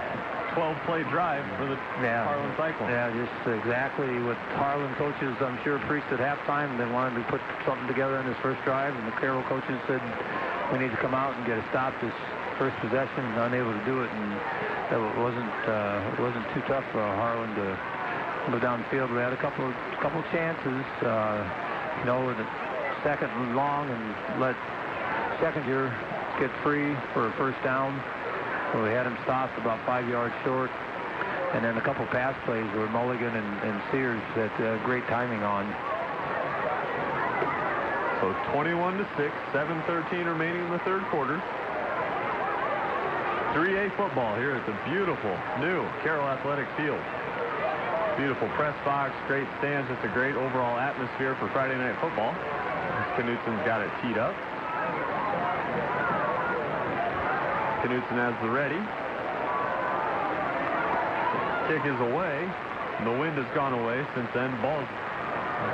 12-play drive for the Harlan Cyclones.
Yeah, just exactly what Harlan coaches, I'm sure, preached at halftime. They wanted to put something together in this first drive, and the Carroll coaches said, we need to come out and get a stop this first possession, unable to do it, and it wasn't too tough for Harlan to move down the field. We had a couple chances, with the second and long, and let Seconder get free for a first down. So we had him stopped about 5 yards short, and then a couple pass plays where Mulligan and Sears had great timing on.
So 21-6, 7:13 remaining in the third quarter. 3A football here at the beautiful new Carroll Athletic Field. Beautiful press box, great stands, just a great overall atmosphere for Friday night football. Knutson's got it teed up. Knutson has the ready. Kick is away. The wind has gone away since then. Ball's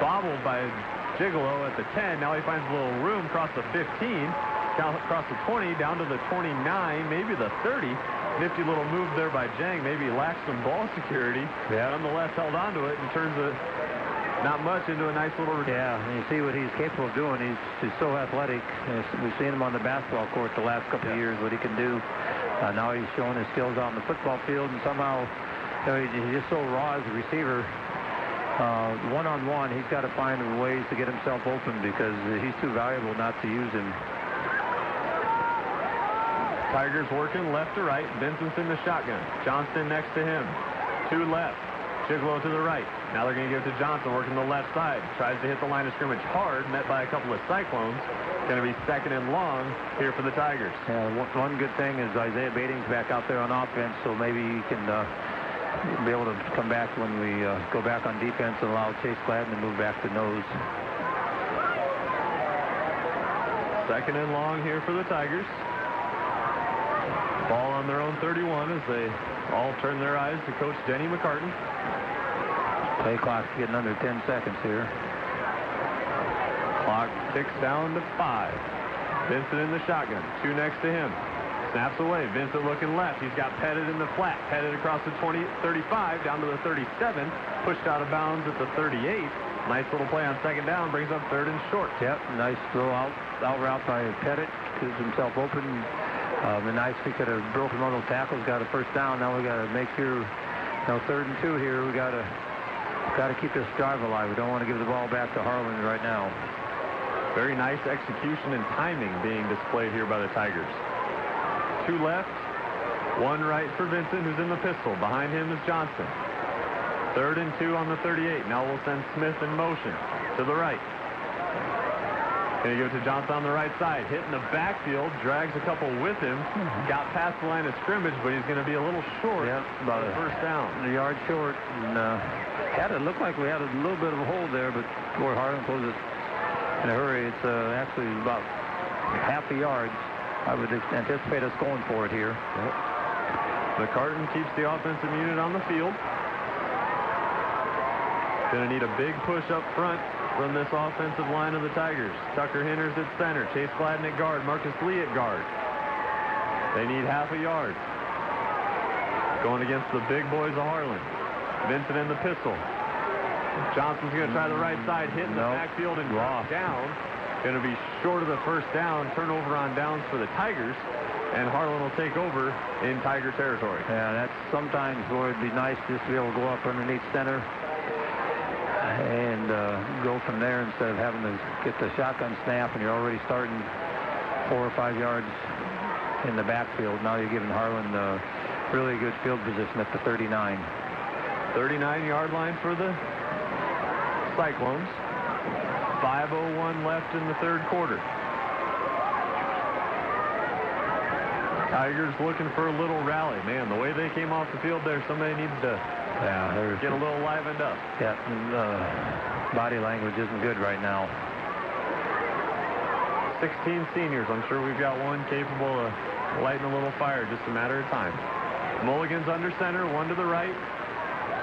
bobbled by Gigolo at the 10. Now he finds a little room across the 15, down across the 20, down to the 29, maybe the 30. Nifty little move there by Jang. Maybe lacked some ball security.
Yeah.
Nonetheless, held onto it and turns it not much into a nice little return.
Yeah, and you see what he's capable of doing. He's so athletic. We've seen him on the basketball court the last couple of years, what he can do. Now he's showing his skills out on the football field, and somehow he's just so raw as a receiver. One-on-one, he's got to find ways to get himself open because he's too valuable not to use him.
Tigers working left to right. Vincent's in the shotgun. Johnston next to him. 2 left. Gigolo to the right. Now they're going to give it to Johnson working the left side. Tries to hit the line of scrimmage hard. Met by a couple of Cyclones. Going to be second and long here for the Tigers.
Yeah, one good thing is Isaiah Bading's back out there on offense, so maybe he can be able to come back when we go back on defense and allow Chase Gladden to move back to nose.
Second and long here for the Tigers. Ball on their own 31 as they all turn their eyes to Coach Denny McCartan.
Play clock's getting under 10 seconds here.
Clock ticks down to 5. Vincent in the shotgun. 2 next to him. Snaps away. Vincent looking left. He's got Pettit in the flat. Pettit across the 35 down to the 37. Pushed out of bounds at the 38. Nice little play on second down. Brings up 3rd and short.
Yep, nice throw out route by Pettit. Gives himself open. And nice, we could have broken one of those tackles, got a first down. Now we got to make sure, 3rd and 2 here. We got to keep this drive alive. We don't want to give the ball back to Harlan right now.
Very nice execution and timing being displayed here by the Tigers. 2 left, 1 right for Vincent, who's in the pistol. Behind him is Johnson. 3rd and 2 on the 38. Now we'll send Smith in motion to the right. Going to give it to Johnson on the right side. Hitting the backfield, drags a couple with him. Got past the line of scrimmage, but he's going to be a little short.
Yep, about
a first down.
A yard short. And it looked like we had a little bit of a hole there, but boy, Harlan closed it in a hurry. It's actually about half a yard. I would anticipate us going for it here.
Yep. McCartan keeps the offensive unit on the field. Going to need a big push up front from this offensive line of the Tigers. Tucker Henners at center. Chase Gladden at guard. Marcus Lee at guard. They need half a yard. Going against the big boys of Harlan. Vincent in the pistol. Johnson's going to try the right side. Hitting the backfield and down. Going to be short of the first down. Turnover on downs for the Tigers. And Harlan will take over in Tiger territory.
Yeah, that's sometimes where it'd be nice just to be able to go up underneath center and go from there instead of having to get the shotgun snap and you're already starting 4 or 5 yards in the backfield. Now you're giving Harlan really good field position at the 39.
39-yard line for the Cyclones. 5:01 left in the 3rd quarter. Tigers looking for a little rally. Man, the way they came off the field there, somebody needs to get a little livened up.
Yeah, body language isn't good right now.
16 seniors. I'm sure we've got one capable of lighting a little fire. Just a matter of time. Mulligan's under center, 1 to the right.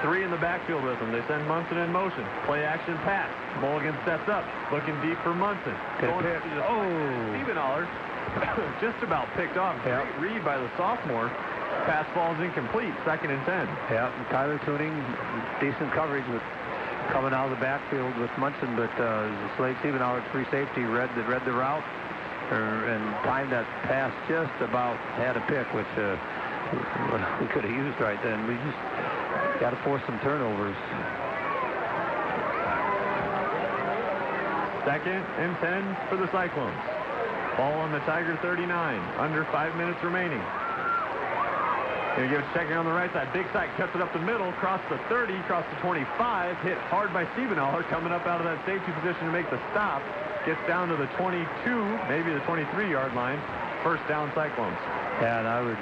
3 in the backfield with him. They send Munson in motion. Play action pass. Mulligan steps up, looking deep for Munson. Stiebenaller just about picked off. Great read by the sophomore. Pass ball's incomplete. 2nd and 10.
Yeah, Tyler Tuning, decent coverage with coming out of the backfield with Munson, but Slade Stiebenaller, free safety, read the route and timed that pass just about. Had a pick, which we could have used right then. We just got to force some turnovers.
2nd and 10 for the Cyclones. Ball on the Tiger 39. Under 5 minutes remaining. Going to give it checking on the right side. Big side cuts it up the middle. Across the 30. Across the 25. Hit hard by Stiebenaller. Coming up out of that safety position to make the stop. Gets down to the 22. Maybe the 23-yard line. First down Cyclones.
Yeah, and I would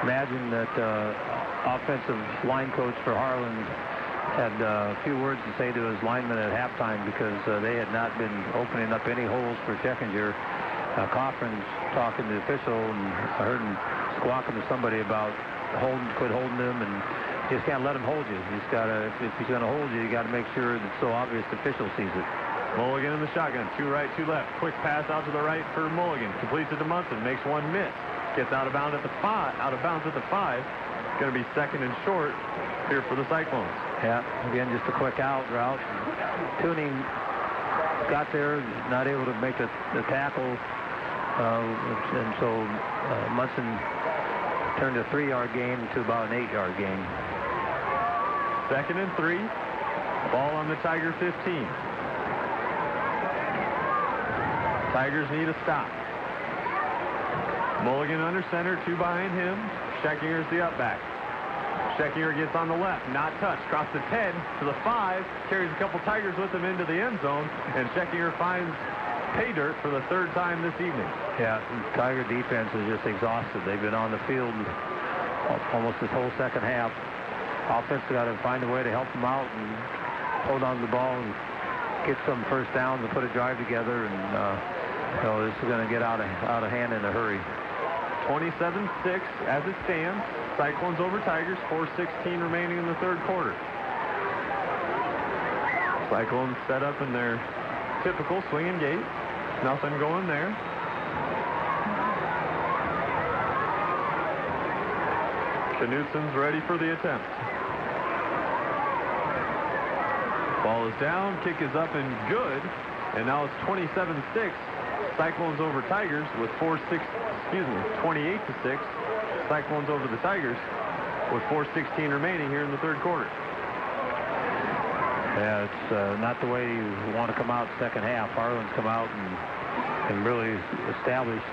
imagine that offensive line coach for Harlan had a few words to say to his linemen at halftime because they had not been opening up any holes for Checkinger. Cochran's talking to the official, and I heard him squawking to somebody about quit holding him, and you just can't let him hold you. You just gotta, if he's going to hold you, you got to make sure that it's so obvious the official sees it.
Mulligan in the shotgun. 2 right, 2 left. Quick pass out to the right for Mulligan. Completes it to Munson. Makes 1 miss. Gets out of bounds at the 5. Going to be 2nd and short here for the Cyclones.
Yeah, again, just a quick out route. Tuning got there, not able to make the tackle, and so Munson turned a 3-yard gain to about an 8-yard gain.
2nd and 3. Ball on the Tiger 15. Tigers need a stop. Mulligan under center, 2 behind him. Scheckinger's the up back. Scheckinger gets on the left, not touched. Across the 10 to the 5, carries a couple Tigers with him into the end zone, and Scheckinger finds pay dirt for the 3rd time this evening.
Yeah, Tiger defense is just exhausted. They've been on the field almost this whole second half. Offense got to find a way to help them out and hold on to the ball and get some first downs and put a drive together, and this is going to get out of hand in a hurry.
27-6 as it stands. Cyclones over Tigers, 4:16 remaining in the third quarter. Cyclones set up in their typical swinging gate. Nothing going there. Knutson's ready for the attempt. Ball is down, kick is up and good. And now it's 27-6. Cyclones over Tigers with 28-6. Cyclones over the Tigers with 4:16 remaining here in the third quarter.
Yeah, it's not the way you want to come out second half. Harlan's come out and really established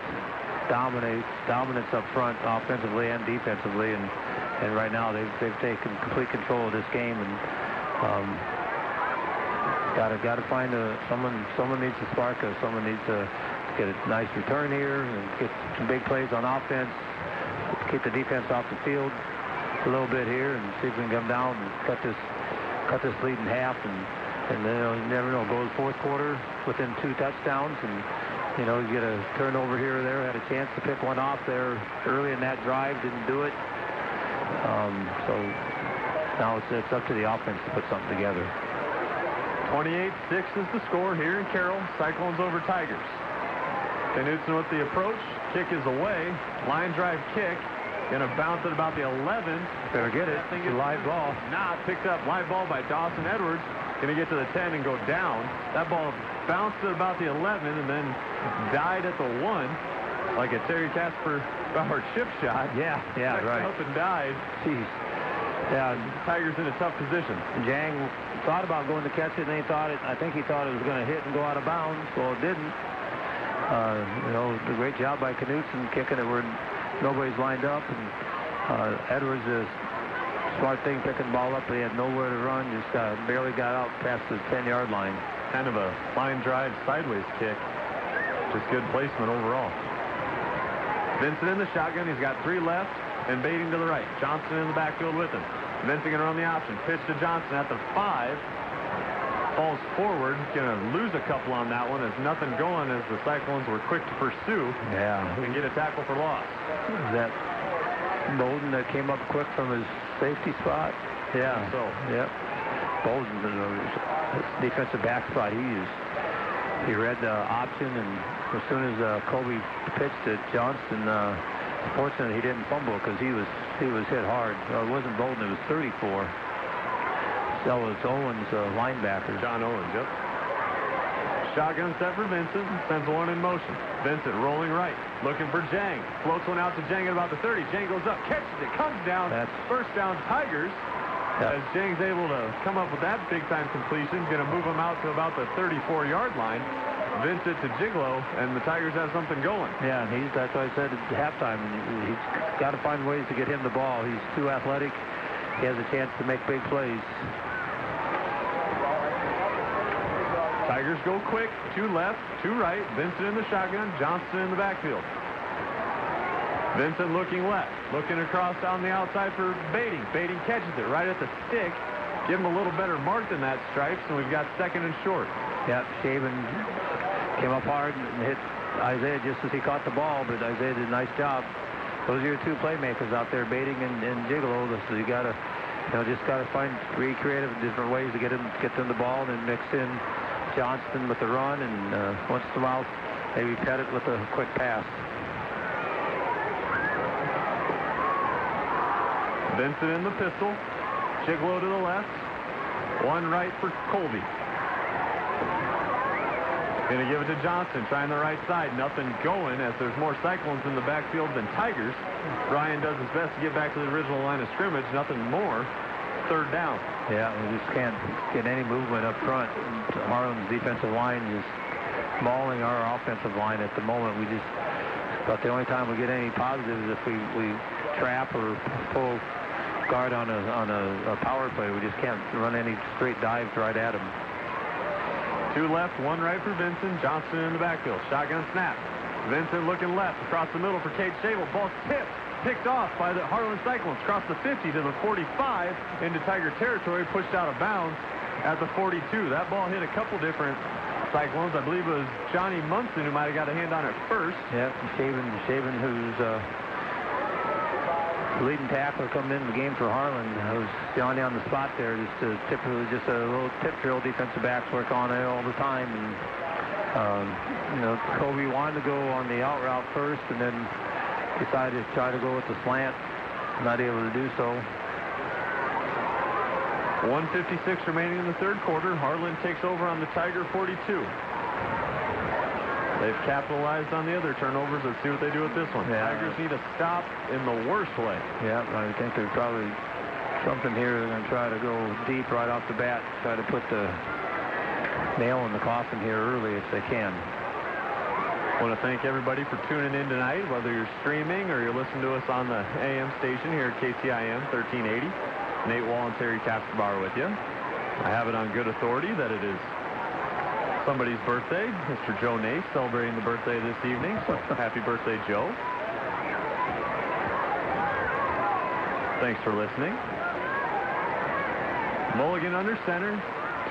dominance up front, offensively and defensively, and right now they've taken complete control of this game, and got to find someone needs to spark us. Someone needs to get a nice return here and get some big plays on offense, keep the defense off the field a little bit here, and see if we can come down and cut this lead in half, and then you never know, go to the fourth quarter within 2 touchdowns, and you get a turnover here or there. Had a chance to pick one off there early in that drive, didn't do it. So now it's up to the offense to put something together.
28-6 is the score here in Carroll. Cyclones over Tigers. Knutson with the approach. Kick is away. Line drive kick. Going to bounce at about the 11.
Better get it. It's a live ball.
Not picked up. Live ball by Dawson Edwards. Going to get to the 10 and go down. That ball bounced at about the 11 and then died at the 1 like a Terry Casper Bauer chip shot.
Yeah, right.
Up and died.
Jeez. Yeah,
Tigers in a tough position.
Jang thought about going to catch it, and I think he thought it was going to hit and go out of bounds. Well, it didn't. A great job by Knutson kicking it where nobody's lined up, and Edwards is smart thing picking the ball up. He had nowhere to run, just barely got out past the 10-yard line.
Kind of a line drive sideways kick. Just good placement overall. Vincent in the shotgun. He's got 3 left and baiting to the right. Johnson in the backfield with him. Vincent going to run the option. Pitch to Johnson at the 5. Falls forward. Going to lose a couple on that one. There's nothing going as the Cyclones were quick to pursue.
Yeah.
And get a tackle for loss.
Is that Bolden that came up quick from his safety spot? Yeah.
So.
Yep. Bolden, his defensive back spot, he read the option, and as soon as Kobe pitched it, Johnston, fortunately he didn't fumble because he was hit hard. It wasn't Bolden, it was 34. That was Owens, linebacker.
John Owens, yep. Shotgun set for Vincent. Sends one in motion. Vincent rolling right. Looking for Jang. Floats one out to Jang at about the 30. Jang goes up, catches it, comes down.
That's
first down Tigers. Yep. As Jang's able to come up with that big-time completion. Going to move him out to about the 34-yard line. Vincent to Gigolo, and the Tigers have something going.
Yeah, and that's what I said at halftime. He's got to find ways to get him the ball. He's too athletic. He has a chance to make big plays.
Tigers go quick. 2 left, 2 right. Vincent in the shotgun. Johnson in the backfield. Vincent looking left. Looking across down the outside for Baiting. Baiting catches it right at the stick. Give him a little better mark than that, Stripes, and we've got 2nd and short.
Yeah, Shaven came up hard and hit Isaiah just as he caught the ball, but Isaiah did a nice job. Those are your 2 playmakers out there, Baiting and Gigolo. So you got to, just got to find 3 creative different ways to get them the ball, and then mix in Johnston with the run, and once in a while maybe pet it with a quick pass.
Vincent in the pistol. Gigolo to the left. 1 right for Colby. Going to give it to Johnson, trying the right side. Nothing going as there's more Cyclones in the backfield than Tigers. Ryan does his best to get back to the original line of scrimmage. Nothing more. 3rd down.
Yeah, we just can't get any movement up front. Harlan's defensive line is mauling our offensive line at the moment. But the only time we get any positives is if we trap or pull guard on a power play. We just can't run any straight dives right at him.
2 left, 1 right for Vincent. Johnson in the backfield. Shotgun snap. Vincent looking left across the middle for Cade Sable. Ball tipped. Picked off by the Harlan Cyclones. Across the 50 to the 45 into Tiger territory. Pushed out of bounds at the 42. That ball hit a couple different Cyclones. I believe it was Johnny Munson who might have got a hand on it first.
Yeah, Shaven who's leading tackler coming into the game for Harlan. I was Johnny on the spot there, just a little tip drill. Defensive backs work on it all the time, and you know, Kobe wanted to go on the out route first, and then decided to try to go with the slant. Not able to do so.
1:56 remaining in the third quarter. Harlan takes over on the Tiger 42. They've capitalized on the other turnovers. Let's see what they do with this one.
Yeah.
Tigers need a stop in the worst way.
Yeah, I think there's probably something here. They're going to try to go deep right off the bat, try to put the nail in the coffin here early if they can.
I want to thank everybody for tuning in tonight, whether you're streaming or you're listening to us on the AM station here at KCIM 1380. Nate Wall and Terry Casperbar with you. I have it on good authority that it is somebody's birthday. Mr. Joe Nace celebrating the birthday this evening. So happy birthday, Joe. Thanks for listening. Mulligan under center.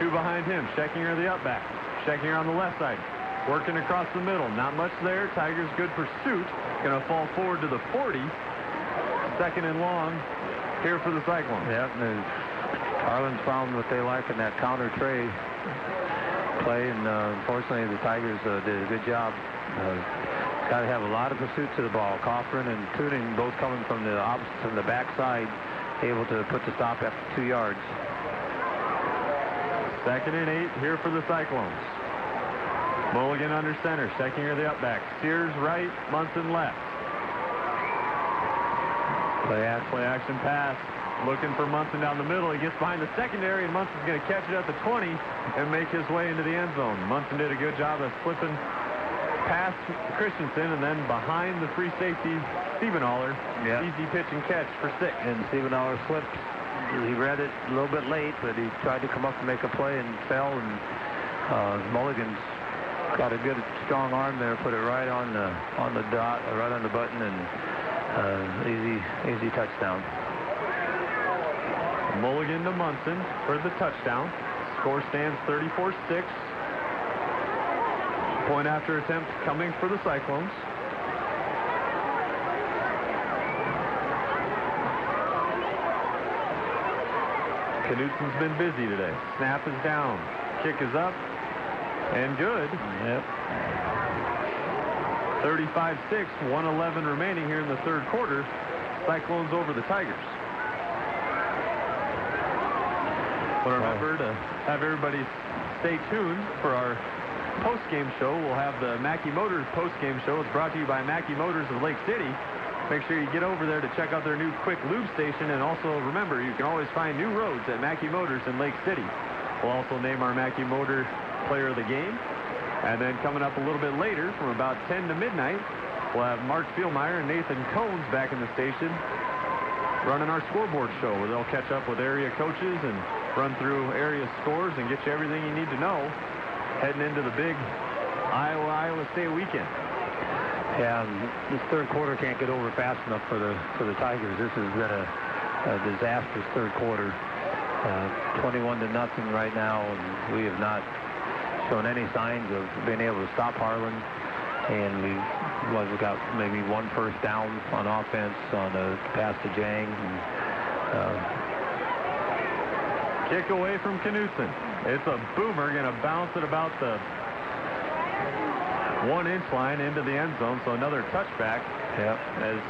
Two behind him. Scheckinger the up back. Scheckinger on the left side. Working across the middle. Not much there. Tigers good pursuit. Going to fall forward to the 40. Second and long here for the Cyclones.
Yep. Harlan's found what they like in that counter tray play, and unfortunately the Tigers did a good job. Got to have a lot of pursuit to the ball. Cochran and Tuning both coming from the opposite, from the backside, able to put the stop after 2 yards.
Second and 8 here for the Cyclones. Mulligan under center. Scheckinger the up back. Sears right. Munson left. Play action pass. Looking for Munson down the middle. He gets behind the secondary, and Munson's going to catch it at the 20 and make his way into the end zone. Munson did a good job of slipping past Christensen and then behind the free safety, Stiebenaller.
Yep.
Easy pitch and catch for 6.
And Stiebenaller slipped. He read it a little bit late, but he tried to come up and make a play and fell, and Mulligan's got a good strong arm there, put it right on the dot, right on the button, and easy touchdown.
Mulligan to Munson for the touchdown. Score stands 34-6. Point after attempt coming for the Cyclones. Knutsen's been busy today. Snap is down. Kick is up. And good.
Yep.
35-6, 1:11 remaining here in the third quarter. Cyclones over the Tigers. But remember to have everybody stay tuned for our post-game show. We'll have the Mackey Motors post-game show. It's brought to you by Mackey Motors of Lake City. Make sure you get over there to check out their new quick lube station. And also remember, you can always find new roads at Mackey Motors in Lake City. We'll also name our Mackey Motor player of the game. And then coming up a little bit later, from about 10 to midnight, we'll have Mark Spielmeyer and Nathan Cones back in the station running our scoreboard show, where they'll catch up with area coaches and run through area scores and get you everything you need to know heading into the big Iowa State weekend.
Yeah, this third quarter can't get over fast enough for the Tigers. This has been a disastrous third quarter. 21-0 right now, and we have not shown any signs of being able to stop Harlan. And we've got maybe one first down on offense on a pass to Jang.
Kick away from Knutsen. It's a boomer, going to bounce it about the 1-inch line into the end zone. So another touchback.
Yep.
As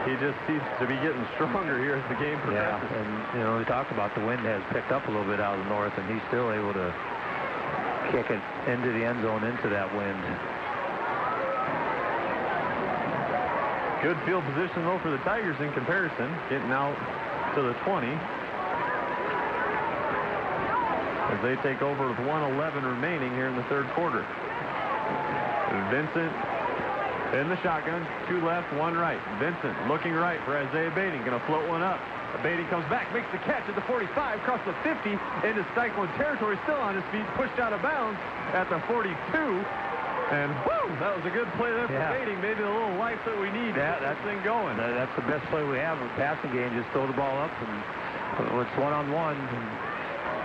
he just seems to be getting stronger here as the game progresses.
Yeah, and you know, we talked about the wind has picked up a little bit out of the north, and he's still able to kick it into the end zone into that wind.
Good field position, though, for the Tigers in comparison. Getting out to the 20. As they take over with 1:11 remaining here in the third quarter. Vincent in the shotgun. 2 left, 1 right. Vincent looking right for Isaiah Bading. Going to float one up. Bading comes back, makes the catch at the 45, across the 50, into Cyclone territory, still on his feet, pushed out of bounds at the 42. And whoo, that was a good play there for Bading. Maybe a little life that we need to get that thing going.
That's the best play we have in the passing game. Just throw the ball up, and it's one-on-one.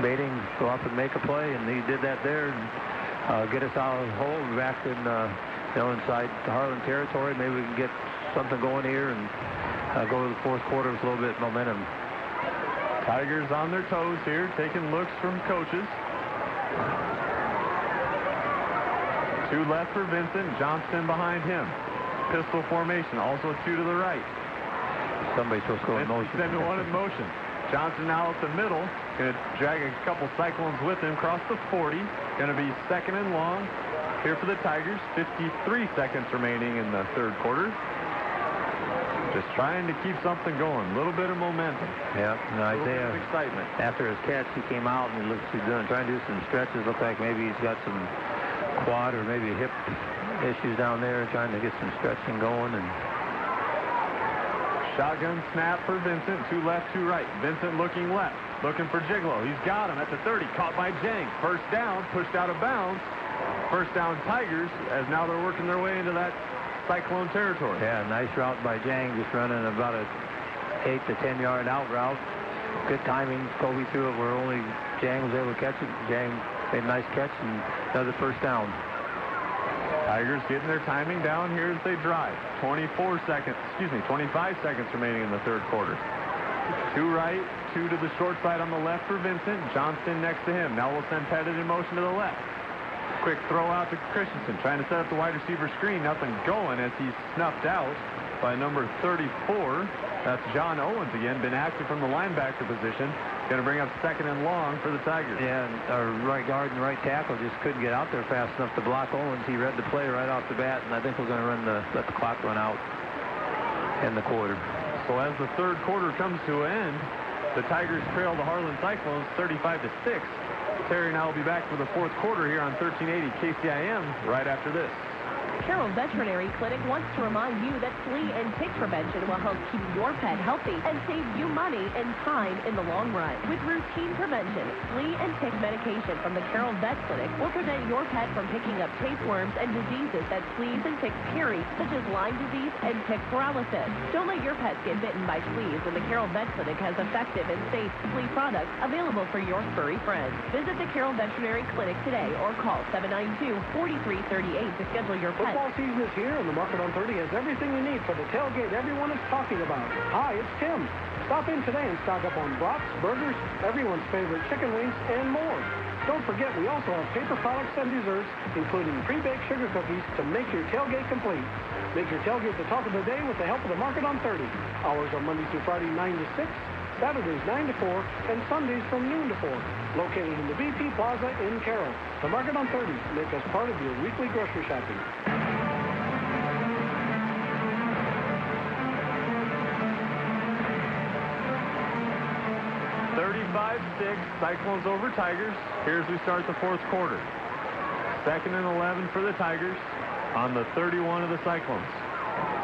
Bading go up and make a play, and he did that there. And, get us out of the hole, back in, inside the Harlan territory. Maybe we can get something going here and go to the fourth quarter with a little bit of momentum.
Tigers on their toes here, taking looks from coaches. 2 left for Vincent. Johnston behind him. Pistol formation, also 2 to the right.
Somebody's supposed to go in motion.
Send 1 in motion. Johnson now at the middle. Going to drag a couple Cyclones with him. Across the 40. Going to be 2nd and long here for the Tigers. 53 seconds remaining in the third quarter. Just trying to keep something going. A little bit of momentum.
Yeah. No,
a little bit
Isaiah,
of excitement.
after his catch, he came out and he's trying to do some stretches. Look like maybe he's got some quad or maybe hip issues down there, trying to get some stretching going. And
shotgun snap for Vincent. 2 left, 2 right. Vincent looking left. Looking for Gigolo. He's got him at the 30. Caught by Jang. First down. Pushed out of bounds. First down Tigers, as now they're working their way into that Cyclone territory.
Yeah, nice route by Jang, just running about a 8 to 10 yard out route. Good timing. Kobe threw it where only Jang was able to catch it. Jang made a nice catch and another first down.
Tigers getting their timing down here as they drive. 25 seconds remaining in the third quarter. 2 right, 2 to the short side on the left for Vincent. Johnston next to him. Now we'll send Pettit in motion to the left. Quick throw out to Christensen, trying to set up the wide receiver screen. Nothing going as he's snuffed out by number 34. That's John Owens again, been active from the linebacker position. Going to bring up 2nd and long for the Tigers.
Yeah, and our right guard and right tackle just couldn't get out there fast enough to block Owens. He read the play right off the bat, and I think we're going to let the clock run out in the quarter.
So as the third quarter comes to an end, the Tigers trail the Harlan Cyclones 35-6. Terry and I will be back for the fourth quarter here on 1380 KCIM right after this.
Carroll Veterinary Clinic wants to remind you that flea and tick prevention will help keep your pet healthy and save you money and time in the long run. With routine prevention, flea and tick medication from the Carroll Vet Clinic will prevent your pet from picking up tapeworms and diseases that fleas and ticks carry, such as Lyme disease and tick paralysis. Don't let your pets get bitten by fleas, and the Carroll Vet Clinic has effective and safe flea products available for your furry friends. Visit the Carroll Veterinary Clinic today or call 792-4338 to schedule your pet.
Football season is here, and the Market on 30 has everything you need for the tailgate everyone is talking about. Hi, it's Tim. Stop in today and stock up on brats, burgers, everyone's favorite chicken wings, and more. Don't forget, we also have paper products and desserts, including pre-baked sugar cookies to make your tailgate complete. Make your tailgate the talk of the day with the help of the Market on 30. Hours are Monday through Friday, 9 to 6. Saturdays 9 to 4, and Sundays from noon to 4. Located in the BP Plaza in Carroll. The Market on 30. Make us part of your weekly grocery shopping.
35-6, Cyclones over Tigers. Here's we start the fourth quarter. 2nd and 11 for the Tigers on the 31 of the Cyclones.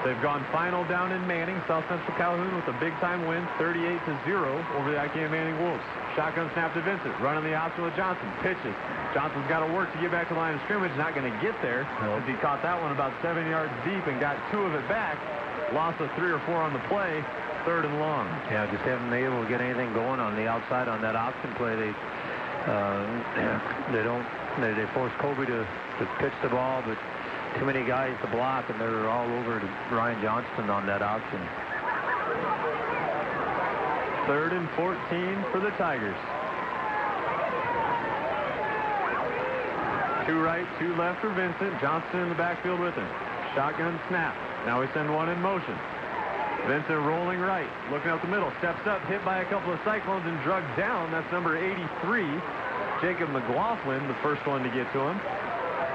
They've gone final down in Manning. South Central Calhoun with a big-time win, 38-0 over the IKM Manning Wolves. Shotgun snap to Vincent, running the option with Johnson. Pitches. Johnson's got to work to get back to the line of scrimmage. Not going to get there as he caught that one about 7 yards deep and got 2 of it back. Loss of 3 or 4 on the play. 3rd and long. Yeah, just haven't been able to get anything going on the outside on that option play. They force Kobe to pitch the ball, but too many guys to block, and they're all over to Ryan Johnston on that option. 3rd and 14 for the Tigers. 2 right, 2 left for Vincent. Johnston in the backfield with him. Shotgun snap. Now we send 1 in motion. Vincent rolling right, looking out the middle, steps up, hit by a couple of Cyclones and drugged down. That's number 83, Jacob McLaughlin, the first one to get to him.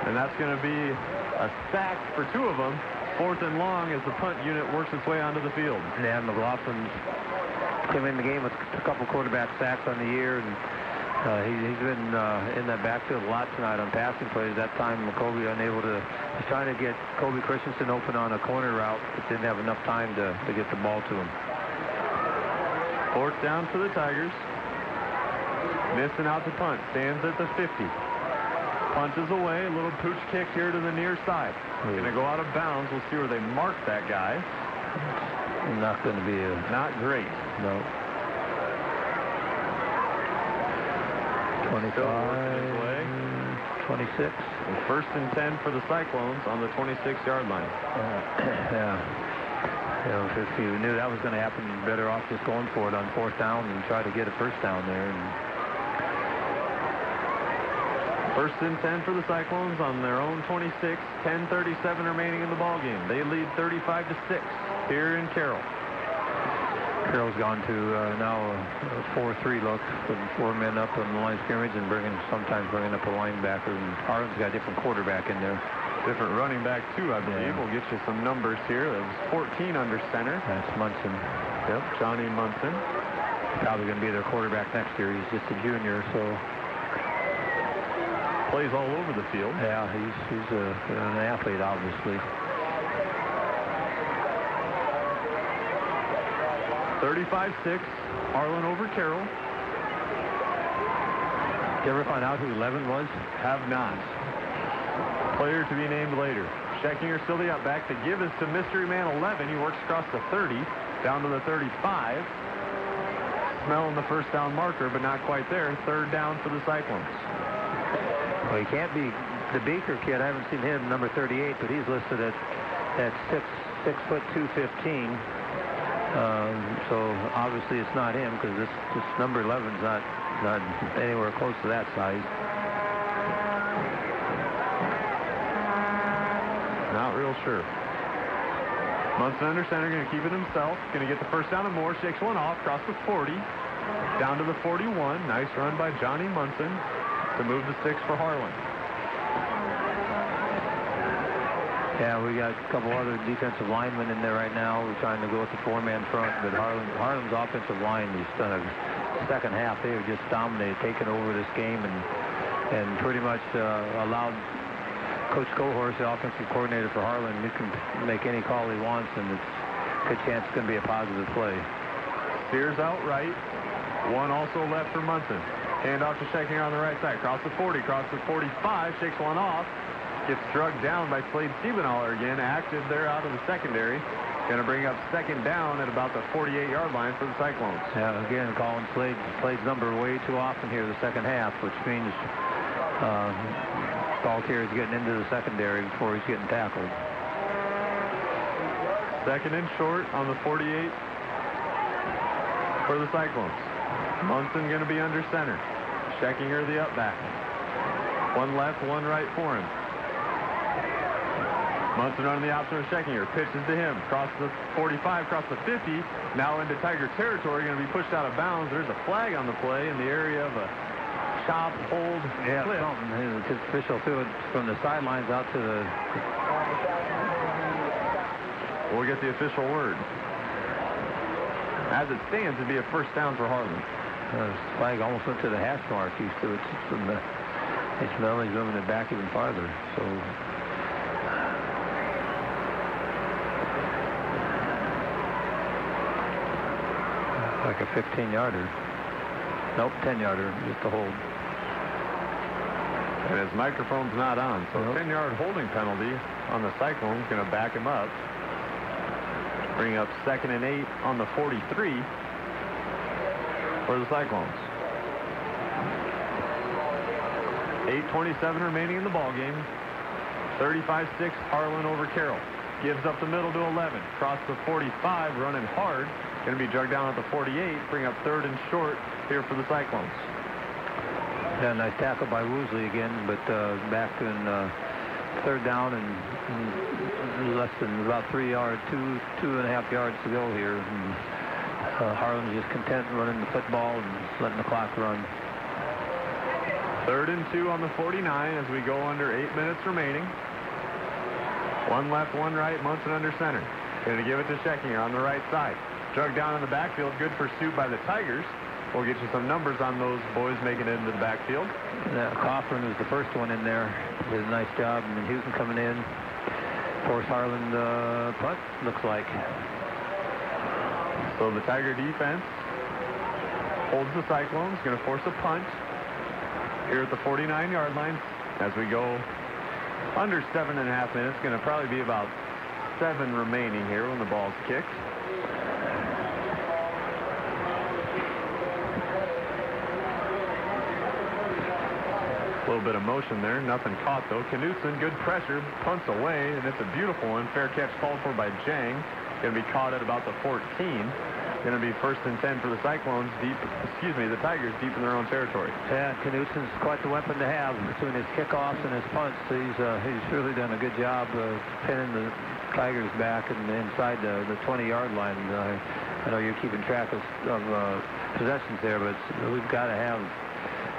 And that's going to be a sack for 2 of them. 4th and long as the punt unit works its way onto the field. Yeah, McLaughlin came in the game with a couple quarterback sacks on the year, and he's been in that backfield a lot tonight on passing plays. That time, Kobe unable to, was trying to get Kobe Christensen open on a corner route, but didn't have enough time to get the ball to him. 4th down for the Tigers. Missing out to punt. Stands at the 50. Punches away. A little pooch kick here to the near side. Going to go out of bounds. We'll see where they mark that guy. Not going to be not great. No. 25, 26. And 1st and 10 for the Cyclones on the 26-yard line.
Yeah. You know, if you knew that was going to happen, you're better off just going for it on 4th down and try to get a first down there. And
1st and 10 for the Cyclones on their own 26. 10:37 remaining in the ball game. They lead 35-6 here in Carroll.
Carroll's gone to now a 4-3 look with 4 men up on the line of scrimmage and sometimes bringing up a linebacker. And Harlan's got a different quarterback in there.
Different running back, too, I believe.
Yeah.
We'll get you some numbers here. That was 14 under center.
That's Munson.
Yep, Johnny Munson.
Probably going to be their quarterback next year. He's just a junior, so...
Plays all over the field.
Yeah, he's an athlete, obviously.
35-6, Harlan over Carroll.
Did you ever find out who 11 was?
Have not. Player to be named later. Scheckinger still the up back. The give is to mystery man 11. He works across the 30, down to the 35. Smelling the first down marker, but not quite there. 3rd down for the Cyclones.
Well, he can't be the Beaker kid. I haven't seen him, number 38, but he's listed at 6 foot 215. So obviously it's not him because this number 11's not anywhere close to that size.
Not real sure. Munson under center, going to keep it himself. Going to get the first down and more. Shakes one off, across the 40. Down to the 41. Nice run by Johnny Munson to move the 6 for Harlan.
Yeah, we got a couple other defensive linemen in there right now. We're trying to go with the 4-man front, but Harlan's offensive line has done a second half. They have just dominated, taken over this game, and pretty much allowed Coach Cohorse, the offensive coordinator for Harlan, he can make any call he wants, and it's a good chance it's going to be a positive play.
Steers out right. One also left for Munson. Hand off to Scheckinger on the right side. Cross the 40, cross the 45, shakes one off. Gets drugged down by Slade Siebenthaler again. Active there out of the secondary. Going to bring up 2nd down at about the 48-yard line for the Cyclones.
Yeah, again, calling Slade's number way too often here the second half, which means Baltier is getting into the secondary before he's getting tackled.
2nd and short on the 48 for the Cyclones. Munson going to be under center. Scheckinger the up back. One left, one right for him. Munson running the option of Scheckinger. Pitches to him. Across the 45, across the 50. Now into Tiger territory. Going to be pushed out of bounds. There's a flag on the play in the area of a chop, hold,
yeah,
flip.
His official threw it from the sidelines out to the...
We'll get the official word. As it stands, it'd be a first down for Harlan.
The flag almost went to the hash mark. He's from the... It's now he's moving it back even farther. So... like a 15-yarder. Nope, 10-yarder, just a hold.
And his microphone's not on, so a 10-yard holding penalty on the Cyclones going to back him up. Bring up 2nd and 8 on the 43 for the Cyclones. 8:27 remaining in the ball game. 35-6, Harlan over Carroll. Gives up the middle to 11. Across the 45, running hard. Going to be drugged down at the 48. Bring up 3rd and short here for the Cyclones.
Yeah, nice tackle by Woosley again, but back in 3rd down and less than about 3 yards, 2.5 yards to go here. And, Harlan's just content running the football and letting the clock run.
3rd and 2 on the 49 as we go under 8 minutes remaining. One left, one right. Munson under center. Going to give it to Scheckinger on the right side. Drugged down in the backfield. Good pursuit by the Tigers. We'll get you some numbers on those boys making it into the backfield.
Coughlin was the first one in there. Did a nice job. And then Houghton coming in. Force Harlan punt, looks like.
So the Tiger defense holds the Cyclones. Going to force a punt here at the 49-yard line as we go under 7.5 minutes. Going to probably be about 7 remaining here when the ball's kicked. A little bit of motion there. Nothing caught, though. Knutson, good pressure. Punts away, and it's a beautiful one. Fair catch called for by Jang. Going to be caught at about the 14. Going to be 1st and 10 for the Cyclones, the Tigers deep in their own territory.
Yeah, Knutson's quite the weapon to have between his kickoffs and his punts. He's really done a good job pinning the Tigers back and inside the 20-yard line. I know you're keeping track of possessions there, but we've got to have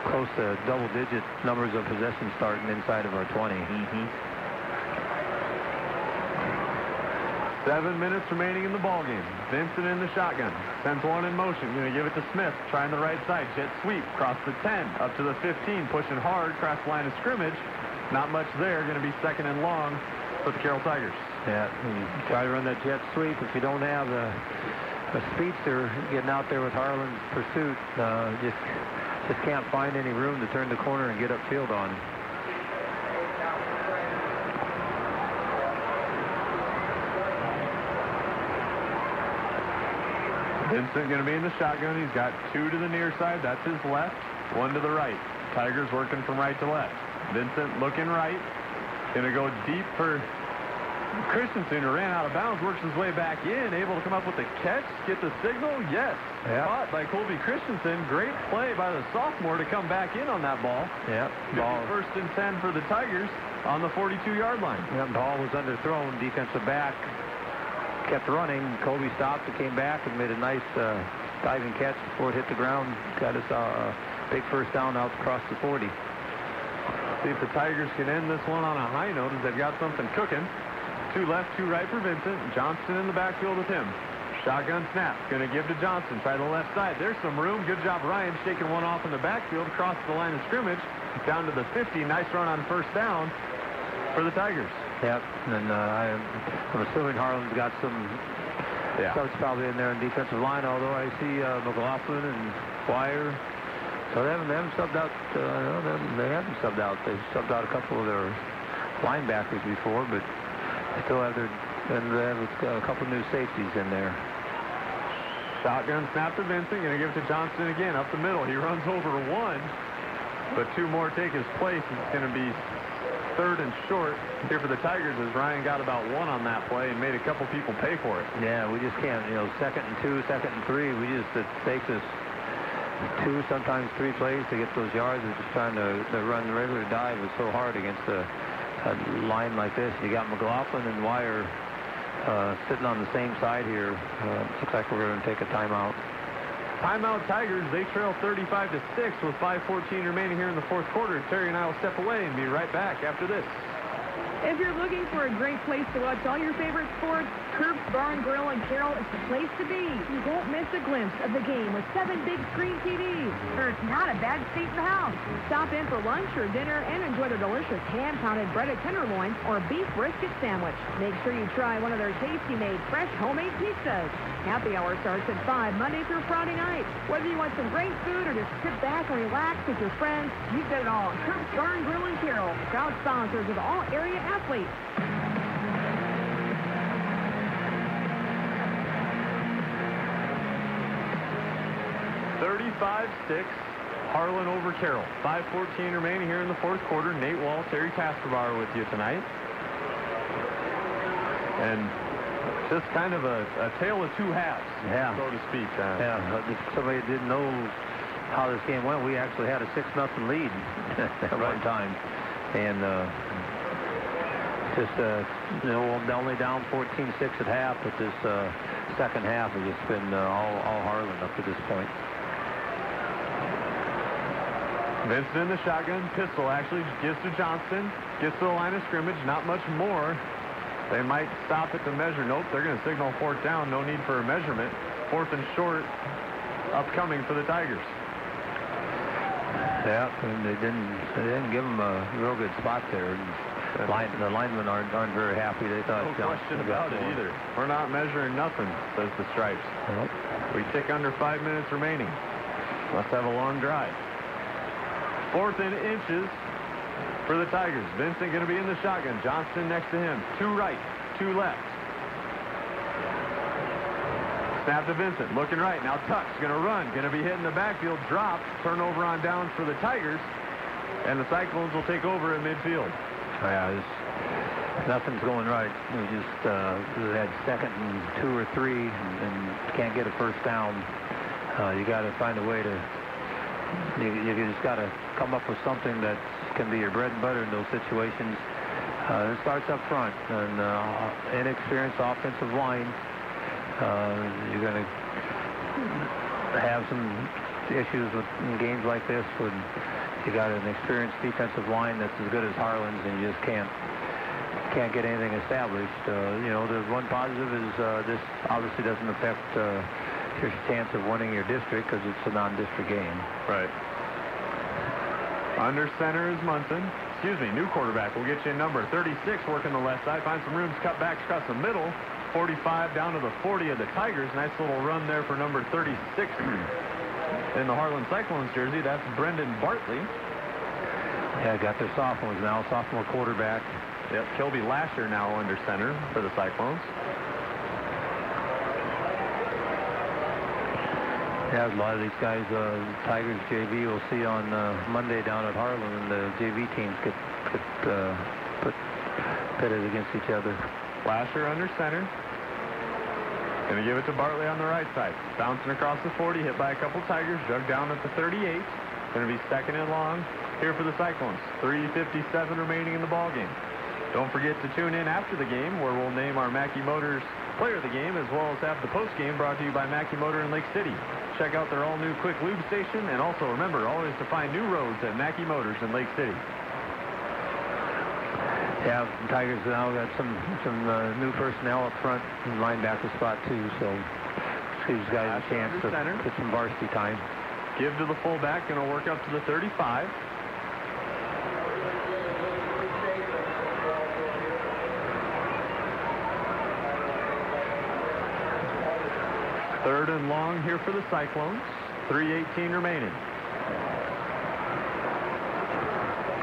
close to double-digit numbers of possessions starting inside of our 20.
7 minutes remaining in the ballgame. Vincent in the shotgun. Sends one in motion. Going to give it to Smith. Trying the right side. Jet sweep. Across the 10. Up to the 15. Pushing hard. Across the line of scrimmage. Not much there. Going to be 2nd and long for the Carroll Tigers.
Yeah, you try to run that jet sweep. If you don't have a speedster getting out there with Harlan's pursuit, just can't find any room to turn the corner and get upfield on.
Vincent going to be in the shotgun. He's got 2 to the near side. That's his left. 1 to the right. Tigers working from right to left. Vincent looking right. Going to go deep for Christensen, who ran out of bounds, works his way back in, able to come up with the catch, get the signal. Yes.
Yep.
Caught by Colby Christensen. Great play by the sophomore to come back in on that ball.
Yep. Ball.
1st and 10 for the Tigers on the 42-yard line.
Yep. Ball was underthrown. Defensive back kept running. Colby stopped and came back and made a nice diving catch before it hit the ground. Got us a big 1st down out across the 40.
See if the Tigers can end this one on a high note as they've got something cooking. 2 left, 2 right for Vincent. Johnston in the backfield with him. Shotgun snap. Going to give to Johnson. Try the left side. There's some room. Good job, Ryan, shaking one off in the backfield across the line of scrimmage. Down to the 50. Nice run on 1st down for the Tigers.
Yep, and I'm assuming Harlan's got some subs probably in there in defensive line, although I see McLaughlin and Wire. So they haven't subbed out. They haven't subbed out. They've subbed out a couple of their linebackers before, but they still have they have a couple new safeties in there.
Shotgun snap to Vincent. Going to give it to Johnston again up the middle. He runs over 1, but 2 more take his place. It's going to be 3rd and short here for the Tigers as Ryan got about 1 on that play and made a couple people pay for it.
Yeah, we just can't, 2nd and 2, 2nd and 3. It takes us 2, sometimes 3 plays to get those yards. We're just trying to run the regular dive is so hard against a line like this. You got McLaughlin and Wire sitting on the same side here. Looks like we're going to take a timeout.
Timeout Tigers. They trail 35-6 with 5:14 remaining here in the 4th quarter. Terry and I will step away and be right back after this.
If you're looking for a great place to watch all your favorite sports, Kirk's Bar and Grill in Carroll is the place to be. You won't miss a glimpse of the game with 7 big screen TVs. Or it's not a bad seat in the house. Stop in for lunch or dinner and enjoy their delicious hand-pounded breaded tenderloin or beef brisket sandwich. Make sure you try one of their tasty-made fresh homemade pizzas. Happy hour starts at 5 Monday through Friday night. Whether you want some great food or just sit back and relax with your friends, you've got it all. Kirk's Bar and Grill in Carroll, proud sponsors of all area athletes.
35-6, Harlan over Carroll. 5:14 remaining here in the 4th quarter. Nate Wall, Terry Tasperbar with you tonight. And just kind of a tale of 2 halves, so to speak.
If somebody didn't know how this game went, we actually had a 6-0 lead at one time. And only down 14-6 at half, but this 2nd half has just been all Harlan up to this point.
Vincent in the shotgun. Pistol actually gives to Johnston. Gets to the line of scrimmage. Not much more. They might stop it to measure. Nope, they're going to signal 4th down. No need for a measurement. 4th and short upcoming for the Tigers.
Yeah, and they didn't give them a real good spot there. The linemen aren't very happy. They thought
no question about it either. We're not measuring nothing, says the Stripes.
Nope.
We tick under 5 minutes remaining. Must have a long drive. 4th and inches for the Tigers. Vincent going to be in the shotgun. Johnston next to him. 2 right, 2 left. Snap to Vincent. Looking right. Now Tuck's going to run. Going to be hitting the backfield. Drop. Turnover on downs for the Tigers. And the Cyclones will take over at midfield.
Yeah, nothing's going right. We just had second and 2 or 3 and can't get a first down. You got to find a way to. You just got to come up with something that can be your bread and butter in those situations. It starts up front, and inexperienced offensive line. You're going to have some issues in games like this when you got an experienced defensive line that's as good as Harlan's, and you just can't get anything established. The one positive is this obviously doesn't affect your chance of winning your district because it's a non-district game.
Right. Under center is Munson. New quarterback. We'll get you a number 36 working the left side. Find some rooms, cut backs across the middle. 45 down to the 40 of the Tigers. Nice little run there for number 36 in the Harlan Cyclones jersey. That's Brendan Bartley.
Yeah, got their sophomores now. Sophomore quarterback.
Yep, Kelby Lasher now under center for the Cyclones.
Yeah, a lot of these guys, Tigers JV, we'll see on Monday down at Harlan, and the JV teams get pitted against each other.
Lasher under center. Going to give it to Bartley on the right side. Bouncing across the 40, hit by a couple Tigers, dug down at the 38. Going to be second and long here for the Cyclones. 3:57 remaining in the ball game. Don't forget to tune in after the game, where we'll name our Mackey Motors player of the game, as well as have the post game brought to you by Mackey Motor in Lake City. Check out their all-new quick lube station, and also remember always to find new roads at Mackey Motors in Lake City.
Yeah, the Tigers now got some new personnel up front in linebacker spot too, so gives guys a chance to get some varsity time.
Give to the fullback, going to work up to the 35. Third and long here for the Cyclones. 3:18 remaining.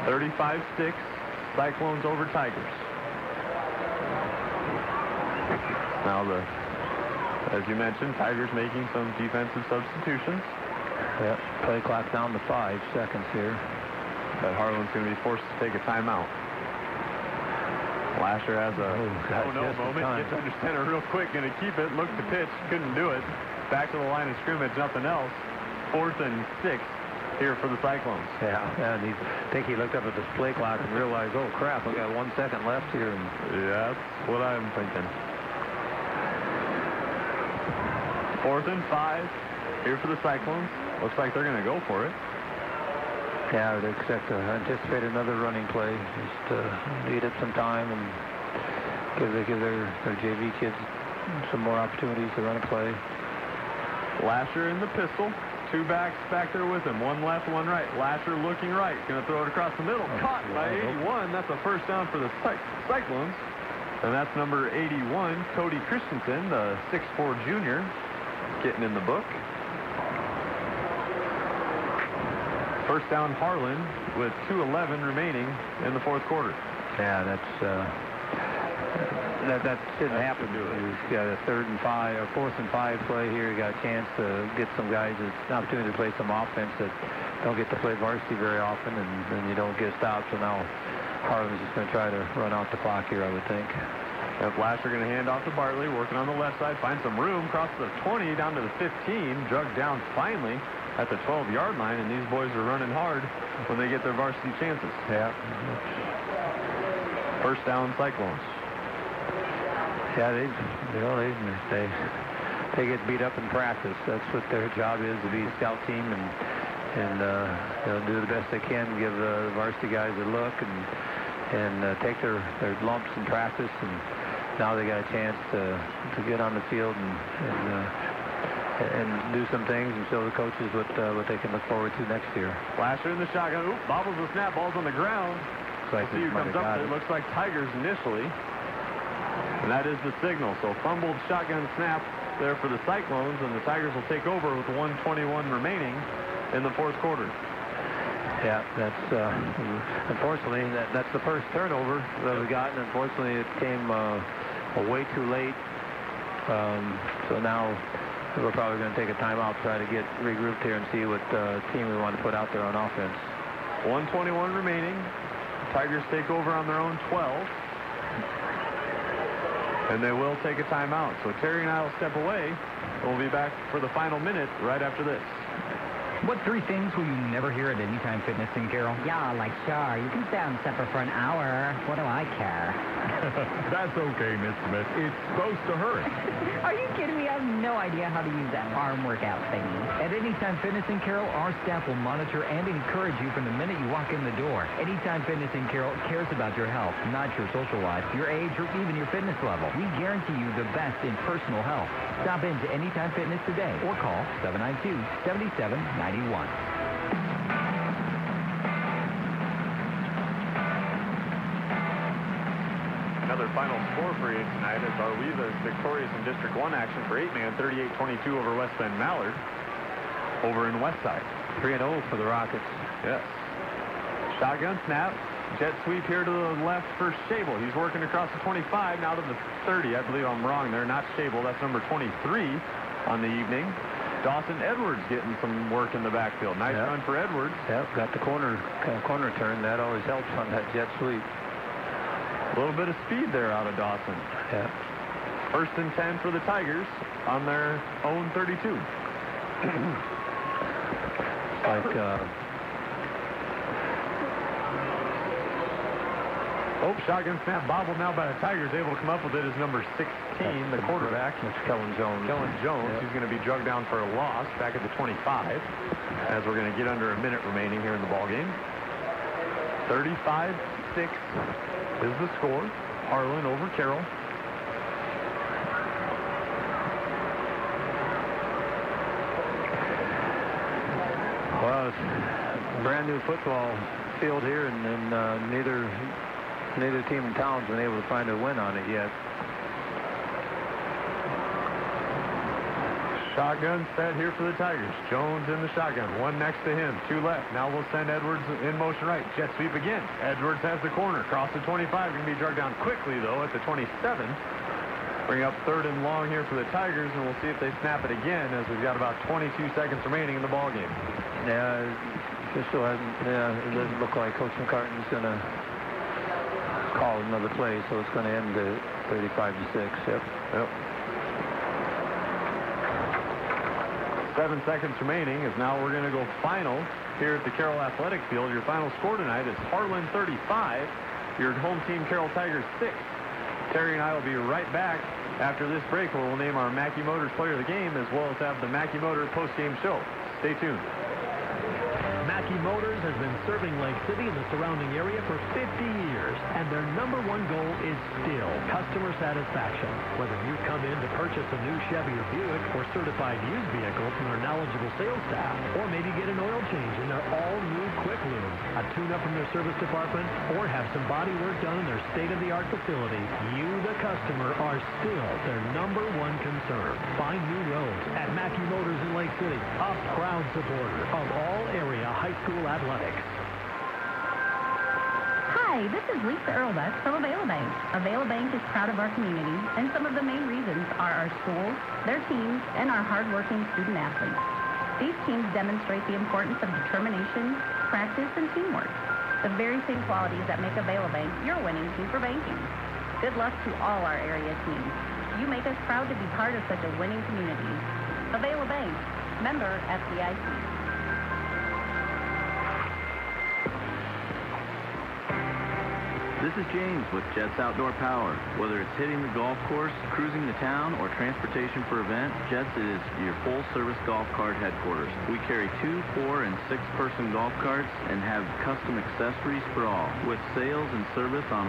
35-6. Cyclones over Tigers. Now as you mentioned, Tigers making some defensive substitutions.
Yep, play clock down to 5 seconds here.
But Harlan's going to be forced to take a timeout. Lasher has a no moment. Gets under center real quick. Going to keep it. Looked to pitch. Couldn't do it. Back to the line of scrimmage. Nothing else. 4th and 6 here for the Cyclones.
Yeah, and I think he looked up at the play clock and realized, oh, crap, we got 1 second left here. And
yeah, that's what I'm thinking. 4th and 5 here for the Cyclones. Looks like they're going to go for it.
Yeah, I would anticipate another running play. Just eat up some time and give their JV kids some more opportunities to run a play.
Lasher in the pistol. 2 backs back there with him. 1 left, 1 right. Lasher looking right. Going to throw it across the middle. Caught by 81. That's a first down for the Cyclones. And that's number 81, Cody Christensen, the 6'4 junior, getting in the book. First down Harlan with 2:11 remaining in the 4th quarter.
Yeah, that shouldn't happen. He's got a 3rd and 5 or 4th and 5 play here. You got a chance to get some guys an opportunity to play some offense that don't get to play varsity very often, and then you don't get stopped. So now Harlan's just going to try to run out the clock here, I would think.
And Lasher going to hand off to Bartley, working on the left side, find some room, cross the 20 down to the 15, drugged down finally at the 12-yard line, and these boys are running hard when they get their varsity chances.
Yeah.
First down Cyclones.
Yeah, they get beat up in practice. That's what their job is, to be a scout team and they'll do the best they can, give the varsity guys a look and take their lumps in practice. And now they got a chance to get on the field and do some things and show the coaches what they can look forward to next year.
Lasher in the shotgun. Oop, bobbles the snap. Ball's on the ground.
We'll
see who comes up with it. Looks like Tigers initially. And that is the signal. So fumbled shotgun snap there for the Cyclones, and the Tigers will take over with 1:21 remaining in the 4th quarter.
Yeah, that's unfortunately that's the first turnover that we got, and unfortunately it came way too late. So now we're probably going to take a timeout, try to get regrouped here and see what team we want to put out there on offense.
1:21 remaining. Tigers take over on their own 12. And they will take a timeout. So Terry and I will step away. We'll be back for the final minute right after this.
What 3 things will you never hear at Anytime Fitness in Carroll?
Yeah, like, sure, you can stay on supper for an hour. What do I care?
That's okay, Miss Smith. It's supposed to hurt.
Are you kidding me? I have no idea how to use that arm workout thingy.
At Anytime Fitness in Carroll, our staff will monitor and encourage you from the minute you walk in the door. Anytime Fitness in Carroll cares about your health, not your social life, your age, or even your fitness level. We guarantee you the best in personal health. Stop in to Anytime Fitness today or call 792-7791.
Another final score for you tonight as Arleva is victorious in District 1 action for 8-man, 38-22 over West Bend Mallard over in Westside.
3-0 for the Rockets.
Yes. Shotgun snap. Jet sweep here to the left for Shable. He's working across the 25, now to the 30. I believe I'm wrong there. Not Shable. That's number 23 on the evening. Dawson Edwards getting some work in the backfield. Nice run for Edwards.
Yep, got the corner turn. That always helps on that jet sweep.
A little bit of speed there out of Dawson.
Yeah.
1st and 10 for the Tigers on their own 32. Shotgun snap bobbled now by the Tigers. Able to come up with it is number 16, the quarterback.
That's Kellen Jones.
Kellen Jones.
Yep.
He's going to be drugged down for a loss back at the 25 as we're going to get under a minute remaining here in the ballgame. 35-6 is the score. Harlan over Carroll.
Well, it's a brand new football field here, and neither team in town's been able to find a win on it yet.
Shotgun set here for the Tigers. Jones in the shotgun. 1 next to him. 2 left. Now we'll send Edwards in motion right. Jet sweep again. Edwards has the corner. Cross the 25. Going to be drugged down quickly, though, at the 27. Bring up 3rd and long here for the Tigers, and we'll see if they snap it again as we've got about 22 seconds remaining in the ballgame.
Yeah, it doesn't look like Coach McCartan's going to call another play, so it's going to end at 35-6. Yep.
7 seconds remaining as now we're going to go final here at the Carroll Athletic Field. Your final score tonight is Harlan 35, your home team Carroll Tigers 6. Terry and I will be right back after this break where we'll name our Mackey Motors Player of the Game as well as have the Mackey Motor Postgame Show. Stay tuned.
Mackey Motors has been serving Lake City and the surrounding area for 50 years, and their #1 goal is still customer satisfaction. Whether you come in to purchase a new Chevy or Buick or certified used vehicle from their knowledgeable sales staff, or maybe get an oil change in their all-new Quick Lube, a tune-up from their service department, or have some body work done in their state-of-the-art facility, you, the customer, are still their #1 concern. Find new roads at Mackey Motors in Lake City, a proud supporter of all area high school athletics.
Hi, this is Lisa Earlbeck from Avail Bank. Avail Bank is proud of our community, and some of the main reasons are our schools, their teams, and our hardworking student athletes. These teams demonstrate the importance of determination, practice, and teamwork. The very same qualities that make Avail Bank your winning team for banking. Good luck to all our area teams. You make us proud to be part of such a winning community. Avail Bank, member FDIC.
This is James with Jets Outdoor Power. Whether it's hitting the golf course, cruising the town, or transportation for event, Jets is your full-service golf cart headquarters. We carry 2-, 4-, and 6-person golf carts and have custom accessories for all, with sales and service on all